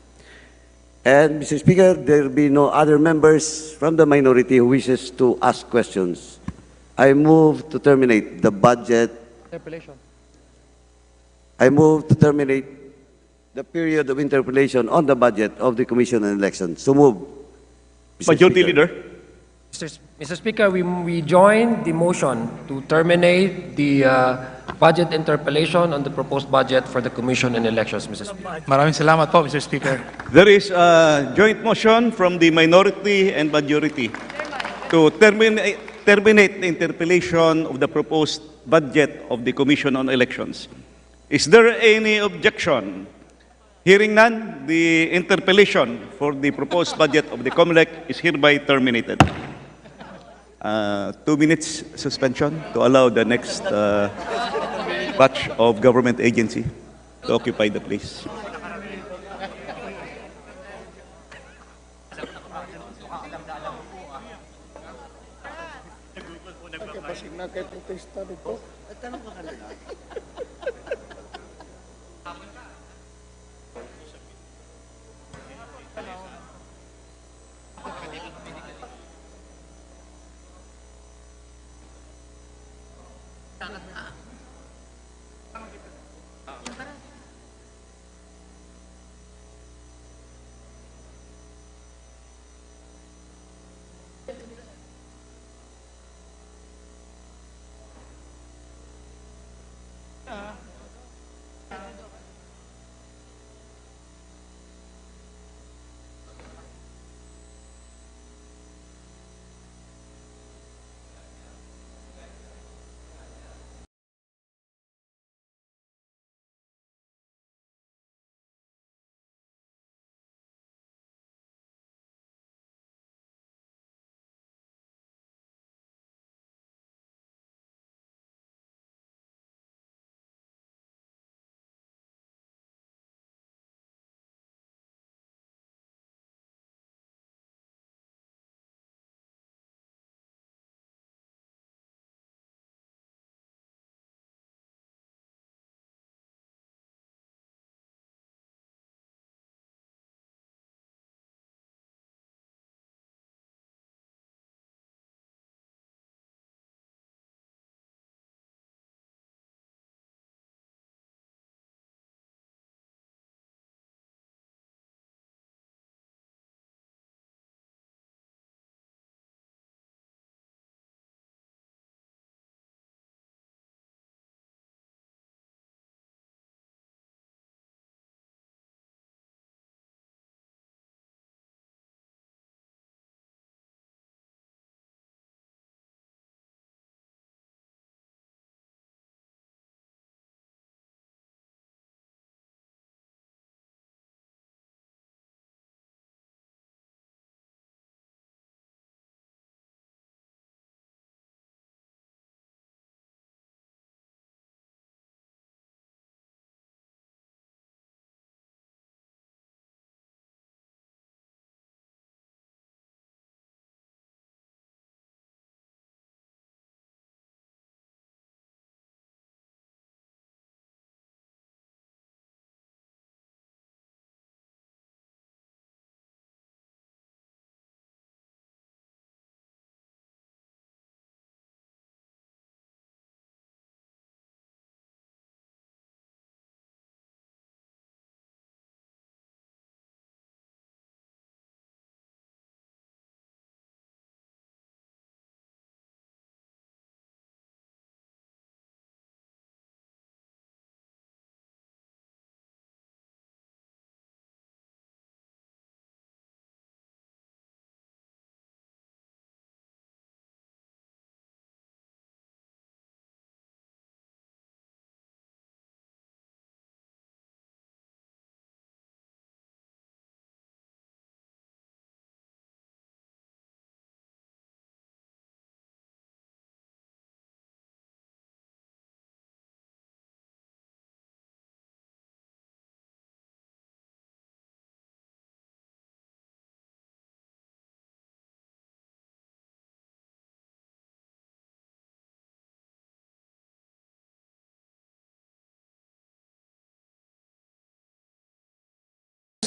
And, Mr. Speaker, there will be no other members from the minority who wishes to ask questions. I move to terminate the budget. I move to terminate the period of interpolation on the budget of the Commission on Elections. So move. Mr. Majority Speaker. Leader. Mr. Speaker, we join the motion to terminate the budget interpolation on the proposed budget for the Commission on Elections, Mr. Speaker. Maraming salamat po, Mr. Speaker. There is a joint motion from the minority and majority to terminate the interpellation of the proposed budget of the Commission on Elections. Is there any objection? Hearing none, the interpellation for the proposed budget of the Comelec is hereby terminated. 2 minutes suspension to allow the next batch of government agency to occupy the place.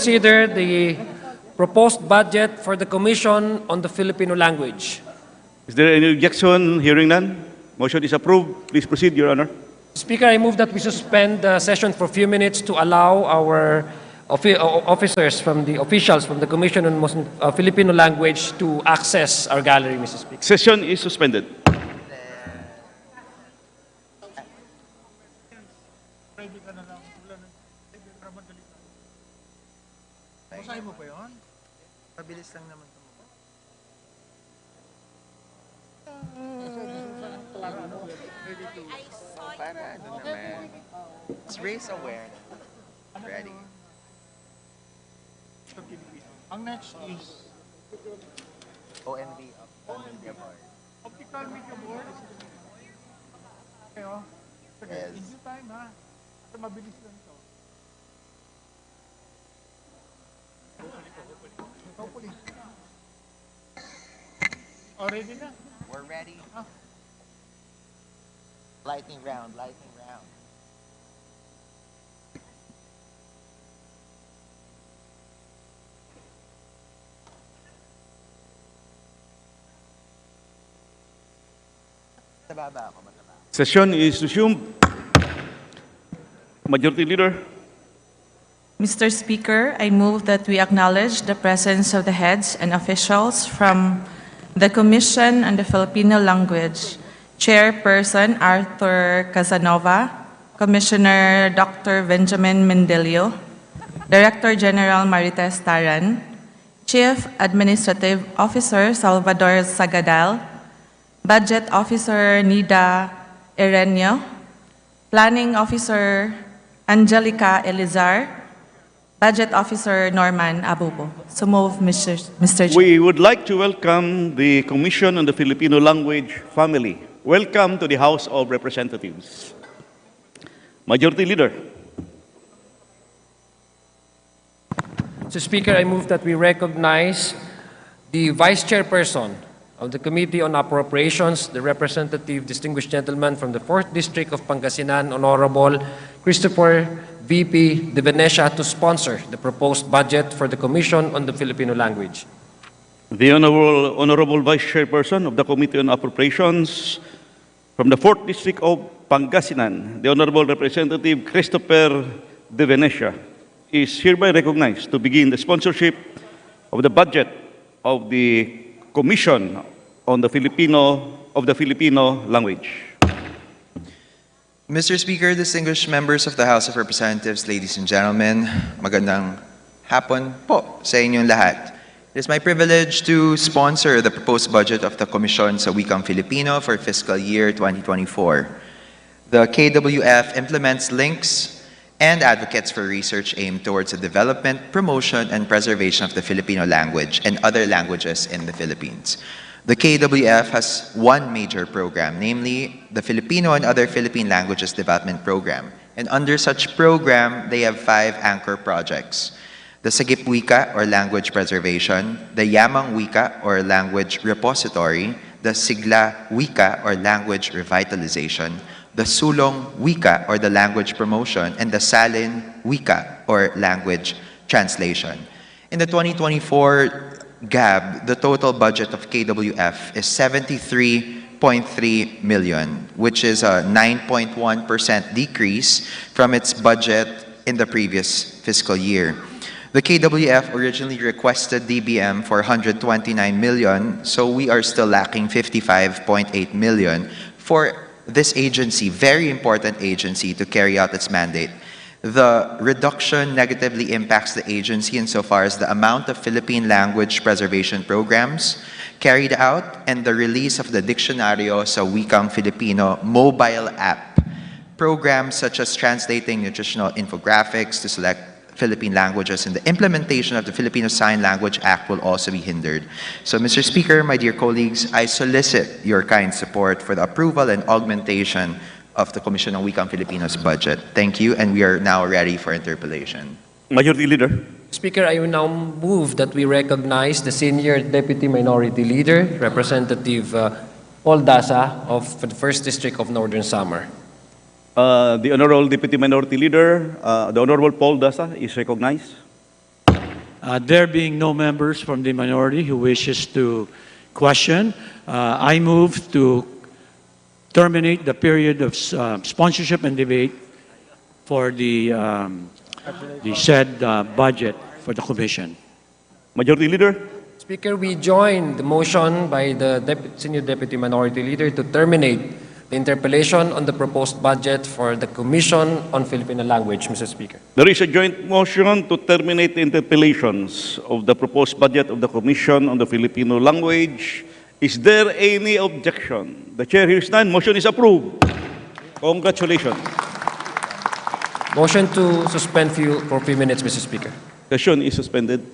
Consider the proposed budget for the Commission on the Filipino Language. Is there any objection? Hearing none, motion is approved. Please proceed, Your Honor. Speaker, I move that we suspend the session for a few minutes to allow our officials from the Commission on Filipino Language to access our gallery, Mr. Speaker. Session is suspended. Mabilis lang naman. Para ano naman. Let's raise awareness. Ready. Ang next is OMB. Optical Media Board. Okay, Yes. in due time ha. Kasi mabilis lang to. Hopefully. Ready na? We're ready. Lightning round, lightning round. Tababa ako, mataba. Session is resumed. Majority Leader. Mr. Speaker, I move that we acknowledge the presence of the heads and officials from the Commission on the Filipino Language, Chairperson Arthur Casanova, Commissioner Dr. Benjamin Mendelio, Director General Marites Taran, Chief Administrative Officer Salvador Sagadal, Budget Officer Nida Erenio, Planning Officer Angelica Elizar, Budget Officer Norman Abubo. So move, Mr. Chair. We would like to welcome the Commission on the Filipino Language family. Welcome to the House of Representatives. Majority Leader. Mr. Speaker, I move that we recognize the Vice Chairperson of the Committee on Appropriations, the representative distinguished gentleman from the 4th District of Pangasinan, Honorable Christopher VP de Venecia, to sponsor the proposed budget for the Commission on the Filipino Language. The Honorable Vice Chairperson of the Committee on Appropriations from the 4th District of Pangasinan, the Honorable Representative Christopher de Venecia, is hereby recognized to begin the sponsorship of the budget of the Commission on the Filipino Language. Mr. Speaker, distinguished members of the House of Representatives, ladies and gentlemen, magandang hapon po sa inyong lahat. It is my privilege to sponsor the proposed budget of the Commission sa Wikang Filipino for fiscal year 2024. The KWF implements links and advocates for research aimed towards the development, promotion, and preservation of the Filipino language and other languages in the Philippines. The KWF has one major program, namely the Filipino and Other Philippine Languages Development Program. And under such program, they have 5 anchor projects: the Sagip Wika, or language preservation; the Yamang Wika, or language repository; the Sigla Wika, or language revitalization; the Sulong Wika, or the language promotion; and the Salin Wika, or language translation. In the 2024 GAB, the total budget of KWF is 73.3 million, which is a 9.1% decrease from its budget in the previous fiscal year. The KWF originally requested DBM for 129 million, so we are still lacking 55.8 million for this agency, very important agency, to carry out its mandate. The reduction negatively impacts the agency insofar as the amount of Philippine language preservation programs carried out and the release of the Diccionario sa Wikang Filipino mobile app. Programs such as translating nutritional infographics to select Philippine languages and the implementation of the Filipino Sign Language Act will also be hindered. So, Mr. Speaker, my dear colleagues, I solicit your kind support for the approval and augmentation of the Commission on Wikang Filipino's budget. Thank you, and we are now ready for interpolation. Majority Leader. Speaker, I will now move that we recognize the Senior Deputy Minority Leader, Representative Paul Daza of the 1st District of Northern Samar. The Honorable Deputy Minority Leader, the Honorable Paul Daza, is recognized. There being no members from the minority who wishes to question, I move to terminate the period of sponsorship and debate for the said budget for the Commission. Majority Leader? Speaker, we join the motion by the Senior Deputy Minority Leader to terminate the interpellation on the proposed budget for the Commission on Filipino Language, Mr. Speaker. There is a joint motion to terminate the interpellations of the proposed budget of the Commission on the Filipino Language. Is there any objection? The Chair hears none. Motion is approved. Congratulations. Motion to suspend for a few minutes, Mr. Speaker. Session is suspended.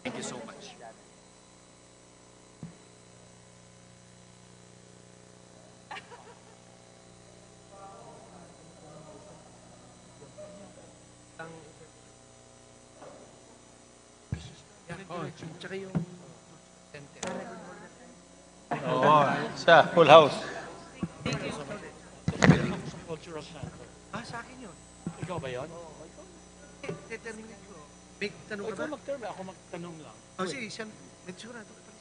Thank you so much. Sa full house. Sa akin yun. Ikaw ba yun? May tanong ka ba? Ikaw mag-term, ako magtanong lang. Oh, sige, siya. Nagsigurado ka pa.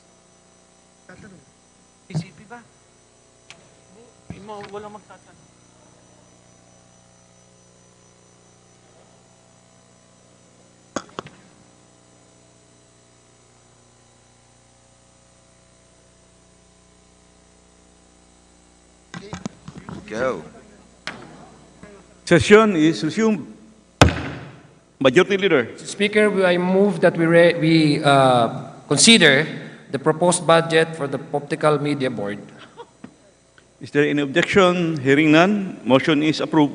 Tatanong. NCCP ba? Walang magtatanong. Go. Session is resumed. Majority Leader. Speaker, I move that we consider the proposed budget for the Optical Media Board. Is there any objection? Hearing none. Motion is approved.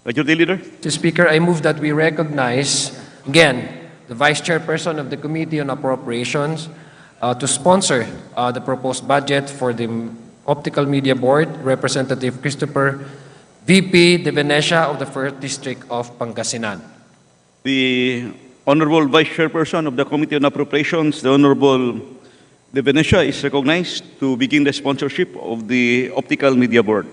Majority Leader. Mr. Speaker, I move that we recognize, again, the Vice Chairperson of the Committee on Appropriations to sponsor the proposed budget for the Optical Media Board, Representative Christopher VP De Venecia of the 1st District of Pangasinan. The Honorable Vice Chairperson of the Committee on Appropriations, the Honorable De Venecia, is recognized to begin the sponsorship of the Optical Media Board,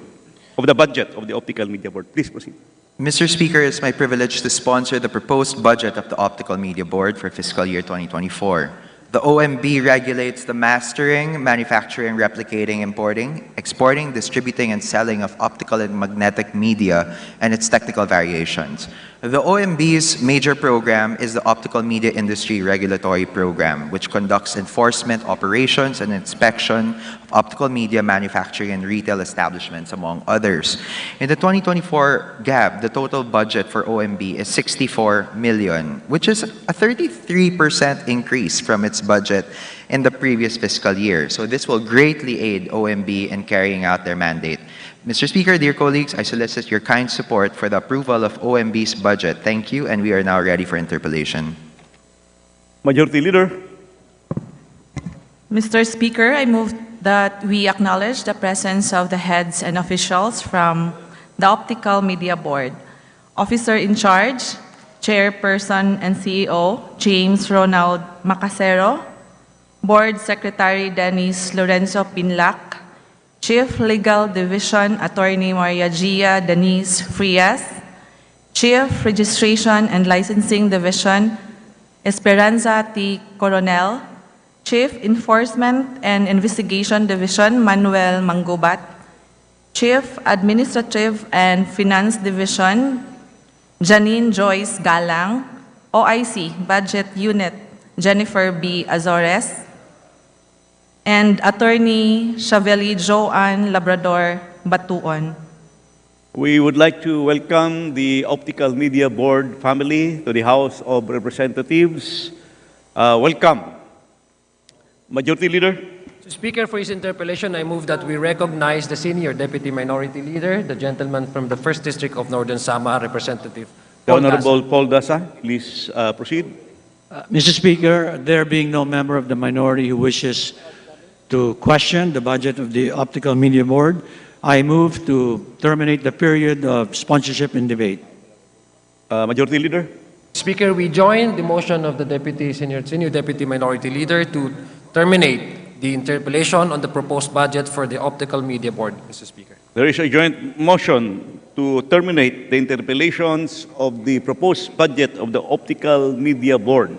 of the budget of the Optical Media Board. Please proceed. Mr. Speaker, it's my privilege to sponsor the proposed budget of the Optical Media Board for fiscal year 2024. The OMB regulates the mastering, manufacturing, replicating, importing, exporting, distributing, and selling of optical and magnetic media and its technical variations. The OMB's major program is the Optical Media Industry Regulatory Program, which conducts enforcement operations and inspection of optical media manufacturing and retail establishments, among others. In the 2024 GAB, the total budget for OMB is 64 million, which is a 33% increase from its budget in the previous fiscal year. So this will greatly aid OMB in carrying out their mandate. Mr. Speaker, dear colleagues, I solicit your kind support for the approval of OMB's budget. Thank you, and we are now ready for interpellation. Majority Leader. Mr. Speaker, I move that we acknowledge the presence of the heads and officials from the Optical Media Board. Officer in charge, Chairperson and CEO, James Ronald Macasero, Board Secretary Dennis Lorenzo Pinlac, Chief Legal Division Attorney Maria Gia Denise Frias, Chief Registration and Licensing Division Esperanza T. Coronel, Chief Enforcement and Investigation Division Manuel Mangubat, Chief Administrative and Finance Division Janine Joyce Galang, OIC Budget Unit Jennifer B. Azores, and Attorney Chaveli Joanne Labrador Batuon. We would like to welcome the Optical Media Board family to the House of Representatives. Welcome. Majority Leader. Speaker, for his interpellation, I move that we recognize the Senior Deputy Minority Leader, the gentleman from the 1st District of Northern Samar, Representative The Honorable Paul Dasa. Please proceed. Mr. Speaker, there being no member of the minority who wishes to question the budget of the Optical Media Board, I move to terminate the period of sponsorship and debate. Majority Leader. Speaker, we join the motion of the Senior Deputy Minority Leader to terminate the interpolation on the proposed budget for the Optical Media Board, Mr. Speaker. There is a joint motion to terminate the interpellations of the proposed budget of the Optical Media Board.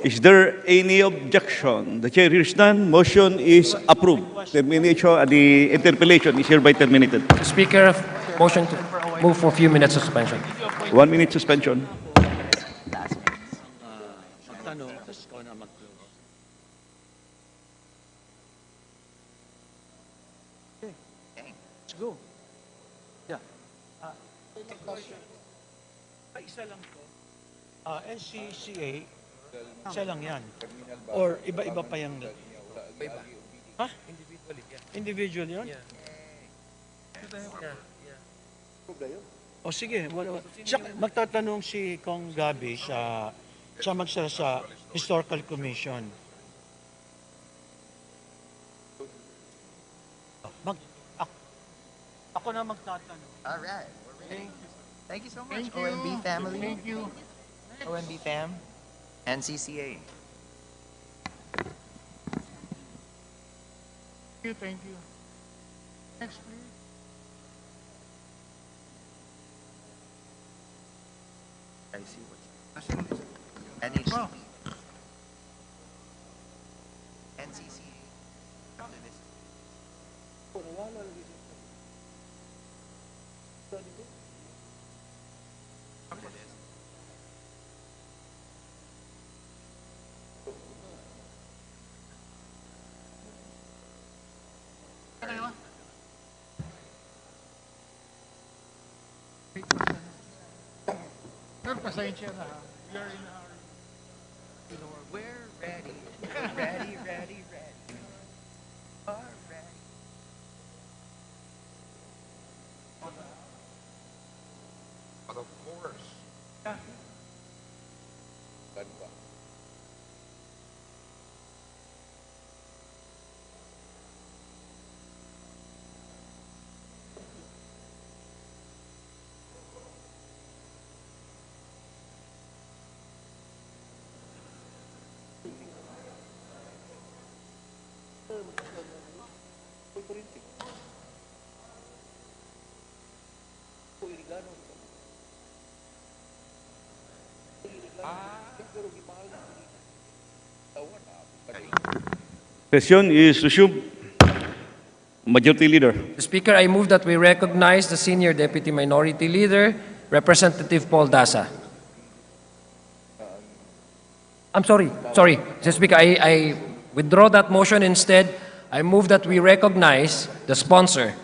Is there any objection? The chair hears none. Motion is approved. Termination, the interpellation is hereby terminated. Mr. Speaker, motion to move for a few minutes suspension. 1 minute suspension. Let's go. Yeah. Isa lang to. NCCA, isa lang yan. Or iba-iba pa yung... Iba. Ha? Individual yun? Yeah. O sige, magtatanong si Kong Gabi siya magsara sa Historical Commission. Ako na magtatanong. All right. Thank you so much, OMB family. Thank you. OMB fam. NCCA. Thank you. Next, please. I see what NHCP. NCCA. After this. After this. Sir, pasensya na. We are in a hurry. We're ready. Ready, ready, ready. Are ready. But of course. Session is resumed. Majority Leader. Mr. Speaker, I move that we recognize the Senior Deputy Minority Leader, Representative Paul Daza. I'm sorry. Mr. Speaker, I withdraw that motion. Instead, I move that we recognize the sponsor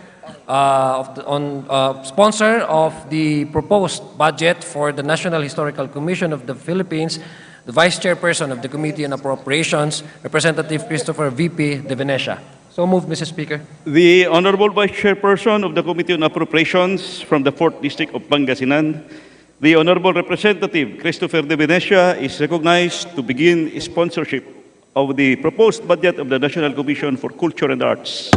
sponsor of the proposed budget for the National Historical Commission of the Philippines, the Vice Chairperson of the Committee on Appropriations, Representative Christopher V.P. De Venecia. So moved, Mr. Speaker. The Honorable Vice Chairperson of the Committee on Appropriations from the 4th District of Pangasinan, the Honorable Representative Christopher De Venecia, is recognized to begin sponsorship of the proposed budget of the National Commission for Culture and Arts.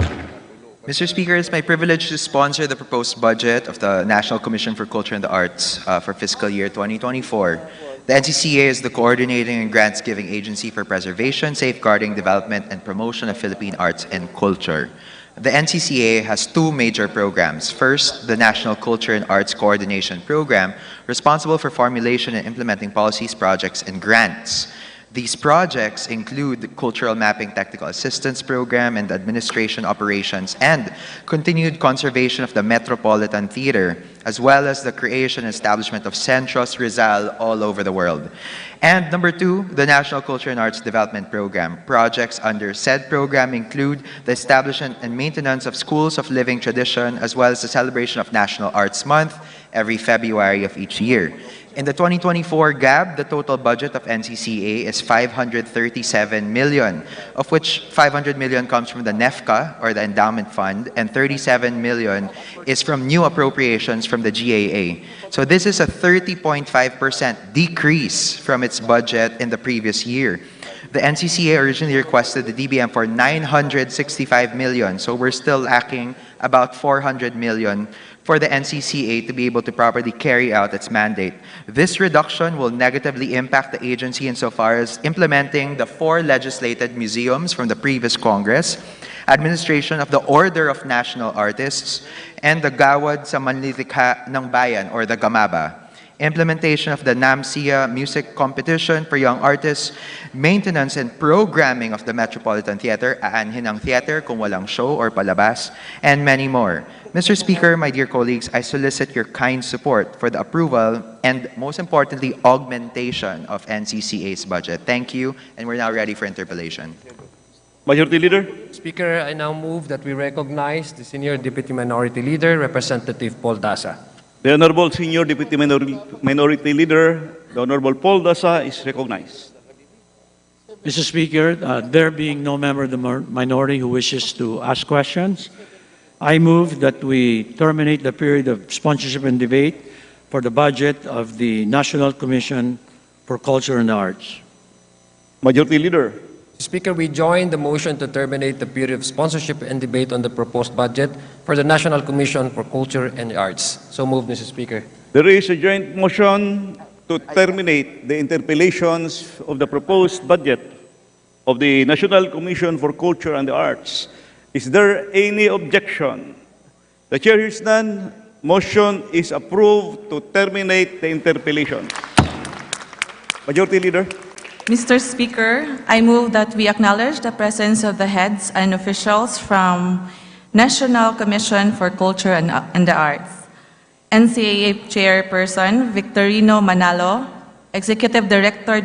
Mr. Speaker, it's my privilege to sponsor the proposed budget of the National Commission for Culture and the Arts for fiscal year 2024. The NCCA is the coordinating and grants-giving agency for preservation, safeguarding, development, and promotion of Philippine arts and culture. The NCCA has two major programs. First, the National Culture and Arts Coordination Program, responsible for formulation and implementing policies, projects, and grants. These projects include the Cultural Mapping Technical Assistance Program and Administration Operations and continued conservation of the Metropolitan Theater, as well as the creation and establishment of Centros Rizal all over the world. And number two, the National Culture and Arts Development Program. Projects under said program include the establishment and maintenance of schools of living tradition, as well as the celebration of National Arts Month every February of each year. In the 2024 GAB, the total budget of NCCA is 537 million, of which 500 million comes from the NEFCA, or the Endowment Fund, and 37 million is from new appropriations from the GAA. So this is a 30.5% decrease from its budget in the previous year. The NCCA originally requested the DBM for 965 million, so we're still lacking about 400 million for the NCCA to be able to properly carry out its mandate. This reduction will negatively impact the agency insofar as implementing the 4 legislated museums from the previous Congress, administration of the Order of National Artists, and the Gawad sa Manlilikha ng Bayan, or the GAMABA. Implementation of the NAMCIA music competition for young artists, maintenance and programming of the Metropolitan Theater, aanhin ang theater kung walang show or palabas, and many more. Mr. Speaker, my dear colleagues, I solicit your kind support for the approval and, most importantly, augmentation of NCCA's budget. Thank you, and we're now ready for interpolation. Majority Leader. Speaker, I now move that we recognize the Senior Deputy Minority Leader, Representative Paul Daza. The Honorable Senior Deputy Minority Leader, the Honorable Paul Daza, is recognized. Mr. Speaker, there being no member of the minority who wishes to ask questions, I move that we terminate the period of sponsorship and debate for the budget of the National Commission for Culture and the Arts. Majority Leader. Speaker, we join the motion to terminate the period of sponsorship and debate on the proposed budget for the National Commission for Culture and the Arts. So moved, Mr. Speaker. There is a joint motion to terminate the interpellations of the proposed budget of the National Commission for Culture and the Arts. Is there any objection? The chair hears none. Motion is approved to terminate the interpellation. Majority Leader. Mr. Speaker, I move that we acknowledge the presence of the heads and officials from National Commission for Culture and the Arts. NCCA Chairperson Victorino Manalo, Executive Director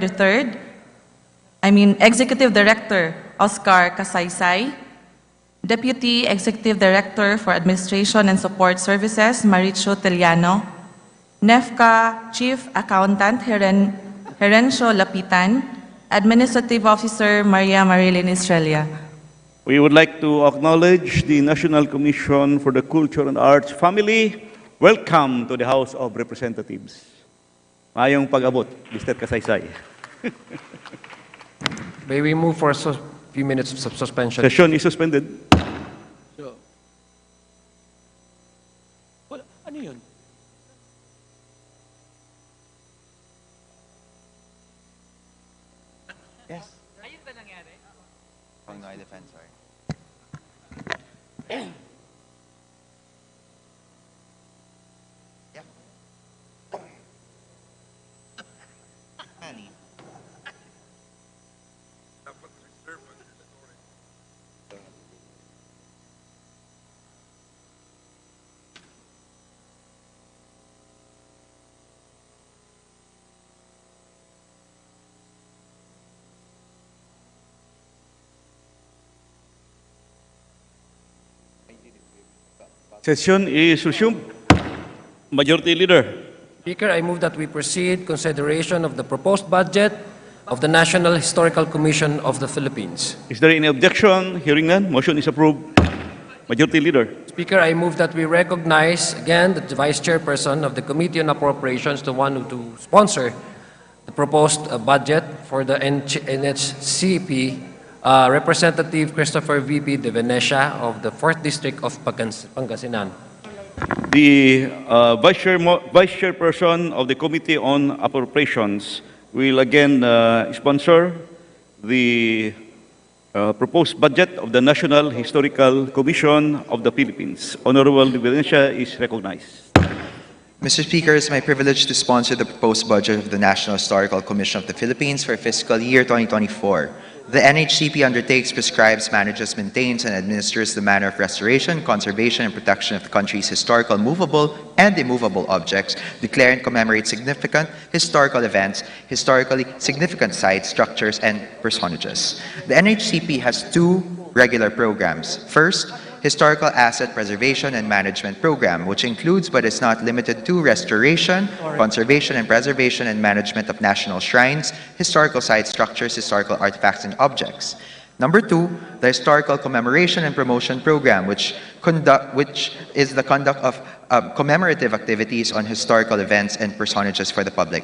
Executive Director Oscar Kasaysay, Deputy Executive Director for Administration and Support Services Maricho Teliano, NEFCA Chief Accountant Herencio Lapitan, Administrative Officer Maria Marilyn Estrella. We would like to acknowledge the National Commission for the Culture and Arts family. Welcome to the House of Representatives. Mayong pag-abot, Mr. Kasaysay. May we move for a few minutes of suspension? Session is suspended. Ano yun? Yes. Ayun ba nangyari? Oh, no, I defend, sorry. Yeah. Honey. Session is resumed. Majority Leader. Speaker, I move that we proceed consideration of the proposed budget of the National Historical Commission of the Philippines. Is there any objection? Hearing none, motion is approved. Majority Leader. Speaker, I move that we recognize again the Vice Chairperson of the Committee on Appropriations, the one to sponsor the proposed budget for the NHCP, Representative Christopher V.P. de Venecia of the 4th District of Pangasinan. The Vice Chairperson of the Committee on Appropriations will again sponsor the proposed budget of the National Historical Commission of the Philippines. Honorable de Venecia is recognized. Mr. Speaker, it's my privilege to sponsor the proposed budget of the National Historical Commission of the Philippines for fiscal year 2024. The NHCP undertakes, prescribes, manages, maintains, and administers the manner of restoration, conservation, and protection of the country's historical movable and immovable objects, declare and commemorate significant historical events, historically significant sites, structures, and personages. The NHCP has 2 regular programs. First, Historical Asset Preservation and Management Program, which includes but is not limited to restoration, conservation, and preservation and management of national shrines, historical sites, structures, historical artifacts, and objects. Number 2, the Historical Commemoration and Promotion Program, which is the conduct of commemorative activities on historical events and personages for the public.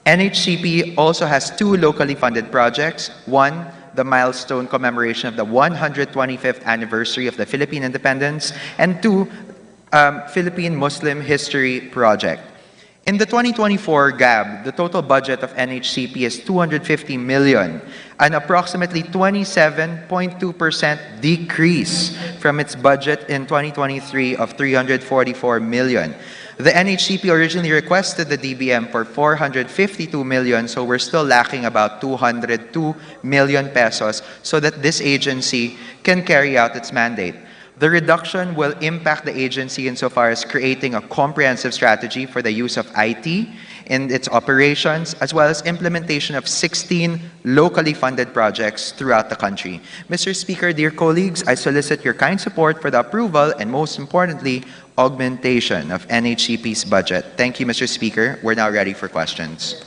NHCP also has 2 locally funded projects. One, the milestone commemoration of the 125th anniversary of the Philippine independence, and 2, Philippine Muslim History Project. In the 2024 GAB, the total budget of NHCP is 250 million, an approximately 27.2% decrease from its budget in 2023 of 344 million. The NHCP originally requested the DBM for 452 million, so we're still lacking about 202 million pesos so that this agency can carry out its mandate. The reduction will impact the agency insofar as creating a comprehensive strategy for the use of IT in its operations, as well as implementation of 16 locally funded projects throughout the country. Mr. Speaker, dear colleagues, I solicit your kind support for the approval and, most importantly, augmentation of NHCP's budget. Thank you, Mr. Speaker. We're now ready for questions.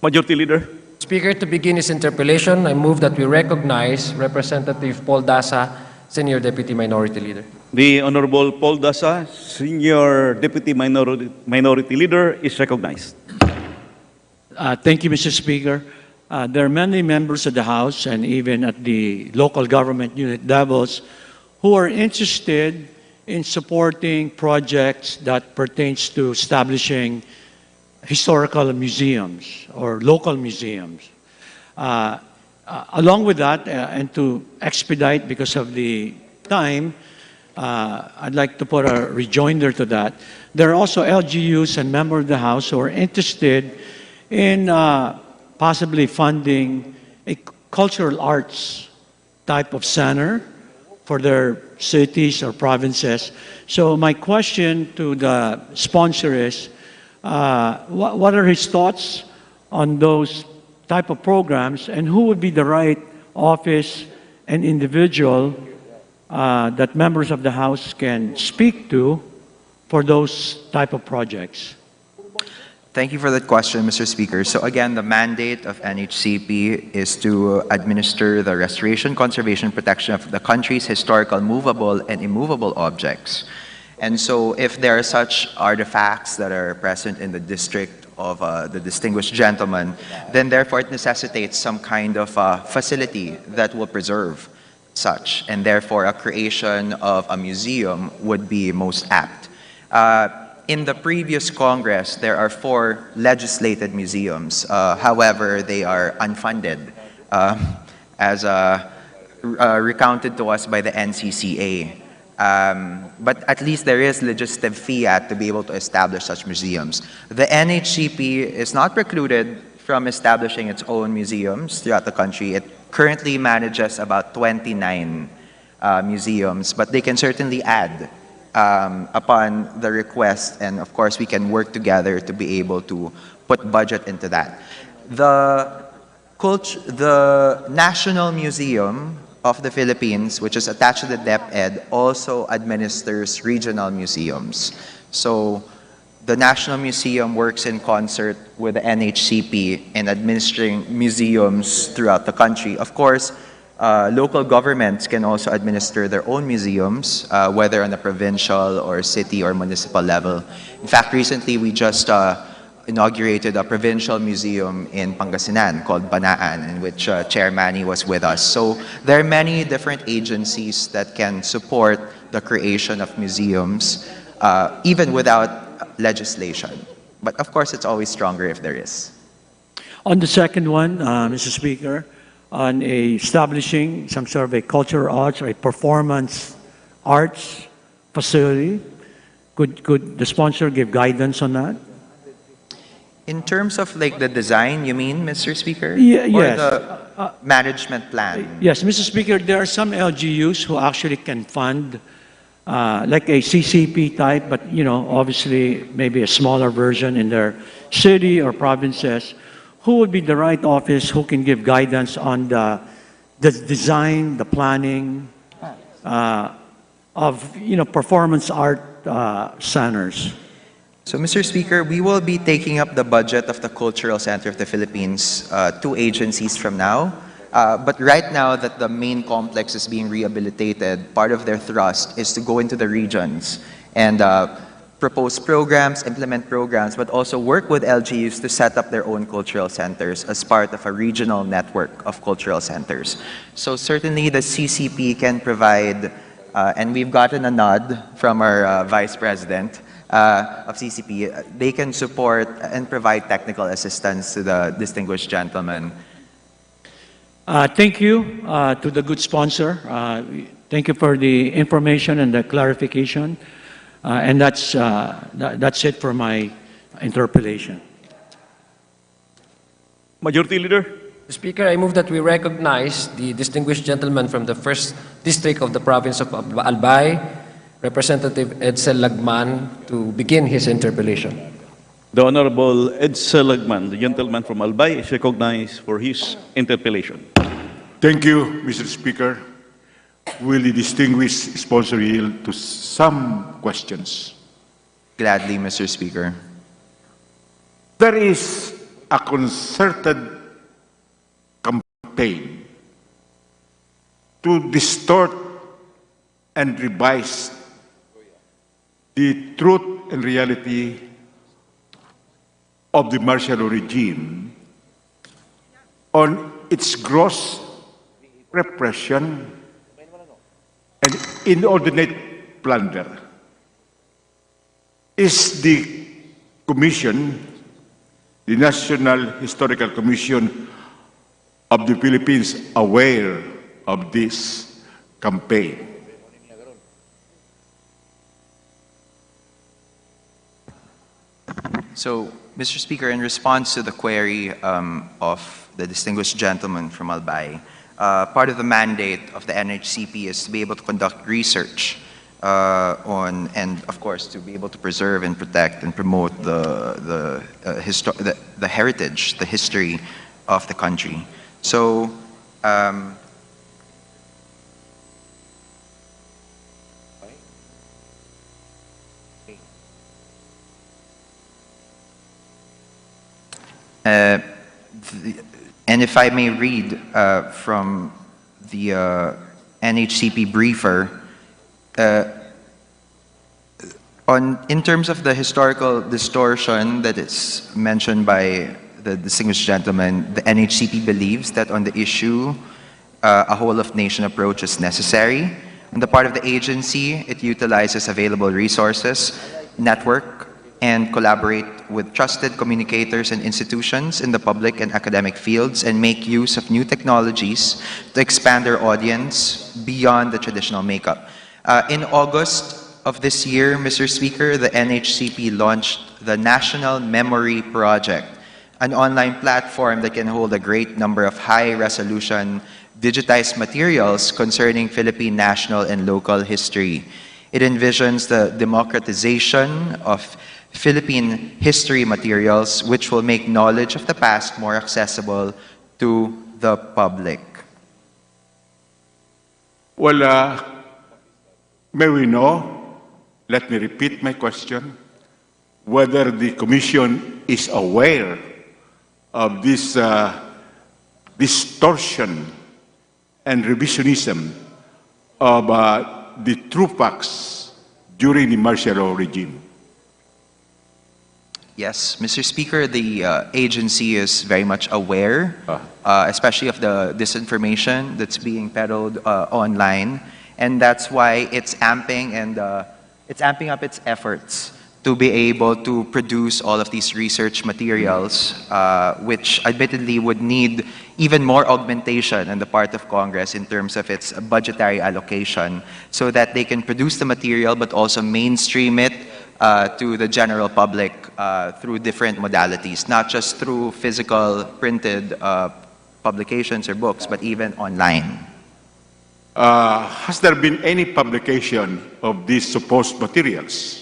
Majority Leader. Speaker, to begin his interpellation, I move that we recognize Representative Paul Daza, Senior Deputy Minority Leader. The Honorable Paul Daza, Senior Deputy Minority Leader, is recognized. Thank you, Mr. Speaker. There are many members of the House and even at the local government unit levels who are interested in supporting projects that pertains to establishing historical museums or local museums. Along with that, and to expedite because of the time, I'd like to put a rejoinder to that. There are also LGUs and members of the House who are interested in possibly funding a cultural arts type of center for their cities or provinces. So my question to the sponsor is, what are his thoughts on those type of programs, and who would be the right office and individual that members of the House can speak to for those type of projects? Thank you for that question, Mr. Speaker. So again, the mandate of NHCP is to administer the restoration, conservation, protection of the country's historical movable and immovable objects. And so if there are such artifacts that are present in the district of the distinguished gentleman, then therefore it necessitates some kind of facility that will preserve such, and therefore a creation of a museum would be most apt. In the previous Congress, there are 4 legislated museums. However, they are unfunded, as recounted to us by the NCCA. But at least there is legislative fiat to be able to establish such museums. The NHCP is not precluded from establishing its own museums throughout the country. It currently manages about 29 museums, but they can certainly add upon the request, and of course we can work together to be able to put budget into that. The National Museum of the Philippines, which is attached to the DepEd, also administers regional museums. So the National Museum works in concert with the NHCP in administering museums throughout the country. Of course, local governments can also administer their own museums, whether on a provincial or city or municipal level. In fact, recently we just inaugurated a provincial museum in Pangasinan called Banaan, in which Chair Manny was with us. So there are many different agencies that can support the creation of museums, even without legislation. But of course, it's always stronger if there is. On the second one, Mr. Speaker, on establishing some sort of a cultural arts or a performance arts facility, could the sponsor give guidance on that? In terms of like the design, you mean, Mr. Speaker? Yes. Or the management plan? Yes, Mr. Speaker, there are some LGUs who actually can fund like a CCP type, but obviously maybe a smaller version in their city or provinces. Who would be the right office who can give guidance on the design, the planning of performance art centers? So, Mr. Speaker, we will be taking up the budget of the Cultural Center of the Philippines 2 agencies from now. But right now that the main complex is being rehabilitated, part of their thrust is to go into the regions and propose programs, implement programs, but also work with LGUs to set up their own cultural centers as part of a regional network of cultural centers. So certainly the CCP can provide, and we've gotten a nod from our Vice President of CCP, they can support and provide technical assistance to the distinguished gentleman. Thank you to the good sponsor. Thank you for the information and the clarification. And that's it for my interpellation. Majority Leader. Mr. Speaker, I move that we recognize the distinguished gentleman from the 1st District of the Province of Albay, Representative Edsel Lagman, to begin his interpellation. The Honorable Edsel Lagman, the gentleman from Albay, is recognized for his interpellation. Thank you, Mr. Speaker. Will the distinguished sponsor yield to some questions? Gladly, Mr. Speaker. There is a concerted campaign to distort and revise the truth and reality of the martial law regime on its gross repression and inordinate plunder. Is the Commission, the National Historical Commission of the Philippines, aware of this campaign? So, Mr. Speaker, in response to the query of the distinguished gentleman from Albay, part of the mandate of the NHCP is to be able to conduct research on, and of course, to be able to preserve and protect and promote the heritage, the history of the country. So, and if I may read from the NHCP briefer, in terms of the historical distortion that is mentioned by the distinguished gentleman, the NHCP believes that on the issue, a whole-of-nation approach is necessary. On the part of the agency, it utilizes available resources, network, and collaborate with trusted communicators and institutions in the public and academic fields and make use of new technologies to expand their audience beyond the traditional makeup. In August of this year, Mr. Speaker, the NHCP launched the National Memory Project, an online platform that can hold a great number of high-resolution digitized materials concerning Philippine national and local history. It envisions the democratization of Philippine history materials, which will make knowledge of the past more accessible to the public. Well, may we know, let me repeat my question, whether the Commission is aware of this distortion and revisionism of the true facts during the martial law regime. Yes, Mr. Speaker, the agency is very much aware, especially of the disinformation that's being peddled online, and that's why it's amping up its efforts to be able to produce all of these research materials, which admittedly would need even more augmentation on the part of Congress in terms of its budgetary allocation, so that they can produce the material but also mainstream it to the general public through different modalities, not just through physical printed publications or books, but even online. Has there been any publication of these supposed materials?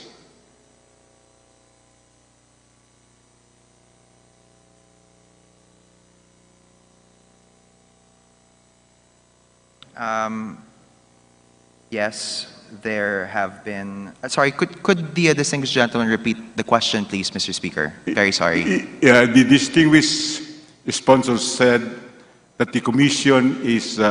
Yes, there have been. Sorry, could the distinguished gentleman repeat the question, please, Mr. Speaker? Very sorry. The distinguished sponsor said that the Commission is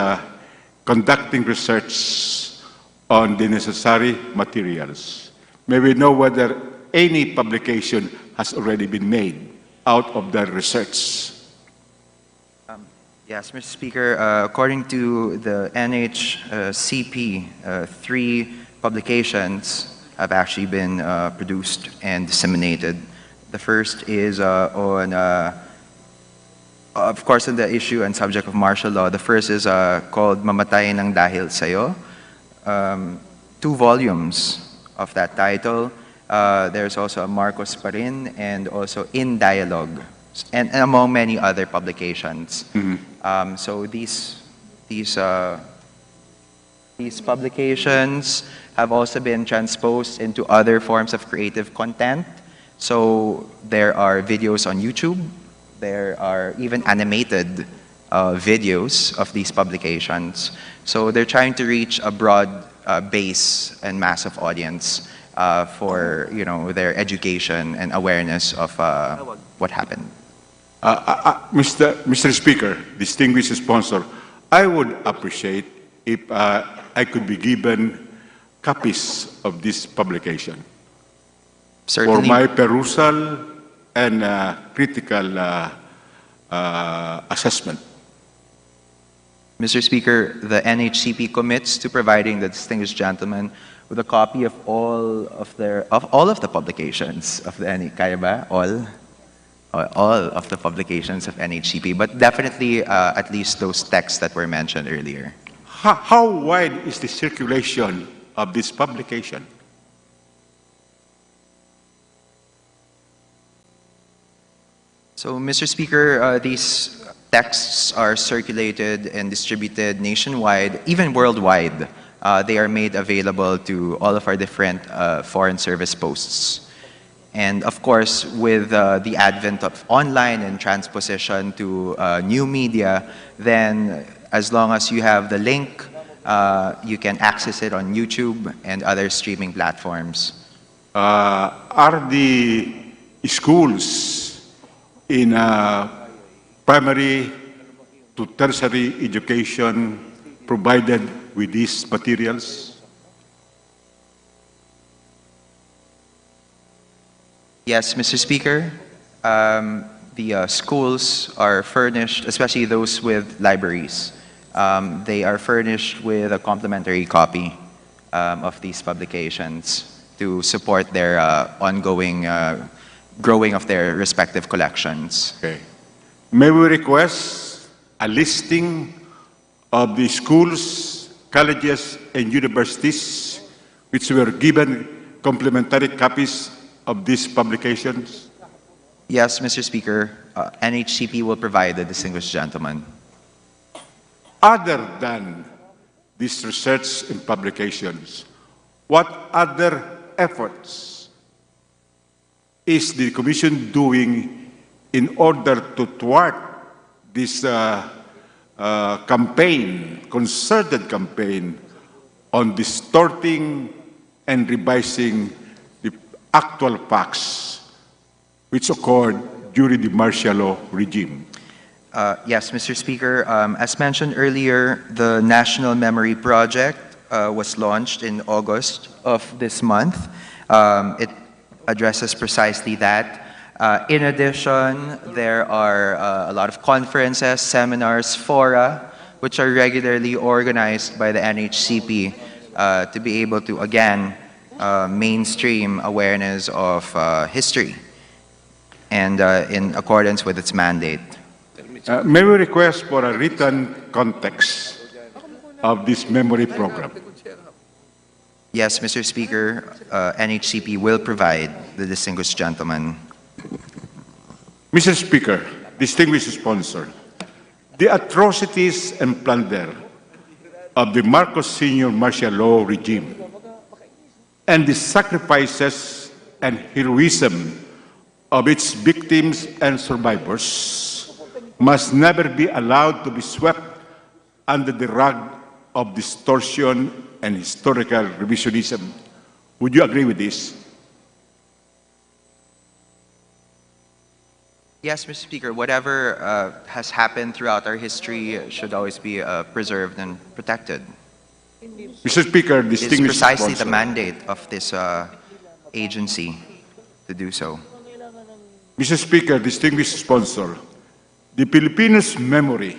conducting research on the necessary materials. May we know whether any publication has already been made out of their research? Yes, Mr. Speaker, according to the NHCP, 3 publications have actually been produced and disseminated. The first is on, of course, on the issue and subject of martial law. The first is called Mamatay ng Dahil Sa'yo. 2 volumes of that title. There's also a Marcos Pa Rin and also In Dialogue, and among many other publications. So these publications have also been transposed into other forms of creative content. So there are videos on YouTube. There are even animated videos of these publications. So they're trying to reach a broad base and massive audience for their education and awareness of what happened. Mr. Speaker, distinguished sponsor, I would appreciate if I could be given copies of this publication Certainly. for my perusal and critical assessment. Mr. Speaker, the NHCP commits to providing the distinguished gentleman with a copy of all of the publications of the kaya ba? All of the publications of NHCP, but definitely at least those texts that were mentioned earlier. How wide is the circulation of this publication? So, Mr. Speaker, these texts are circulated and distributed nationwide, even worldwide. They are made available to all of our different foreign service posts. And of course, with the advent of online and transposition to new media, then as long as you have the link, you can access it on YouTube and other streaming platforms. Are the schools in primary to tertiary education provided with these materials? Yes, Mr. Speaker. The schools are furnished, especially those with libraries. They are furnished with a complimentary copy of these publications to support their ongoing growing of their respective collections. Okay. May we request a listing of the schools, colleges, and universities which were given complimentary copies of these publications? Yes, Mr. Speaker. NHCP will provide the distinguished gentleman. Other than these research and publications, what other efforts is the Commission doing in order to thwart this concerted campaign on distorting and revising the actual facts which occurred during the martial law regime? Yes, Mr. Speaker. As mentioned earlier, the National Memory Project was launched in August of this month. It addresses precisely that. In addition, there are a lot of conferences, seminars, fora, which are regularly organized by the NHCP to be able to, again, mainstream awareness of history and in accordance with its mandate. May we request for a written context of this memory program? Yes, Mr. Speaker. NHCP will provide the distinguished gentleman. Mr. Speaker, distinguished sponsor, the atrocities and plunder of the Marcos Sr. martial law regime and the sacrifices and heroism of its victims and survivors must never be allowed to be swept under the rug of distortion and historical revisionism. Would you agree with this? Yes, Mr. Speaker. Whatever has happened throughout our history should always be preserved and protected. Mr. Speaker, It's distinguished precisely sponsor. the mandate of this agency. to do so. Mr. Speaker, distinguished sponsor, the Filipinos' memory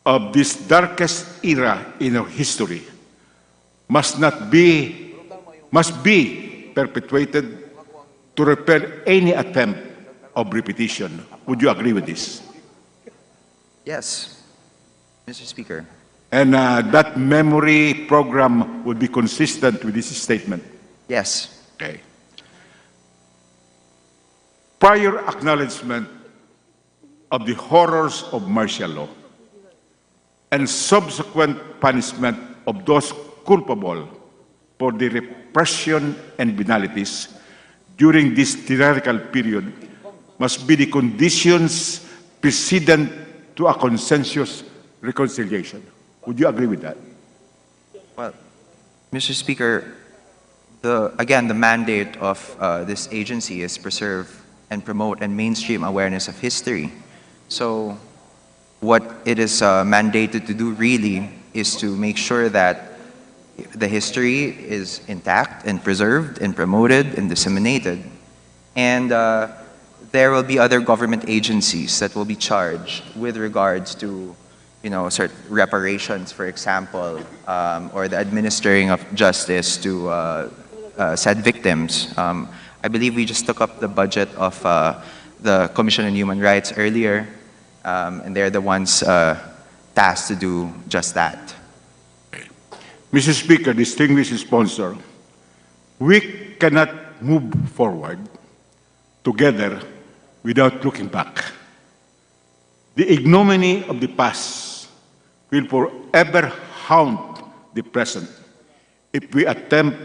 of this darkest era in our history must be perpetuated to repel any attempt of repetition. Would you agree with this? Yes, Mr. Speaker. And that memory program would be consistent with this statement? Yes. Okay. Prior acknowledgement of the horrors of martial law and subsequent punishment of those culpable for the repression and penalties during this tyrannical period must be the conditions precedent to a consensus reconciliation. Would you agree with that? Well, Mr. Speaker, again, the mandate of this agency is preserve and promote and mainstream awareness of history. So what it is mandated to do really is to make sure that the history is intact and preserved and promoted and disseminated. And there will be other government agencies that will be charged with regards to, certain reparations, for example, or the administering of justice to said victims. I believe we just took up the budget of the Commission on Human Rights earlier, and they're the ones tasked to do just that. Mr. Speaker, distinguished sponsor, we cannot move forward together without looking back. The ignominy of the past will forever haunt the present if we attempt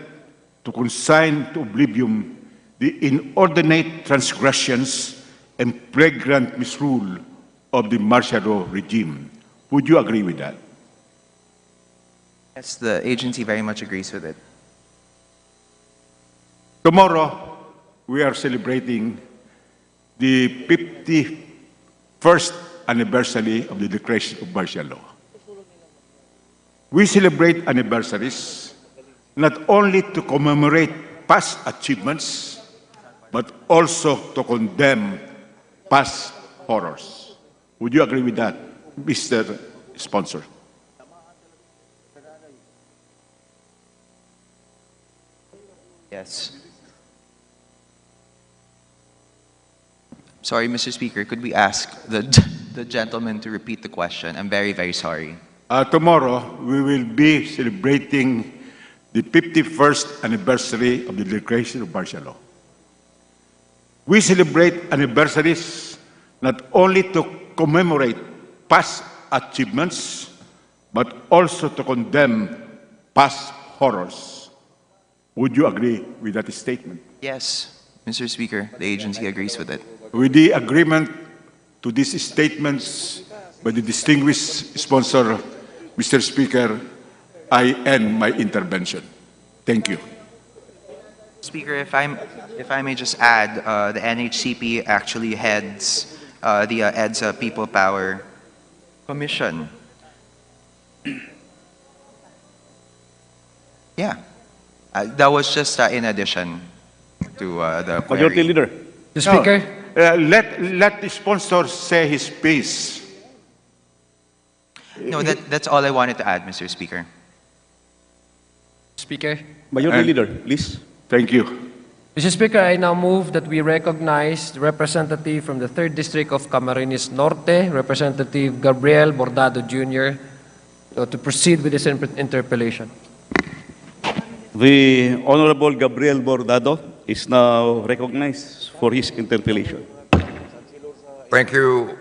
to consign to oblivion the inordinate transgressions and flagrant misrule of the martial law regime. Would you agree with that? Yes, the agency very much agrees with it. Tomorrow, we are celebrating the 51st anniversary of the Declaration of Martial Law. We celebrate anniversaries not only to commemorate past achievements, but also to condemn past horrors. Would you agree with that, Mr. Sponsor? Yes. Sorry, Mr. Speaker, could we ask the gentleman to repeat the question? I'm very, very sorry. Tomorrow, we will be celebrating the 51st anniversary of the Declaration of Martial Law. We celebrate anniversaries not only to commemorate past achievements, but also to condemn past horrors. Would you agree with that statement? Yes, Mr. Speaker, the agency agrees with it. With the agreement to these statements by the distinguished sponsor, Mr. Speaker, I end my intervention. Thank you. Speaker, if I may just add, the NHCP actually heads the EDSA People Power Commission. Yeah, that was just in addition to the query. Majority Leader. The Speaker? Let the sponsor say his piece. No, that's all I wanted to add, Mr. Speaker. Speaker? Majority Leader, please. Thank you. Mr. Speaker, I now move that we recognize the representative from the 3rd District of Camarines Norte, Representative Gabriel Bordado Jr., to proceed with this interpellation. The Honorable Gabriel Bordado is now recognized for his interpellation. Thank you,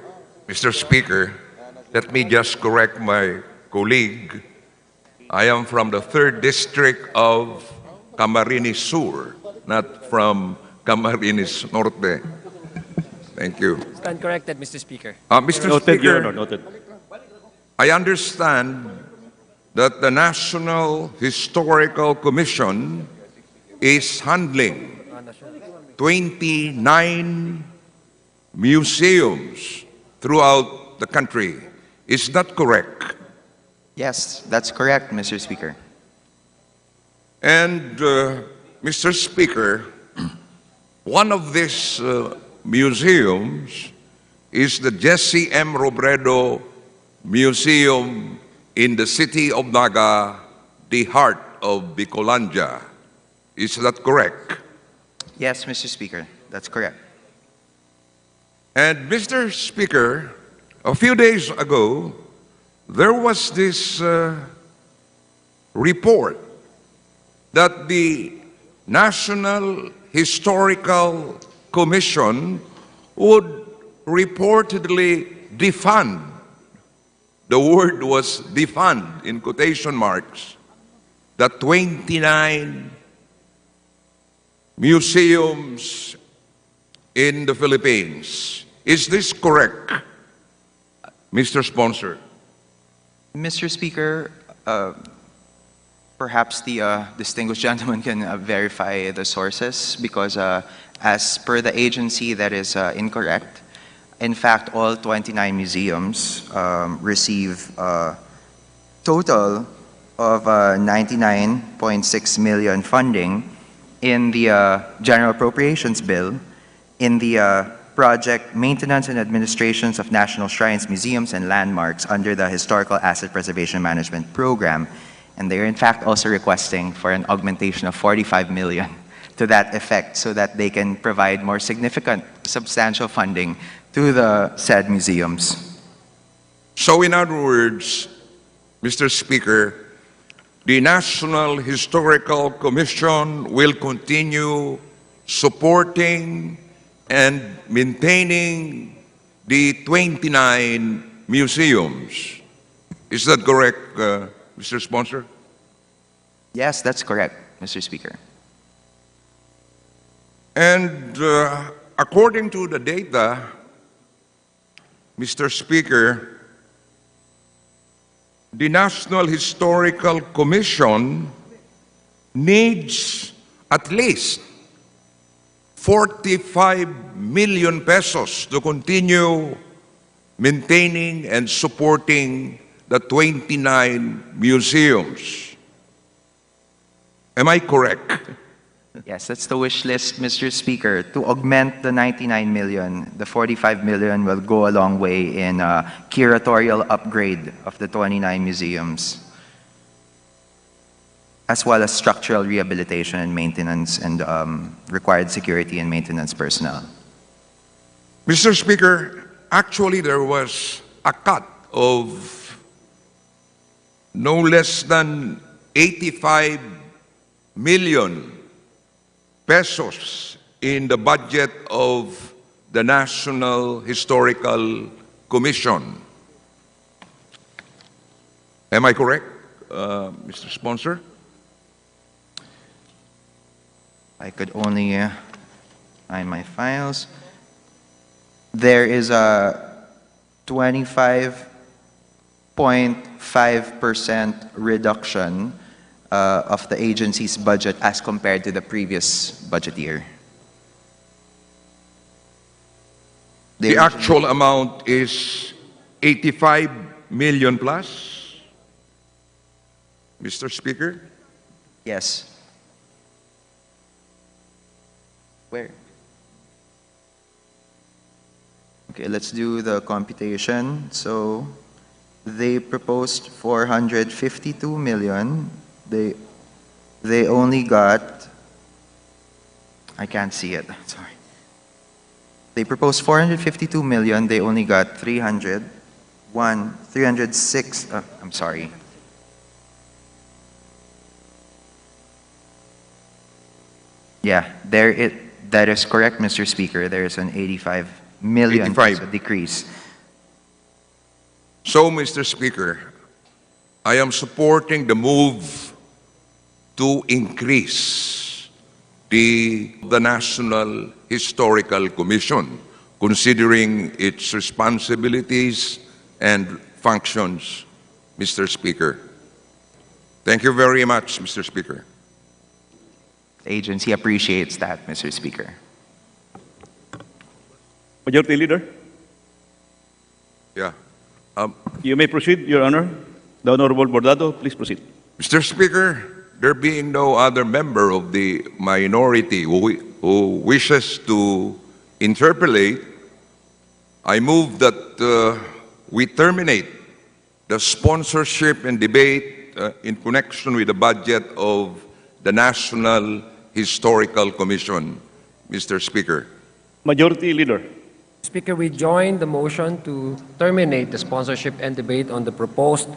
Mr. Speaker. Let me just correct my colleague. I am from the 3rd District of Camarines Sur, not from Camarines Norte. Thank you. Stand corrected, Mr. Speaker. Mr. Noted, Speaker, Your Honor, noted. I understand that the National Historical Commission is handling 29 museums throughout the country. Is that correct? Yes, that's correct, Mr. Speaker. And, Mr. Speaker, one of these museums is the Jesse M. Robredo Museum in the city of Naga, the heart of Bicolandia. Is that correct? Yes, Mr. Speaker, that's correct. And Mr. Speaker, a few days ago, there was this report that the National Historical Commission would reportedly defund. The word was defund in quotation marks. The 29 museums in the Philippines. Is this correct, Mr. Sponsor? Mr. Speaker, perhaps the distinguished gentleman can verify the sources because as per the agency, that is incorrect. In fact, all 29 museums receive a total of 99.6 million funding in the General Appropriations Bill, in the project Maintenance and Administrations of National Shrines, Museums, and Landmarks under the Historical Asset Preservation Management Program. And they are in fact also requesting for an augmentation of 45 million to that effect so that they can provide more significant, substantial funding to the said museums. So in other words, Mr. Speaker, the National Historical Commission will continue supporting and maintaining the 29 museums. Is that correct, Mr. Sponsor? Yes, that's correct, Mr. Speaker. And according to the data, Mr. Speaker, the National Historical Commission needs at least 45 million pesos to continue maintaining and supporting the 29 museums. Am I correct? Yes, that's the wish list, Mr. Speaker. To augment the 99 million, the 45 million will go a long way in curatorial upgrade of the 29 museums, as well as structural rehabilitation and maintenance and required security and maintenance personnel. Mr. Speaker, actually there was a cut of no less than 85 million pesos in the budget of the National Historical Commission. Am I correct, Mr. Sponsor? I could only find my files. There is a 25.5% reduction of the agency's budget as compared to the previous budget year. The actual amount is 85 million plus, Mr. Speaker? Yes. Where? Okay, let's do the computation. So they proposed 452 million. They only got, I can't see it, sorry. They proposed 452 million, they only got 306, I'm sorry. Yeah, that is correct, Mr. Speaker. There is an 85 million peso decrease. So, Mr. Speaker, I am supporting the move to increase the National Historical Commission, considering its responsibilities and functions, Mr. Speaker. Thank you very much, Mr. Speaker. The agency appreciates that, Mr. Speaker. Majority Leader? Yeah. You may proceed, Your Honor. The Honorable Bordado, please proceed. Mr. Speaker, there being no other member of the minority who who wishes to interpolate, I move that we terminate the sponsorship and debate in connection with the budget of the National Historical Commission. Mr. Speaker. Majority Leader. Speaker, we join the motion to terminate the sponsorship and debate on the proposed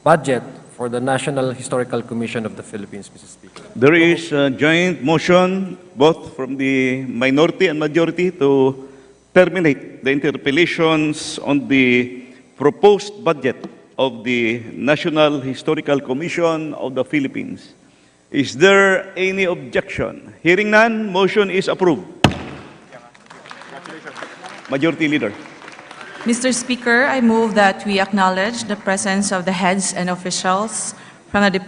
budget for the National Historical Commission of the Philippines, Mr. Speaker. There is a joint motion both from the minority and majority to terminate the interpellations on the proposed budget of the National Historical Commission of the Philippines. Is there any objection? Hearing none, motion is approved. Majority Leader. Mr. Speaker, I move that we acknowledge the presence of the heads and officials from the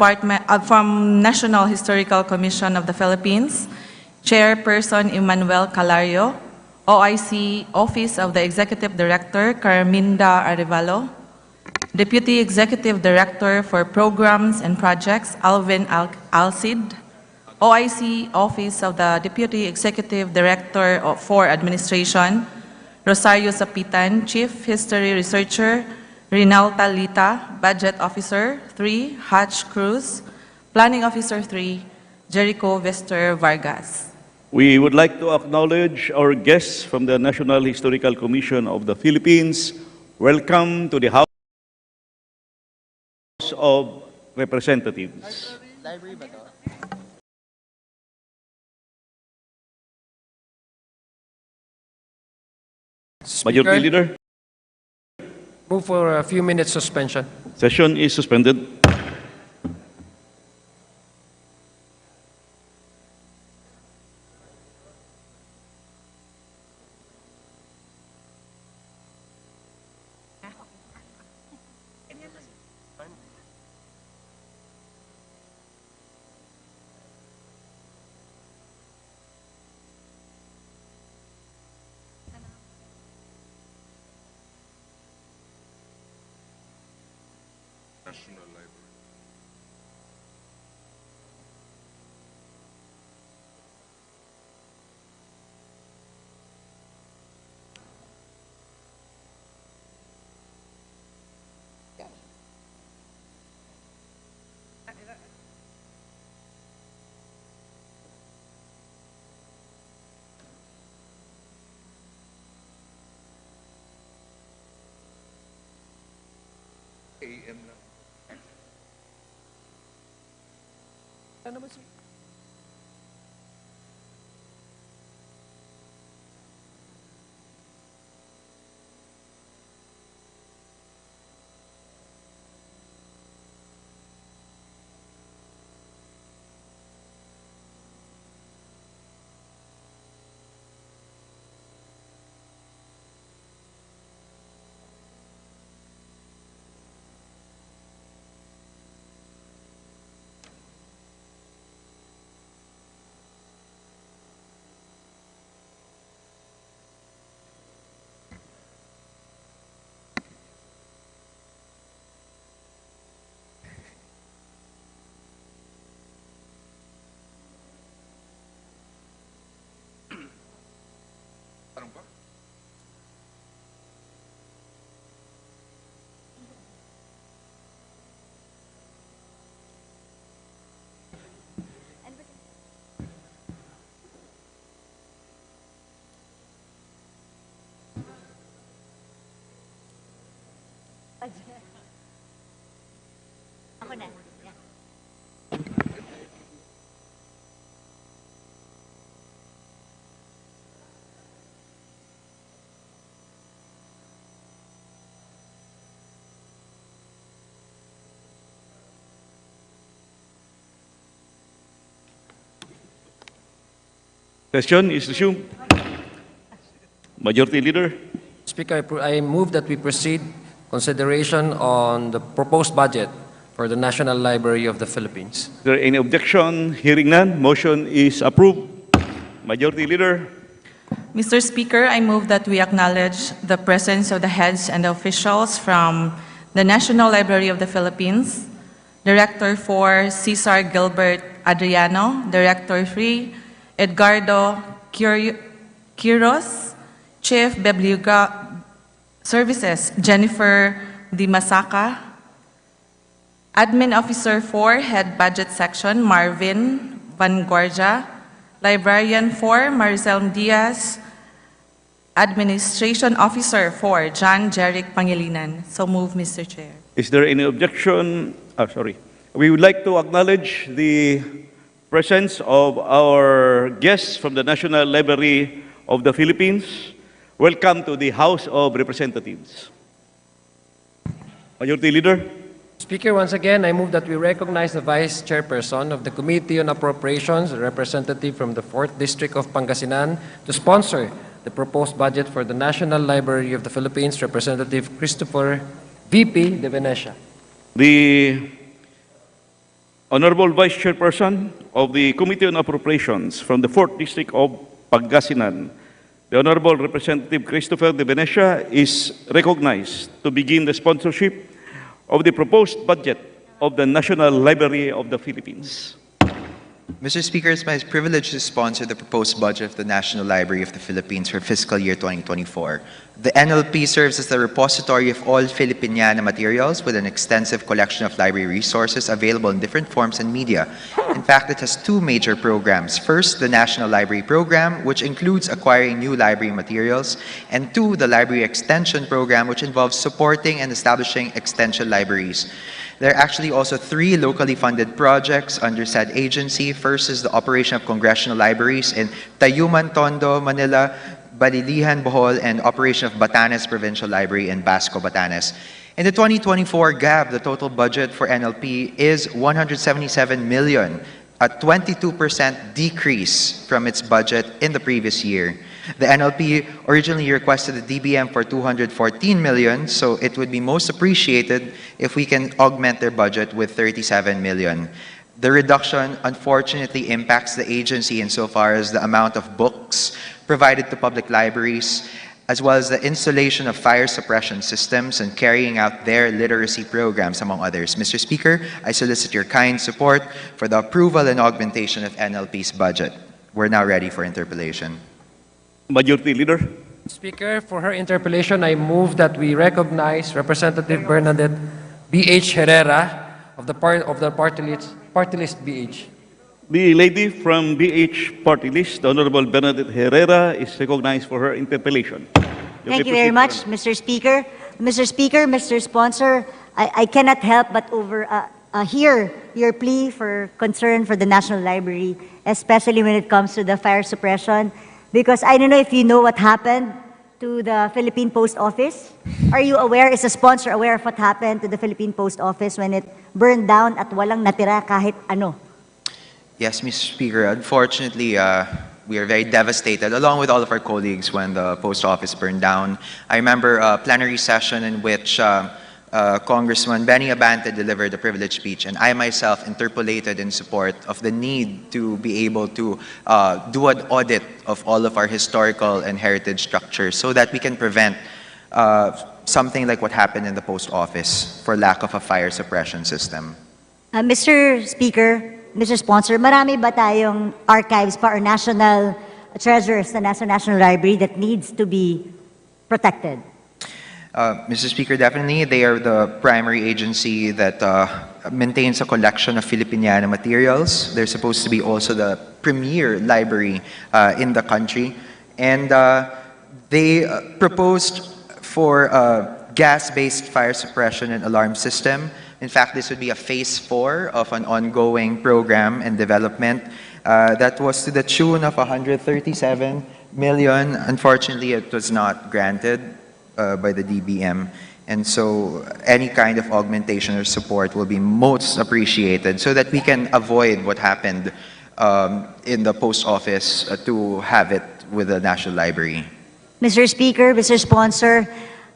from National Historical Commission of the Philippines, Chairperson Emmanuel Calario, OIC Office of the Executive Director Carminda Arevalo, Deputy Executive Director for Programs and Projects Alvin Alcid, OIC Office of the Deputy Executive Director for Administration, Rosario Sapitan, Chief History Researcher, Rinal Talita, Budget Officer 3, Hatch Cruz, Planning Officer 3, Jericho Vester Vargas. We would like to acknowledge our guests from the National Historical Commission of the Philippines. Welcome to the House of Representatives. Speaker, Majority Leader. Move for a few minutes suspension. Session is suspended. Ako na. Yeah. Session is resumed. Majority Leader. Speaker, I move that we proceed consideration on the proposed budget for the National Library of the Philippines. Is there any objection? Hearing none, motion is approved. Majority Leader. Mr. Speaker, I move that we acknowledge the presence of the heads and the officials from the National Library of the Philippines, Director 4, Cesar Gilbert Adriano, Director 3, Edgardo Quiros, Chief Bibliogra Services, Jennifer Di Masaca, Admin Officer 4, Head Budget Section, Marvin Van Gorja, Librarian 4, Maricel Diaz, Administration Officer 4, John Jeric Pangilinan. So move, Mr. Chair. Is there any objection? We would like to acknowledge the presence of our guests from the National Library of the Philippines. Welcome to the House of Representatives. Majority Leader. Speaker, once again, I move that we recognize the Vice Chairperson of the Committee on Appropriations, a representative from the 4th District of Pangasinan, to sponsor the proposed budget for the National Library of the Philippines, Representative Christopher VP de Venecia. The Honorable Vice Chairperson of the Committee on Appropriations from the 4th District of Pangasinan, the Honorable Representative Christopher de Venecia, is recognized to begin the sponsorship of the proposed budget of the National Library of the Philippines. Mr. Speaker, it's my privilege to sponsor the proposed budget of the National Library of the Philippines for fiscal year 2024. The NLP serves as the repository of all Filipiniana materials with an extensive collection of library resources available in different forms and media. In fact, it has two major programs. First, the National Library Program, which includes acquiring new library materials, and two, the Library Extension Program, which involves supporting and establishing extension libraries. There are actually also three locally funded projects under said agency. First is the operation of congressional libraries in Tayuman, Tondo, Manila, Balilihan, Bohol, and operation of Batanes Provincial Library in Basco, Batanes. In the 2024 GAB, the total budget for NLP is 177 million, a 22% decrease from its budget in the previous year. The NLP originally requested a DBM for 214 million, so it would be most appreciated if we can augment their budget with 37 million. The reduction unfortunately impacts the agency insofar as the amount of books provided to public libraries, as well as the installation of fire suppression systems and carrying out their literacy programs, among others. Mr. Speaker, I solicit your kind support for the approval and augmentation of NLP's budget. We're now ready for interpolation. Majority Leader. Speaker, for her interpellation, I move that we recognize Representative Bernadette B.H. Herrera of the party list BH. The lady from BH Party List, the Honorable Bernadette Herrera, is recognized for her interpellation. Thank you very much, Mr. Speaker. Mr. Speaker, Mr. Sponsor, I cannot help but hear your plea for concern for the National Library, especially when it comes to the fire suppression. Because I don't know if you know what happened to the Philippine Post Office. Are you aware, is the sponsor aware of what happened to the Philippine Post Office when it burned down at walang natira kahit ano? Yes, Mr. Speaker. Unfortunately, we are very devastated, along with all of our colleagues, when the post office burned down. I remember a plenary session in which Congressman Benny Abante delivered a privileged speech, and I myself interpolated in support of the need to be able to do an audit of all of our historical and heritage structures so that we can prevent something like what happened in the post office for lack of a fire suppression system. Mr. Speaker, Mr. Sponsor, marami ba tayong archives pa or national treasures na nasa National Library that needs to be protected? Mr. Speaker, definitely. They are the primary agency that maintains a collection of Filipiniana materials. They're supposed to be also the premier library in the country. And they proposed for a gas-based fire suppression and alarm system. In fact, this would be a phase 4 of an ongoing program and development that was to the tune of 137 million. Unfortunately, it was not granted by the DBM. And so any kind of augmentation or support will be most appreciated so that we can avoid what happened in the post office to have it with the National Library. Mr. Speaker, Mr. Sponsor,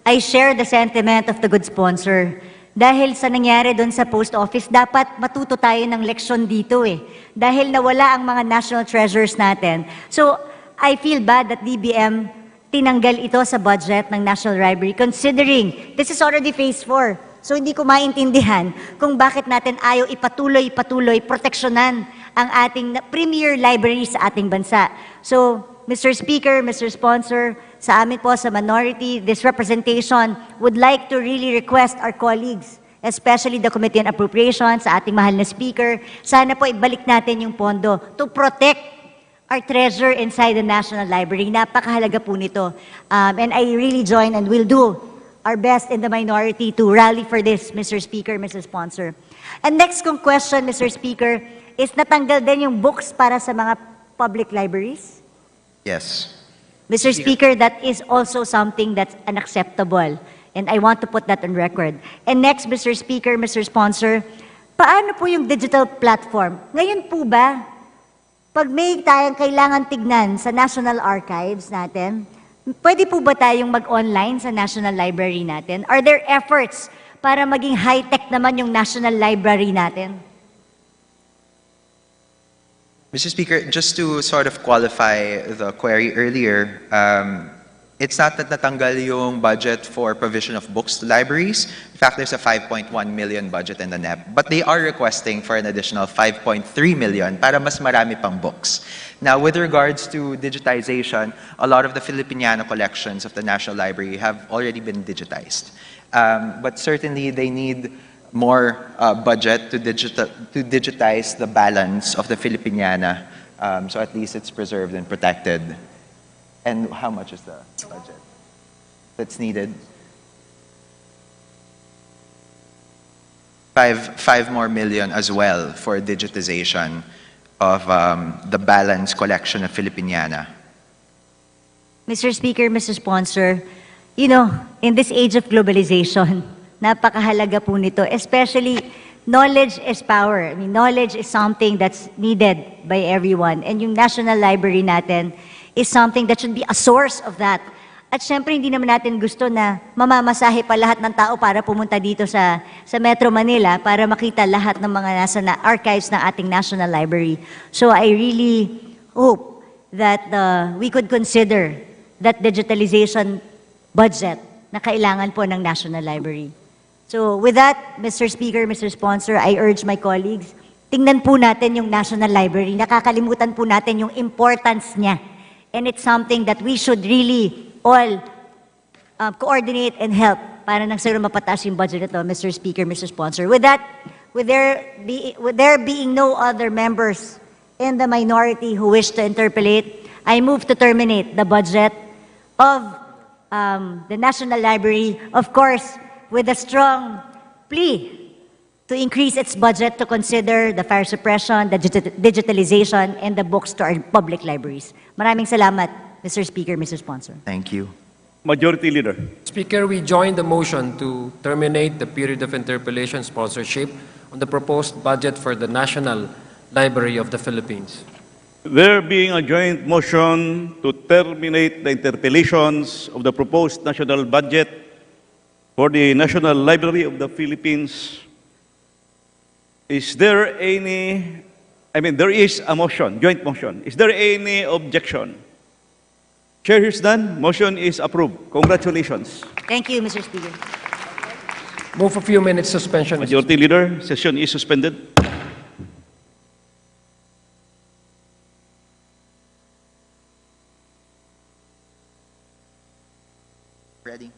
I share the sentiment of the good sponsor. Dahil sa nangyari doon sa post office, dapat matuto tayo ng leksyon dito eh. Dahil nawala ang mga national treasures natin. So, I feel bad that DBM tinanggal ito sa budget ng National Library considering this is already phase 4. So hindi ko maintindihan kung bakit natin ayaw ipatuloy proteksyonan ang ating premier library sa ating bansa. So Mr. Speaker, Mr. Sponsor, sa amin po sa minority, this representation would like to really request our colleagues, especially the Committee on Appropriations, sa ating mahal na Speaker, sana po ibalik natin yung pondo to protect our treasure inside the National Library. Napakahalaga po nito. And I really join and will do our best in the minority to rally for this, Mr. Speaker, Mr. Sponsor. And next kong question, Mr. Speaker, is natanggal din yung books para sa mga public libraries? Yes. Mr. Speaker, that is also something that's unacceptable. And I want to put that on record. And next, Mr. Speaker, Mr. Sponsor, paano po yung digital platform? Ngayon po ba, pag may tayong kailangan tignan sa National Archives natin, pwede po ba tayong mag-online sa National Library natin? Are there efforts para maging high-tech naman yung National Library natin? Mr. Speaker, just to sort of qualify the query earlier, it's not that natanggal yung budget for provision of books to libraries. In fact, there's a 5.1 million budget in the NEP. But they are requesting for an additional 5.3 million para mas marami pang books. Now, with regards to digitization, a lot of the Filipino collections of the National Library have already been digitized. But certainly, they need more budget to digitize the balance of the Filipiniana, so at least it's preserved and protected. And how much is the budget that's needed? 5 more million as well for digitization of the balance collection of Filipiniana. Mr. Speaker, Mr. Sponsor, you know, in this age of globalization, napakahalaga po nito, especially knowledge is power. I mean, knowledge is something that's needed by everyone. And yung National Library natin is something that should be a source of that. At syempre, hindi naman natin gusto na mamamasahe pa lahat ng tao para pumunta dito sa Metro Manila para makita lahat ng mga nasa archives ng ating National Library. So I really hope that we could consider that digitalization budget na kailangan po ng National Library. So with that, Mr. Speaker, Mr. Sponsor, I urge my colleagues, tingnan po natin yung National Library. Nakakalimutan po natin yung importance niya. And it's something that we should really all coordinate and help para nang siguro mapataas yung budget ito, Mr. Speaker, Mr. Sponsor. With that, with there being no other members in the minority who wish to interpolate, I move to terminate the budget of the National Library, of course, with a strong plea to increase its budget to consider the fire suppression, the digitalization, and the books to our public libraries. Maraming salamat, Mr. Speaker, Mr. Sponsor. Thank you. Majority Leader. Speaker, we join the motion to terminate the period of interpolation sponsorship on the proposed budget for the National Library of the Philippines. There being a joint motion to terminate the interpellations of the proposed national budget for the National Library of the Philippines, is there any, there is a motion, joint motion. Is there any objection? Chair hears none. Motion is approved. Congratulations. Thank you, Mr. Speaker. Move a few minutes suspension. Majority Leader, session is suspended. Ready?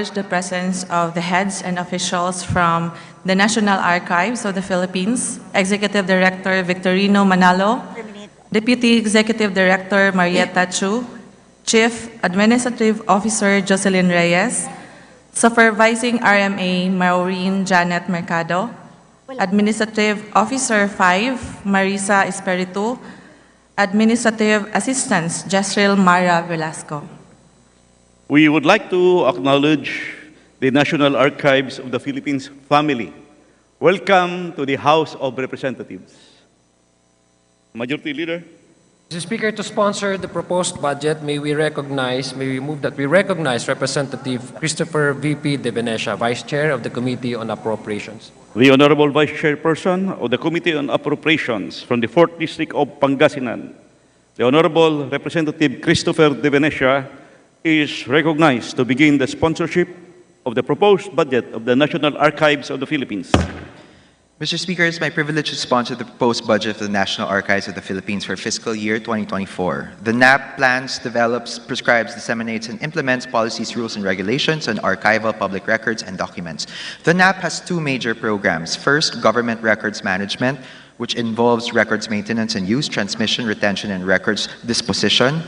the presence of the heads and officials from the National Archives of the Philippines, Executive Director Victorino Manalo, Deputy Executive Director Marietta Chu, Chief Administrative Officer Jocelyn Reyes, Supervising RMA Maureen Janet Mercado, Administrative Officer 5 Marisa Espiritu, Administrative Assistants Jezreel Mara Velasco. We would like to acknowledge the National Archives of the Philippines family. Welcome to the House of Representatives. Majority Leader. Mr. Speaker, to sponsor the proposed budget, may we move that we recognize Representative Christopher V.P. De Venecia, Vice Chair of the Committee on Appropriations. The Honorable Vice Chairperson of the Committee on Appropriations from the 4th District of Pangasinan, the Honorable Representative Christopher De Venecia, is recognized to begin the sponsorship of the proposed budget of the National Archives of the Philippines. Mr. Speaker, it's my privilege to sponsor the proposed budget of the National Archives of the Philippines for fiscal year 2024. The NAP plans, develops, prescribes, disseminates, and implements policies, rules, and regulations on archival public records and documents. The NAP has two major programs. First, government records management, which involves records maintenance and use, transmission, retention, and records disposition.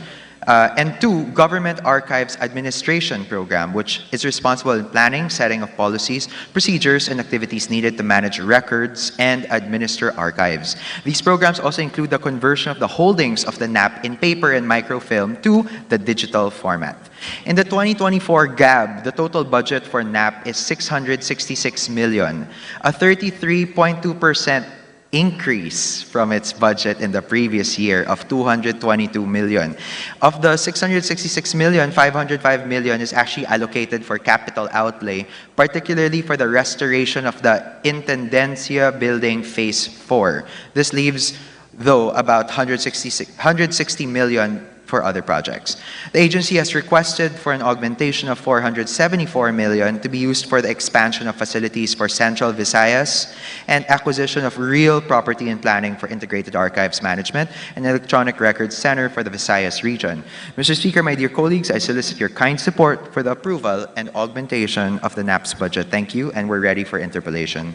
And two, Government Archives Administration Program, which is responsible in planning, setting of policies, procedures, and activities needed to manage records and administer archives. These programs also include the conversion of the holdings of the NAP in paper and microfilm to the digital format. In the 2024 GAB, the total budget for NAP is 666 million, a 33.2% increase from its budget in the previous year of 222 million. Of the 666 million, 505 million is actually allocated for capital outlay, particularly for the restoration of the Intendencia Building Phase 4. This leaves, though, about 160 million for other projects. The agency has requested for an augmentation of 474 million to be used for the expansion of facilities for Central Visayas and acquisition of real property and planning for integrated archives management and electronic records center for the Visayas region. Mr. Speaker, my dear colleagues, I solicit your kind support for the approval and augmentation of the NAP's budget. Thank you, and we're ready for interpolation.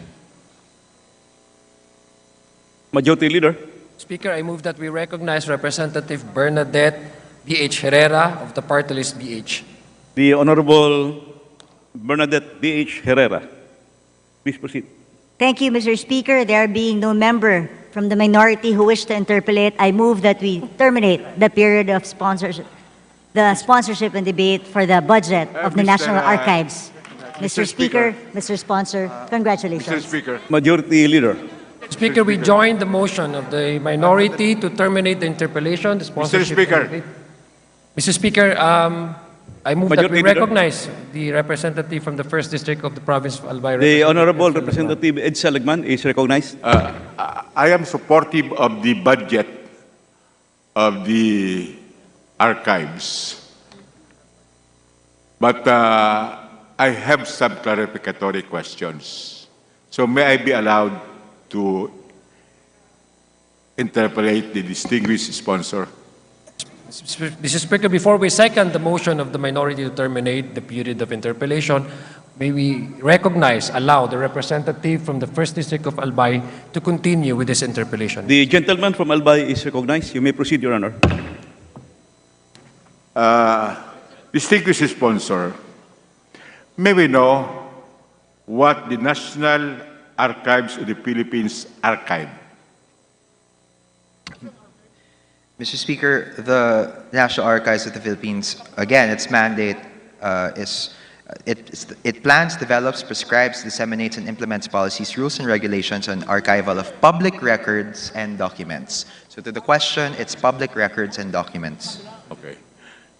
Majority Leader. Speaker, I move that we recognize Representative Bernadette B.H. Herrera of the party list BH. The Honorable Bernadette B.H. Herrera. Please proceed. Thank you, Mr. Speaker. There being no member from the minority who wish to interpolate, I move that we terminate the period of sponsorship and debate for the budget of the National Archives. Mr. Speaker, Mr. Sponsor, congratulations. Mr. Speaker. Majority Leader. Speaker, we join the motion of the minority to terminate the interpellation. The Mr. Speaker. Mr. Speaker, I move that Majority we Leader. recognize the representative from the 1st District of the province of Albay. The Honorable Representative Ed Saligman is recognized. I am supportive of the budget of the archives, but I have some clarificatory questions. So may I be allowed to interpolate the distinguished sponsor? Mr. Speaker, before we second the motion of the minority to terminate the period of interpellation, may we allow the representative from the 1st District of Albay to continue with this interpellation. The gentleman from Albay is recognized. You may proceed, Your Honor. Distinguished sponsor, may we know what the National Archives of the Philippines archive? Mr. Speaker, the National Archives of the Philippines, again, its mandate is it plans, develops, prescribes, disseminates, and implements policies, rules, and regulations on archival of public records and documents. So to the question, it's public records and documents. Okay.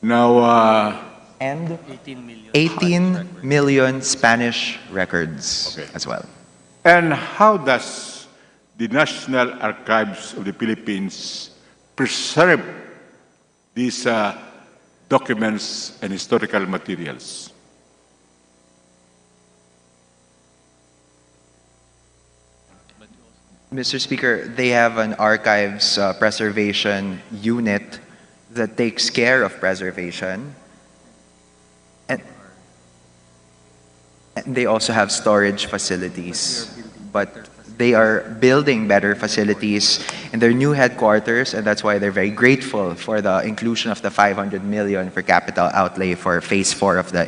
Now, and 18 million Spanish records as well. and how does the National Archives of the Philippines preserve these documents and historical materials? Mr. Speaker, they have an archives preservation unit that takes care of preservation. And they also have storage facilities, but they are building better facilities in their new headquarters, and that's why they're very grateful for the inclusion of the 500 million for capital outlay for phase 4 of the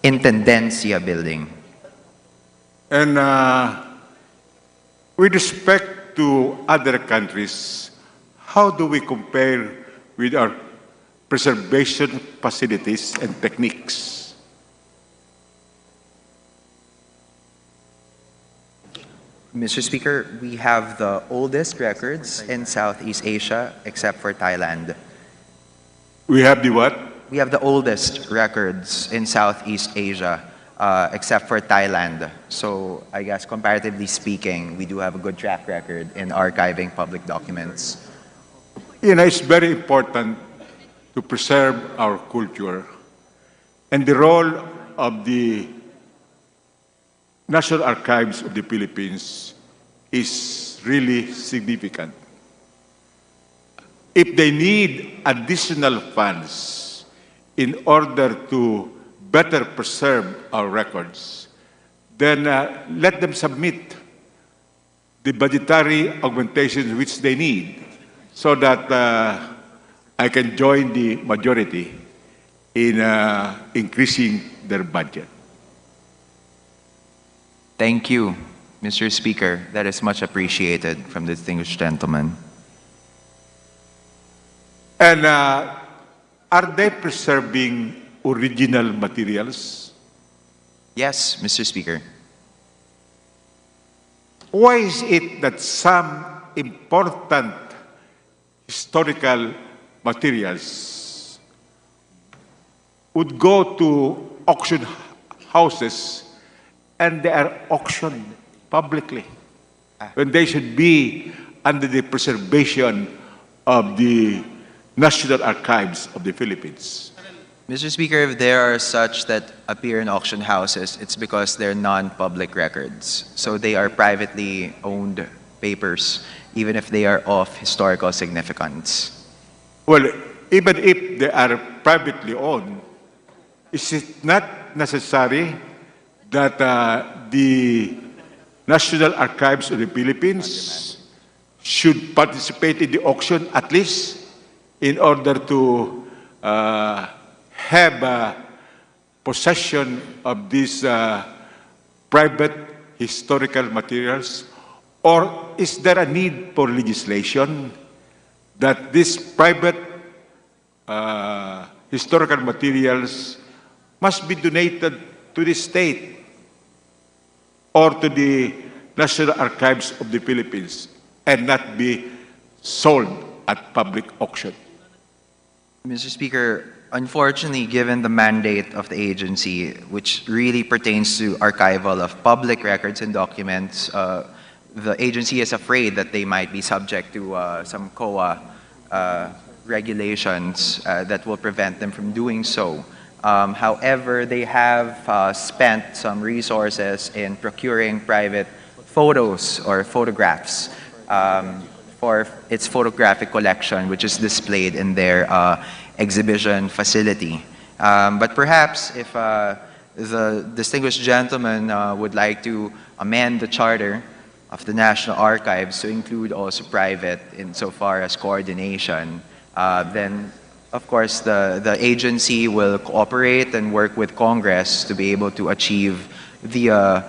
Intendencia building. And with respect to other countries, how do we compare with our preservation facilities and techniques? Mr. Speaker, we have the oldest records in Southeast Asia, except for Thailand. We have the what? We have the oldest records in Southeast Asia, except for Thailand. So I guess comparatively speaking, we do have a good track record in archiving public documents. You know, it's very important to preserve our culture. And the role of the National Archives of the Philippines is really significant. If they need additional funds in order to better preserve our records, then let them submit the budgetary augmentations which they need so that I can join the majority in increasing their budget. Thank you, Mr. Speaker. That is much appreciated from the distinguished gentleman. And are they preserving original materials? Yes, Mr. Speaker. Why is it that some important historical materials would go to auction houses and they are auctioned publicly when they should be under the preservation of the National Archives of the Philippines? Mr. Speaker, if there are such that appear in auction houses, it's because they're non-public records. So they are privately owned papers, even if they are of historical significance. Well, even if they are privately owned, is it not necessary that the National Archives of the Philippines should participate in the auction at least in order to have possession of these private historical materials? Or is there a need for legislation that these private historical materials must be donated to the state or to the National Archives of the Philippines and not be sold at public auction? Mr. Speaker, unfortunately, given the mandate of the agency, which really pertains to archival of public records and documents, the agency is afraid that they might be subject to some COA regulations that will prevent them from doing so. However, they have spent some resources in procuring private photos or photographs for its photographic collection, which is displayed in their exhibition facility. But perhaps if the distinguished gentleman would like to amend the charter of the National Archives to include also private insofar as coordination, then of course the agency will cooperate and work with Congress to be able to achieve the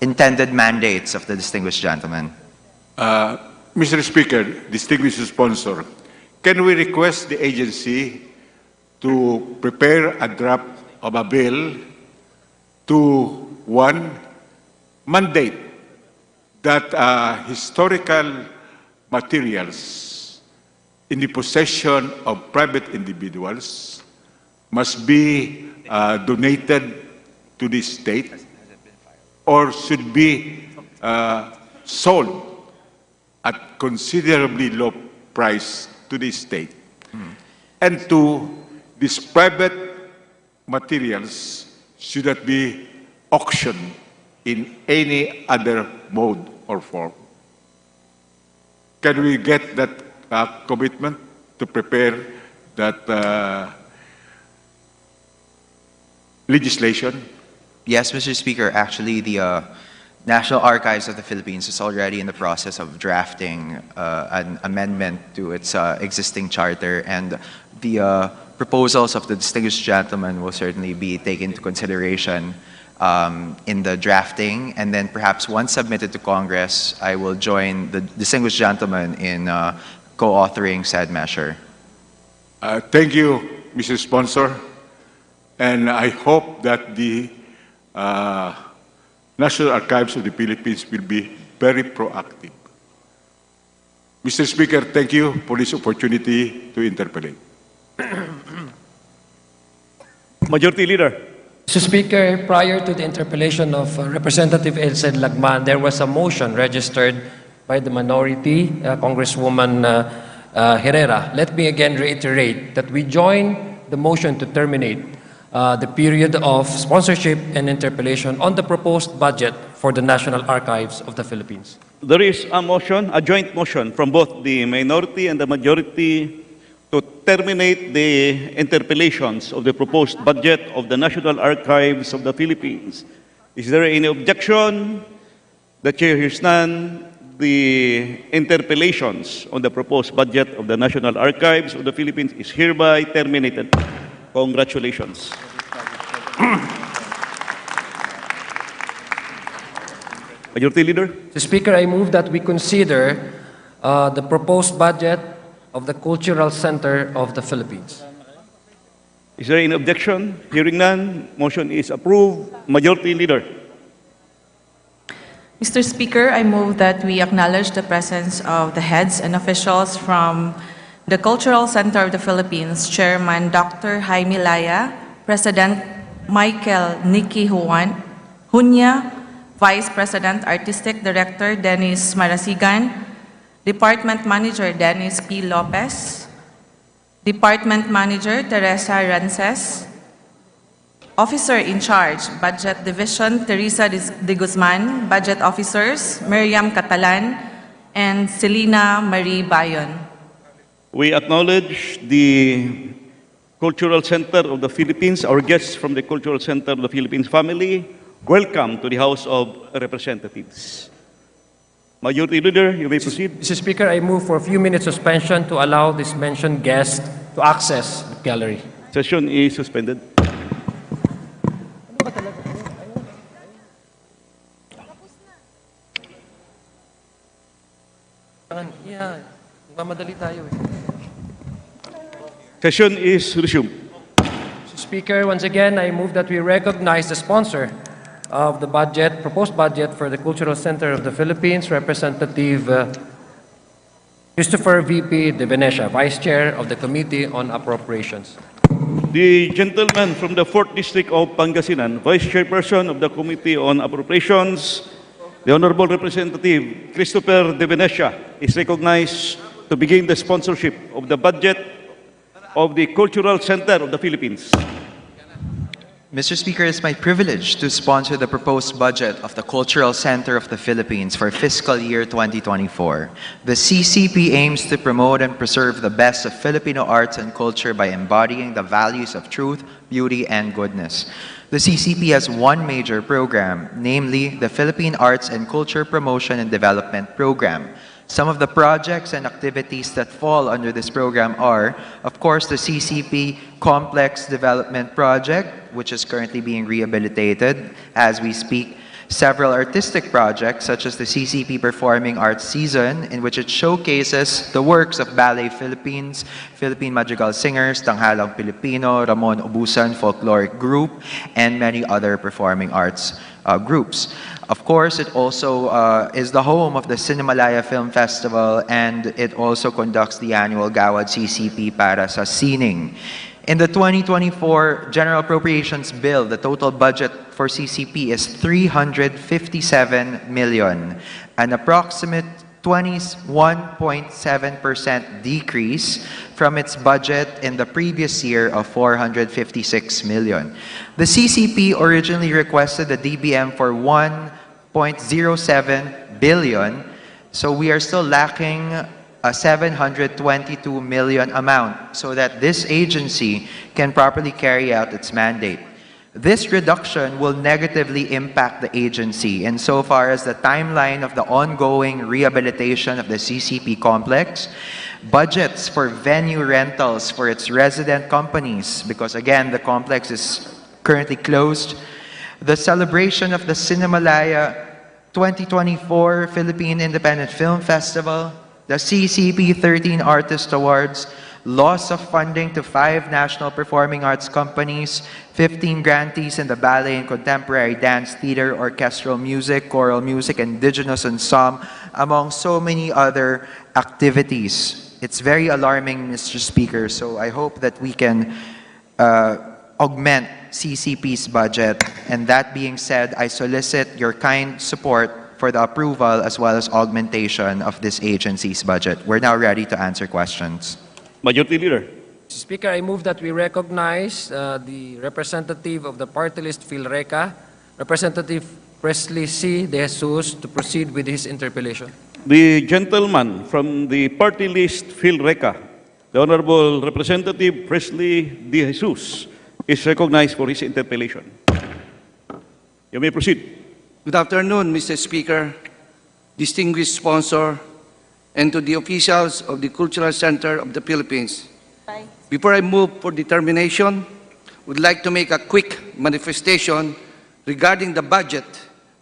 intended mandates of the distinguished gentleman. Mr. Speaker, distinguished sponsor, can we request the agency to prepare a draft of a bill to, one, mandate that historical materials in the possession of private individuals must be donated to the state or should be sold at considerably low price to the state. And two, these private materials should not be auctioned in any other mode or form. Can we get that commitment to prepare that legislation? Yes, Mr. Speaker, actually the National Archives of the Philippines is already in the process of drafting an amendment to its existing charter, and the proposals of the distinguished gentleman will certainly be taken into consideration in the drafting, and then perhaps once submitted to Congress, I will join the distinguished gentleman in co-authoring said measure. Thank you, Mr. Sponsor, and I hope that the National Archives of the Philippines will be very proactive. Mr. Speaker, thank you for this opportunity to interpolate. Majority Leader. Mr. Speaker, prior to the interpellation of Representative Elsen Lagman, there was a motion registered by the minority, Congresswoman Herrera. Let me again reiterate that we join the motion to terminate the period of sponsorship and interpellation on the proposed budget for the National Archives of the Philippines. There is a motion, a joint motion from both the minority and the majority to terminate the interpellations of the proposed budget of the National Archives of the Philippines. Is there any objection? The chair hears none. The interpellations on the proposed budget of the National Archives of the Philippines is hereby terminated. Congratulations. Majority Leader. Mr. Speaker, I move that we consider the proposed budget of the Cultural Center of the Philippines. Is there any objection? Hearing none, motion is approved. Majority Leader. Mr. Speaker, I move that we acknowledge the presence of the heads and officials from the Cultural Center of the Philippines, Chairman Dr. Jaime Laya, President Michael Nicky Hunya, Vice President Artistic Director Dennis Marasigan, Department Manager Dennis P. Lopez, Department Manager Teresa Rances, Officer in Charge, Budget Division Teresa de Guzman, Budget Officers Miriam Catalan, and Selena Marie Bayon. We acknowledge the Cultural Center of the Philippines, our guests from the Cultural Center of the Philippines family. Welcome to the House of Representatives. Majority Leader, you may proceed. Mr. Speaker, I move for a few minutes suspension to allow this mentioned guest to access the gallery. Session is suspended. Yeah, mamadali tayo eh. Session is resumed. Mr. Speaker, once again, I move that we recognize the sponsor of the budget, proposed budget for the Cultural Center of the Philippines, Representative Christopher V.P. De Venecia, Vice Chair of the Committee on Appropriations. The gentleman from the 4th District of Pangasinan, Vice Chairperson of the Committee on Appropriations, the Honorable Representative Christopher De Venecia, is recognized to begin the sponsorship of the budget of the Cultural Center of the Philippines. Mr. Speaker, it's my privilege to sponsor the proposed budget of the Cultural Center of the Philippines for fiscal year 2024. The CCP aims to promote and preserve the best of Filipino arts and culture by embodying the values of truth, beauty, and goodness. The CCP has one major program, namely the Philippine Arts and Culture Promotion and Development Program. Some of the projects and activities that fall under this program are, of course, the CCP Complex Development Project, which is currently being rehabilitated as we speak. Several artistic projects, such as the CCP Performing Arts Season, in which it showcases the works of Ballet Philippines, Philippine Madrigal Singers, Tanghalang Filipino, Ramon Obusan Folkloric Group, and many other performing arts groups. Of course, it also is the home of the Cinemalaya Film Festival, and it also conducts the annual Gawad CCP para sa Sining. In the 2024 General Appropriations Bill, the total budget for CCP is 357 million, an approximate 21.7% decrease from its budget in the previous year of 456 million. The CCP originally requested the DBM for 1.07 billion, so we are still lacking a 722 million amount so that this agency can properly carry out its mandate. This reduction will negatively impact the agency insofar as the timeline of the ongoing rehabilitation of the CCP complex, budgets for venue rentals for its resident companies, because again, the complex is currently closed, the celebration of the Cinemalaya 2024 Philippine Independent Film Festival, the CCP 13 Artist Awards, loss of funding to 5 national performing arts companies, 15 grantees in the ballet and contemporary dance, theater, orchestral music, choral music, indigenous ensemble, among so many other activities. It's very alarming, Mr. Speaker, so I hope that we can augment CCP's budget. And that being said, I solicit your kind support for the approval as well as augmentation of this agency's budget. We're now ready to answer questions. Majority Leader. Mr. Speaker, I move that we recognize the representative of the party list, PhilReca, Representative Presley C. De Jesus, to proceed with his interpellation. The gentleman from the party list, PhilReca, the Honorable Representative Presley De Jesus, is recognized for his interpellation. You may proceed. Good afternoon, Mr. Speaker, distinguished sponsor, and to the officials of the Cultural Center of the Philippines. Before I move for determination, would like to make a quick manifestation regarding the budget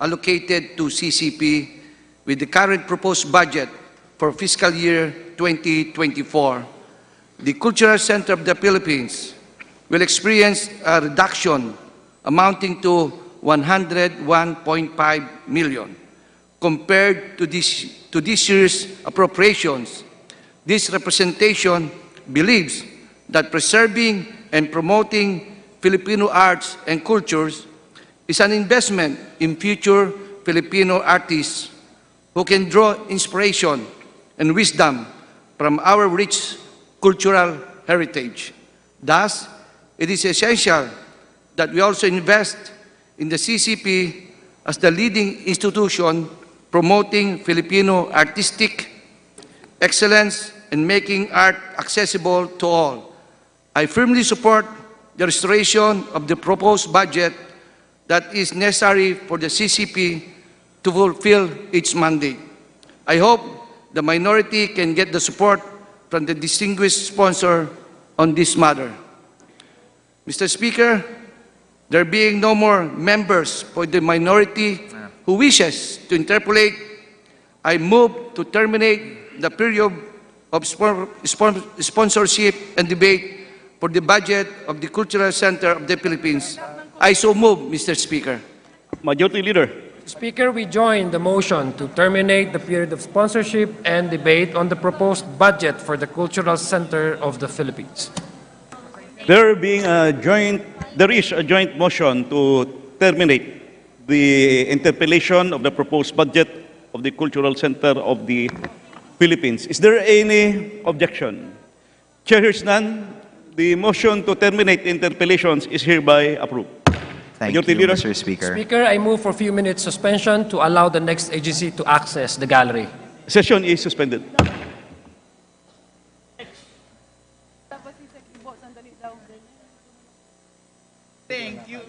allocated to CCP with the current proposed budget for fiscal year 2024. The Cultural Center of the Philippines will experience a reduction amounting to 101.5 million compared to this year's appropriations. This representation believes that preserving and promoting Filipino arts and cultures is an investment in future Filipino artists who can draw inspiration and wisdom from our rich cultural heritage. Thus, it is essential that we also invest in the CCP as the leading institution promoting Filipino artistic excellence and making art accessible to all. I firmly support the restoration of the proposed budget that is necessary for the CCP to fulfill its mandate. I hope the minority can get the support from the distinguished sponsor on this matter. Mr. Speaker, there being no more members for the minority who wishes to interpolate, I move to terminate the period of sponsorship and debate for the budget of the Cultural Center of the Philippines. I so move, Mr. Speaker. Majority Leader. Speaker, we join the motion to terminate the period of sponsorship and debate on the proposed budget for the Cultural Center of the Philippines. There is a joint motion to terminate the interpellation of the proposed budget of the Cultural Center of the Philippines. Is there any objection? Chair hears none. The motion to terminate interpellations is hereby approved. Thank you, Mr. Speaker. Speaker, I move for a few minutes suspension to allow the next agency to access the gallery. Session is suspended. Thank you.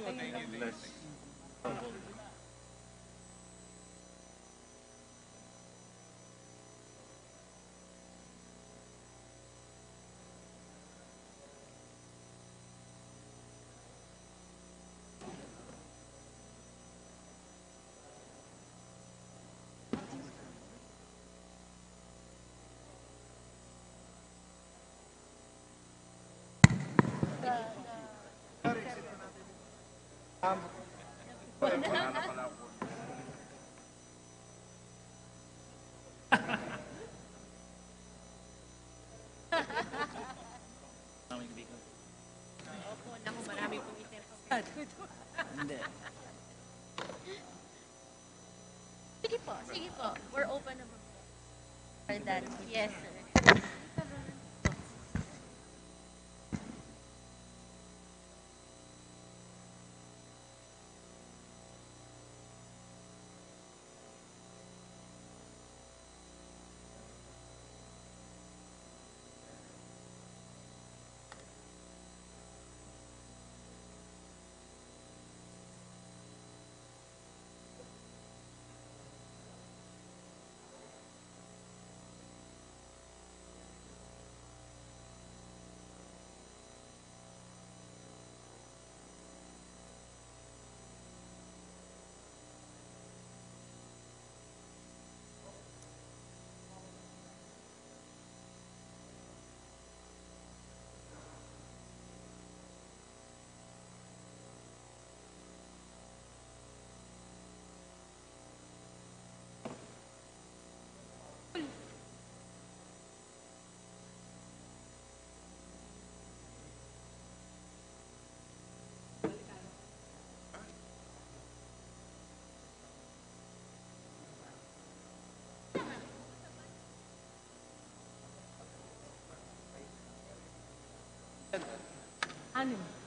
Sige po. We're open naman for that. Yes, sir. Anim.